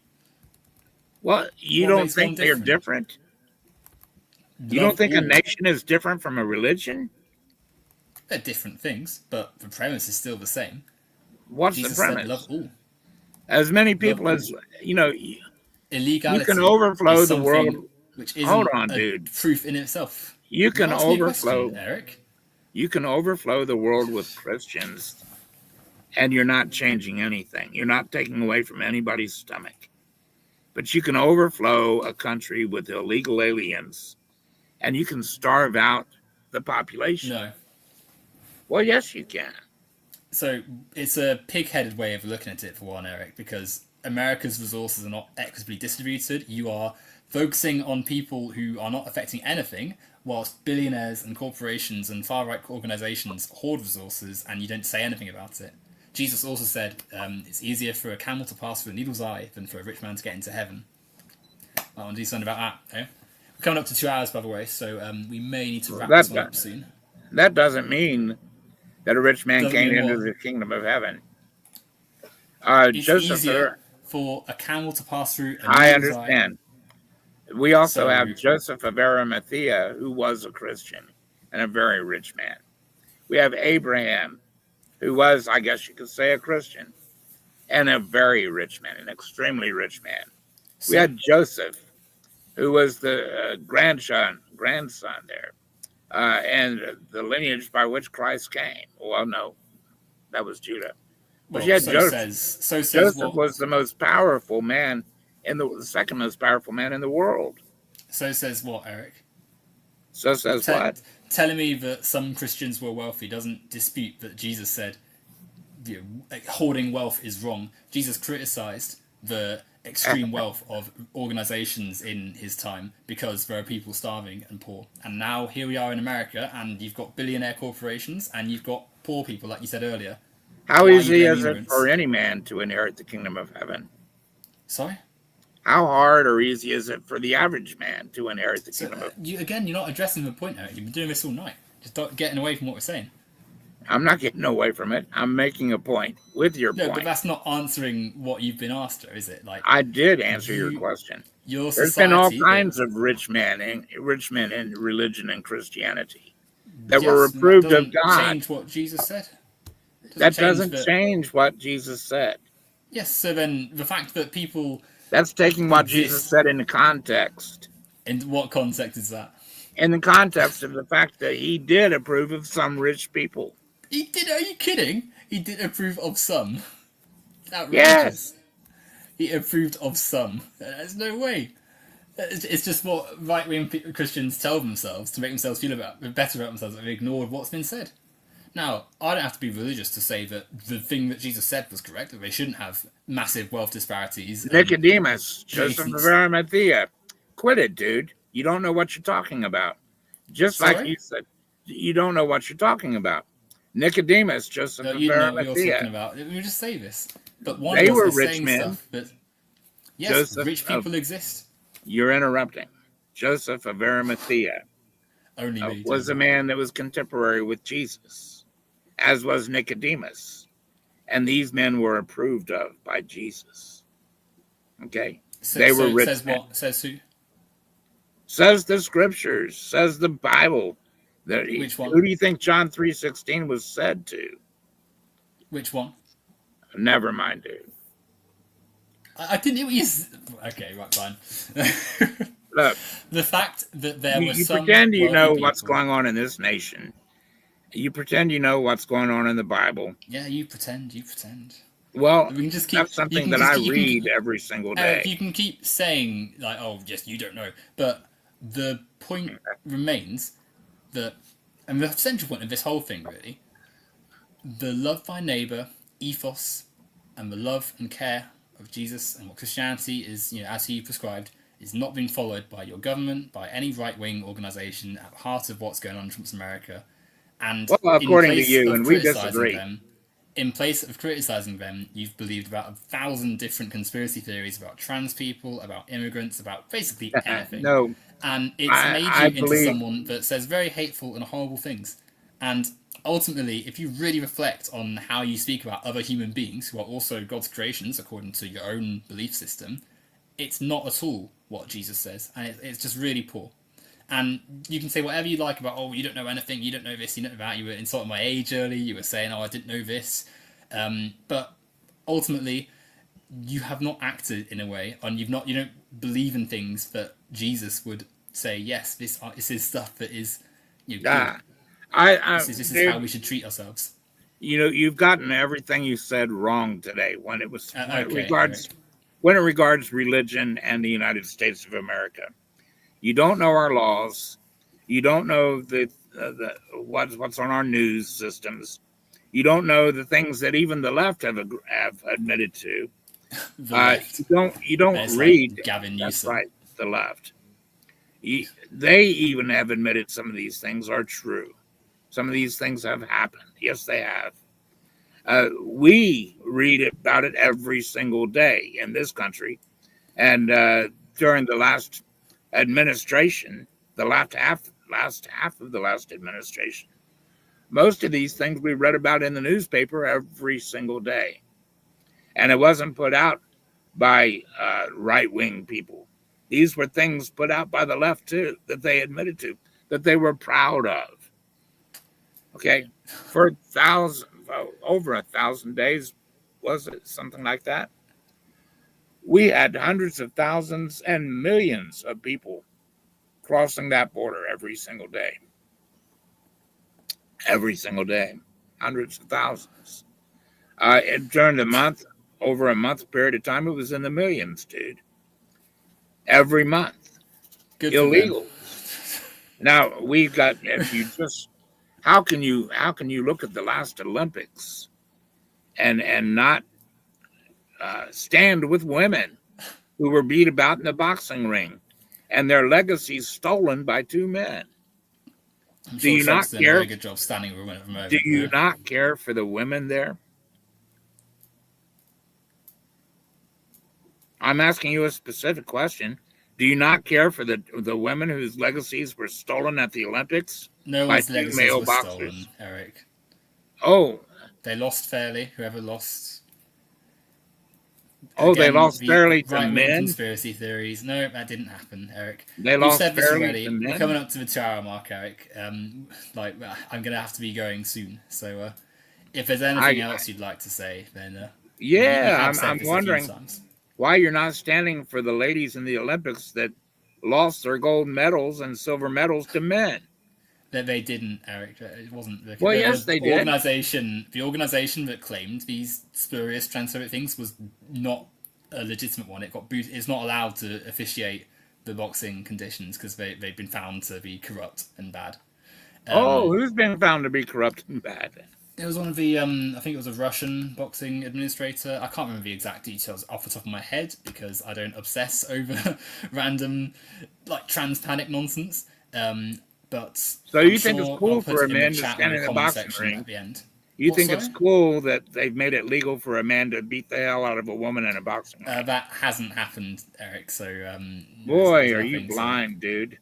Well, you
What
don't
makes one
think they're different? You don't
Love
think a
all.
nation is different from a religion?
They're different things, but the premise is still the same.
What's
Jesus
the premise?
said, "Love all."
As many people
Love
as you know, you can
Illegality
overflow
is
the world.
something which
Hold
isn't
on,
a
dude.
proof in itself.
You
You
can
asked me a question,
overflow.
Eric.
You can overflow the world with Christians, and you're not changing anything. You're not taking away from anybody's stomach. But you can overflow a country with illegal aliens, and you can starve out the population.
No.
Well, yes, you can.
So it's a pig-headed way of looking at it, for one, Eric, because America's resources are not equitably distributed. You are focusing on people who are not affecting anything, whilst billionaires and corporations and far-right organizations hoard resources, and you don't say anything about it. Jesus also said it's easier for a camel to pass through a needle's eye than for a rich man to get into heaven. I want to do something about that. Eh? We're coming up to 2 hours, by the way, so we may need to wrap this one up soon.
That doesn't mean that a rich man
Doesn't
came
mean
into
what?
the kingdom of heaven.
It's
Joseph,
easier for a camel to pass through a
I
needle's eye.
understand. We also
So-
have Joseph of Arimathea, who was a Christian and a very rich man. We have Abraham, who was, I guess you could say, a Christian and a very rich man, an extremely rich man. We had Joseph, who was the grandson there, and the lineage by which Christ came. Well, no, that was Judah. But
Well,
you had
so
Joseph.
says
Joseph
what?
was the most powerful man the second most powerful man in the world.
So says what, Eric?
So says what?
Telling me that some Christians were wealthy doesn't dispute that Jesus said hoarding wealth is wrong. Jesus criticized the extreme wealth of organizations in his time because there are people starving and poor. And now here we are in America, and you've got billionaire corporations and you've got poor people, like you said earlier.
How easy is it for any man to inherit the kingdom of heaven?
Sorry?
How hard or easy is it for the average man to inherit the kingdom of heaven?
You're not addressing the point, Eric. You've been doing this all night. Just getting away from what we're saying.
I'm not getting away from it. I'm making a point with your point.
No, but that's not answering what you've been asked, is it? Like
I did answer your question. There's been all kinds of rich men in religion and Christianity that were approved of God.
Change what Jesus said.
That doesn't change what Jesus said.
Yes. So then the fact that people
that's taking what Jesus said into context.
In what context is that?
In the context of the fact that he did approve of some rich people.
He did? Are you kidding? He did approve of some. Outrageous.
Yes.
He approved of some. There's no way. It's just what right-wing Christians tell themselves to make themselves feel better about themselves. They've ignored what's been said. Now, I don't have to be religious to say that the thing that Jesus said was correct, that they shouldn't have massive wealth disparities.
Nicodemus, Joseph of Arimathea. Quit it, dude. You don't know what you're talking about. Just like you said, you don't know what you're talking about. Nicodemus, Joseph of Arimathea.
You know what you're talking about. Let me just say this. But one
they
of us
were
is
rich
saying
men.
Stuff that, yes,
Joseph
rich people exist.
You're interrupting. Joseph of Arimathea was a man that was contemporary with Jesus, as was Nicodemus. And these men were approved of by Jesus. Okay? They were rich
says
men.
What? Says who?
Says the scriptures. Says the Bible.
Which one?
Who do you think John 3:16 was said to?
Which one?
Never mind, dude.
I didn't know what you. Okay, right, fine.
Look,
The fact that there were
you
some
pretend you
wealthy
know what's
people.
going on in this nation. You pretend you know what's going on in the Bible.
Yeah, you pretend. You pretend.
Well,
We can just keep.
that's
You
something
can
that
just
I
keep. You can.
read every single
Eric,
day.
you can keep saying like, "Oh, yes, you don't know," but the point remains that, and the central point of this whole thing, really, the love thy neighbor ethos and the love and care of Jesus and what Christianity is, as he prescribed, is not being followed by your government, by any right wing organization at the heart of what's going on in Trump's America. And
Well,
in
according to
place
you,
of
and we
criticizing
disagree.
them, you've believed about 1,000 different conspiracy theories about trans people, about immigrants, about basically anything.
No,
And it's made
I
you into
believe.
someone that says very hateful and horrible things. And ultimately, if you really reflect on how you speak about other human beings who are also God's creations according to your own belief system, it's not at all what Jesus says, and it's just really poor. And you can say whatever you like about, oh, you don't know anything, you don't know this, you don't know that. You were insulting my age early. You were saying, oh, I didn't know this. But ultimately, you have not acted in a way, and you don't believe in things that Jesus would say. Yes, this is stuff that is good.
Ah, I,
This is how
dude,
we should treat ourselves.
you've gotten everything you said wrong today when
Okay, Eric.
it regards religion and the United States of America. You don't know our laws. You don't know what's on our news systems. You don't know the things that even the left have admitted to.
The left.
You don't
There's
read.
like Gavin
That's
Newsom.
right, the left. They even have admitted some of these things are true. Some of these things have happened. Yes, they have. We read about it every single day in this country, and during the last administration, the last half of the last administration, most of these things we read about in the newspaper every single day, and it wasn't put out by right-wing people. These were things put out by the left too, that they admitted to, that they were proud of. Okay, for over 1,000 days, was it something like that? We had hundreds of thousands and millions of people crossing that border every single day. Every single day, hundreds of thousands. During the month, over a month period of time, it was in the millions, dude. Every month,
Good for them.
illegal. Now we've got. If you just, how can you look at the last Olympics and not stand with women who were beat about in the boxing ring and their legacies stolen by two men?
I'm
Do
sure
you not
Trump's doing a
care?
very good job standing with women at the moment.
Do you
Yeah.
not care for the women there? I'm asking you a specific question. Do you not care for the women whose legacies were stolen at the Olympics
No
by
one's
two
legacies
male
were stolen,
boxers?
Eric.
Oh,
They lost fairly, whoever lost.
they
Again,
lost
the
fairly to
right-wing
men.
conspiracy theories. No, that didn't happen, Eric.
They
We've
lost
said this
fairly to
already. We're
men.
coming up to the 2-hour mark, Eric. I'm going to have to be going soon. So if there's anything else you'd like to say, then you
Yeah,
have said
I'm
this a few
wondering
times.
why you're not standing for the ladies in the Olympics that lost their gold medals and silver medals to men.
That they didn't, Eric. It wasn't
Well, yes, they did.
the organization that claimed these spurious transphobic things was not a legitimate one. It got booted. It's not allowed to officiate the boxing conditions because they've been found to be corrupt and bad.
Who's been found to be corrupt and bad?
It was one of the I think it was a Russian boxing administrator. I can't remember the exact details off the top of my head because I don't obsess over random like trans panic nonsense. But
So
I'm
you think it's
sure
cool
I'll put
for a
it in the
man to
chat or
stand
the
in a
comment
boxing
section
ring?
at the end.
You
What,
think
sorry?
it's cool that they've made it legal for a man to beat the hell out of a woman in a boxing ring?
That hasn't happened, Eric. So
Boy,
there's
are you
nothing
blind, dude?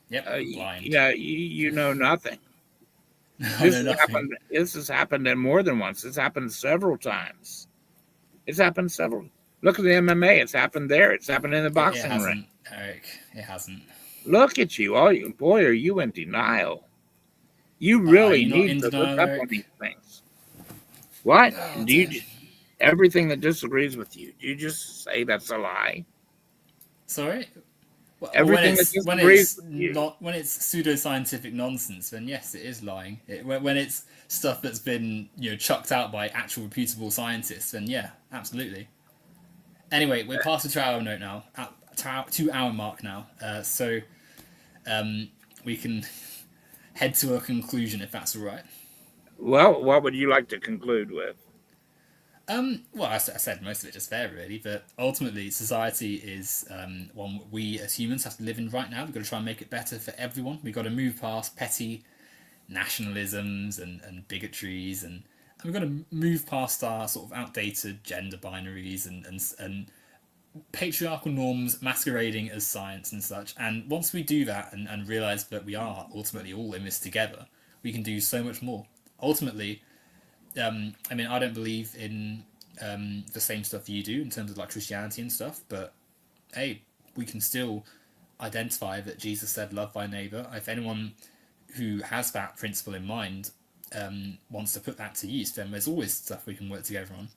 Yep, blind.
Yeah, you know nothing.
I know nothing.
This has happened more than once. It's happened several times. It's happened several. Look at the MMA. It's happened there. It's happened in the
It
boxing ring.
hasn't, Eric. It hasn't.
Look at you. Boy, are you in denial? You
Are
really
you not
need
in
to look
denial,
up on
Eric?
these things. What?
Oh
Do
dear.
you everything that disagrees with you? Do you just say that's a lie?
Sorry. Well,
Everything that
when
disagrees
it's
with you.
not when it's pseudoscientific nonsense, then yes, it is lying. When it's stuff that's been chucked out by actual reputable scientists, then yeah, absolutely. Anyway, we're past the 2 hour note now, 2 hour mark now. So we can head to a conclusion if that's all right.
Well, what would you like to conclude with?
Well, I said most of it just there, really, but ultimately, society is one we as humans have to live in right now. We've got to try and make it better for everyone. We've got to move past petty nationalisms and bigotries, and we've got to move past our sort of outdated gender binaries and patriarchal norms masquerading as science and such. And once we do that and realize that we are ultimately all in this together, we can do so much more. Ultimately, I mean, I don't believe in the same stuff you do in terms of like Christianity and stuff, but hey, we can still identify that Jesus said, "Love thy neighbor." If anyone who has that principle in mind wants to put that to use, then there's always stuff we can work together on.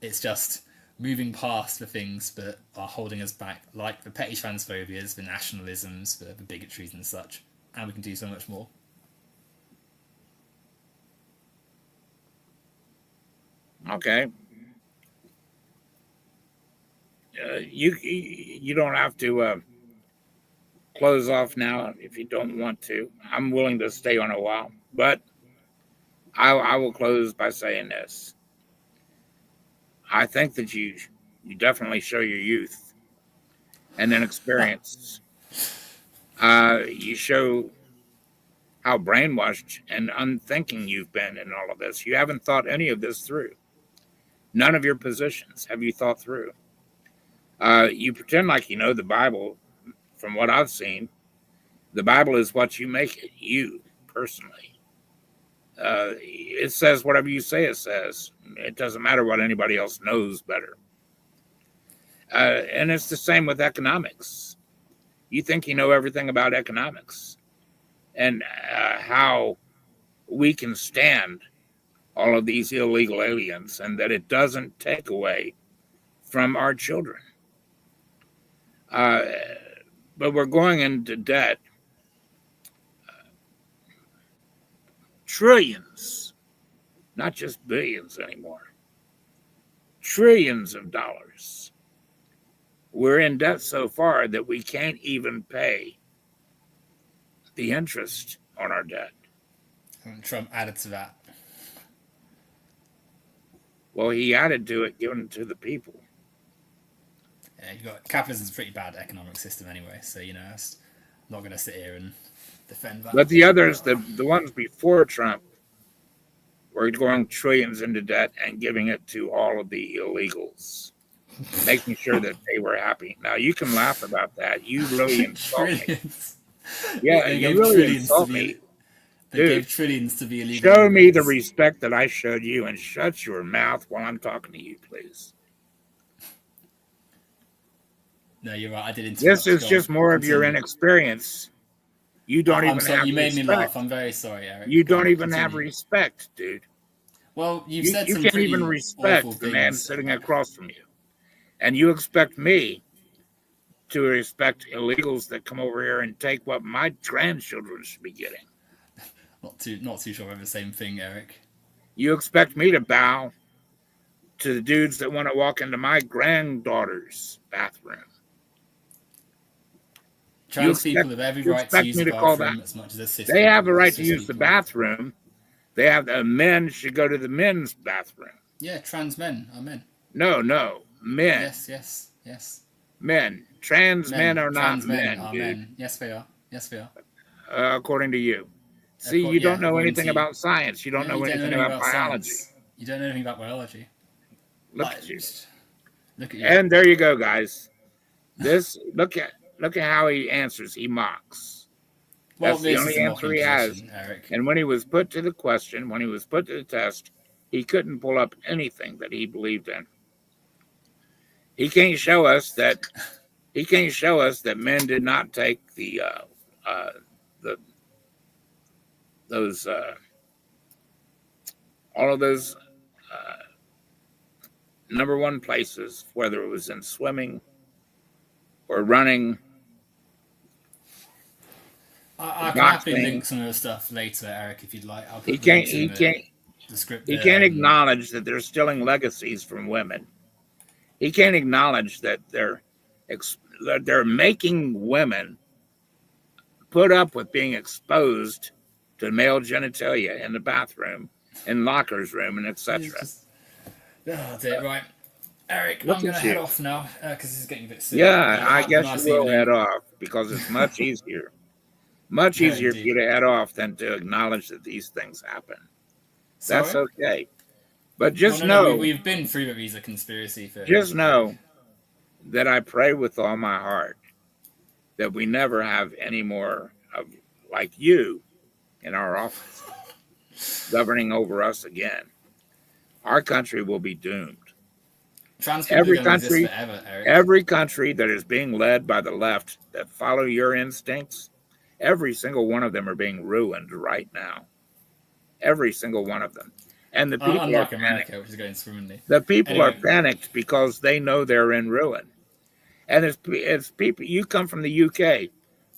It's just moving past the things that are holding us back, like the petty transphobias, the nationalisms, the bigotries and such, and we can do so much more.
Okay. You don't have to close off now if you don't want to. I'm willing to stay on a while, but I will close by saying this. I think that you definitely show your youth and inexperience. You show how brainwashed and unthinking you've been in all of this. You haven't thought any of this through. None of your positions have you thought through. You pretend like you know the Bible. From what I've seen, the Bible is what you make it, you personally. It says whatever you say it says. It doesn't matter what anybody else knows better. And it's the same with economics. You think you know everything about economics and how we can stand all of these illegal aliens and that it doesn't take away from our children. Uh, but we're going into debt trillions, not just billions anymore, trillions of dollars. We're in debt so far that we can't even pay the interest on our debt.
And Trump added to that.
Well, he added to it, giving it to the people.
Yeah, you got capitalism's a pretty bad economic system anyway, so I'm not going to sit here and defend that.
But the others, the ones before Trump, were going trillions into debt and giving it to all of the illegals, making sure that they were happy. Now, you can laugh about that. You really insult me.
Trillions.
Yeah,
They
you
gave
really
trillions to
insult
be.
me.
They
Dude,
gave trillions to be illegal
show me the
immigrants.
respect that I showed you and shut your mouth while I'm talking to you, please.
No, you're right. I did
This
interrupt.
is
Go on.
just more of your
Continue.
inexperience. You don't
I'm
even
sorry.
have
You made me laugh.
respect.
I'm very sorry, Eric.
You
Go
don't
on.
even have
Continue.
respect, dude.
Well, you've
You,
said
you
some
can't even
pretty awful
respect the man
things.
sitting across from you. And you expect me to respect illegals that come over here and take what my grandchildren should be getting.
Not too sure of the same thing, Eric.
You expect me to bow to the dudes that want to walk into my granddaughter's bathroom. You
Trans
expect
people have every
you
right to
expect
use
me
the
to call that.
bathroom as much as cis
They have
people
a
are
right to
cis
use the
people.
bathroom. They have the men should go to the men's bathroom.
Yeah, trans men are men.
No, men.
Yes.
Men. Trans men
Men.
are not
Trans men
men,
are
dude.
men. Yes, they are. Yes, they are.
According to you. See, you don't
Yeah,
know
according to
anything
you.
about science. You don't
No,
know
you don't know
anything
anything
about
about
biology.
science. You don't know anything about biology.
Look
Like,
at you.
look at you.
And there you go, guys. This look at how he answers. He mocks.
Well,
That's the
this is
only
a
answer
mocking
he has.
position, Eric.
And when he was put to the question, when he was put to the test, he couldn't pull up anything that he believed in. He can't show us that men did not take the those all of those number one places, whether it was in swimming or running,
I can happily
boxing.
link some of the stuff later, Eric, if you'd like. I'll
He
put the
can't.
links in
He can't.
the script
He
there.
can't acknowledge that they're stealing legacies from women. He can't acknowledge that they're making women put up with being exposed to male genitalia in the bathroom, in lockers room, and etc.
Oh, dear, right. Eric,
Look
I'm going to
at
head
you.
off now because this is getting a bit silly.
Yeah, I
Have a
guess
nice
you will
evening.
head off because it's much easier. Much
Yeah,
easier for
indeed.
you to head off than to acknowledge that these things happen. That's
Sorry?
okay. But just
Well, no,
know,
we've been through the visa conspiracy thing.
just know that I pray with all my heart that we never have any more of like you in our office governing over us again. Our country will be doomed.
Trans people are going to exist forever, Eric.
Every country that is being led by the left that follow your instincts, every single one of them are being ruined right now. Every single one of them. And the people
Unlike
are
America,
panicked.
which is going swimmingly.
The people
Anyway.
are panicked because they know they're in ruin. And it's people. You come from the UK,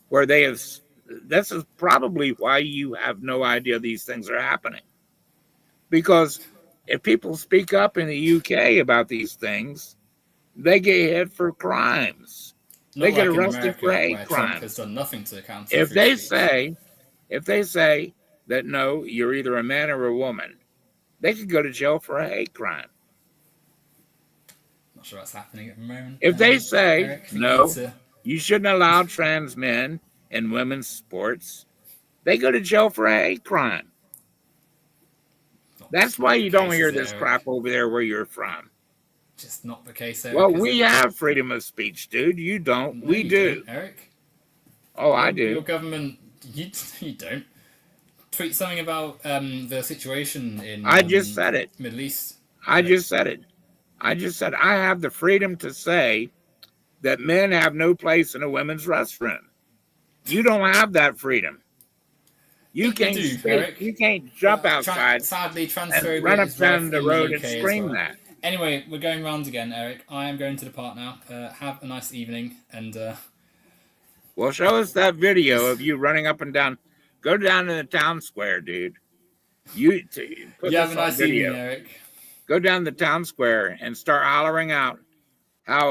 where they have. This is probably why you have no idea these things are happening. Because if people speak up in the UK about these things, they get hit for crimes.
Not
They get
like in
arrested for
America,
hate
where Trump has
crimes.
done nothing to counter
If
free
they
speech.
say that no, you're either a man or a woman, they could go to jail for a hate crime.
Not sure what's happening at the moment.
If they say
Eric,
no, you shouldn't allow trans men in women's sports, they go to jail for a hate crime. That's why you don't hear this crap over there where you're from.
Just not the case, Eric.
Well, we have freedom of speech, dude. You don't.
No,
we do.
Don't, Eric.
Oh, I do.
Your government, you don't. Tweet something about the situation in
I just said it.
Middle East.
I just said it. I just said I have the freedom to say that men have no place in a women's restroom. You don't have that freedom. You can't
do,
speak.
Eric.
You can't jump outside
Sadly,
and run up down the road and
UK
scream
well.
that.
Anyway, we're going round again, Eric. I am going to depart now. Have a nice evening, and
well, show us that video of you running up and down. Go down to the town square, dude. You
have a nice evening, Eric.
Go down the town square and start hollering out how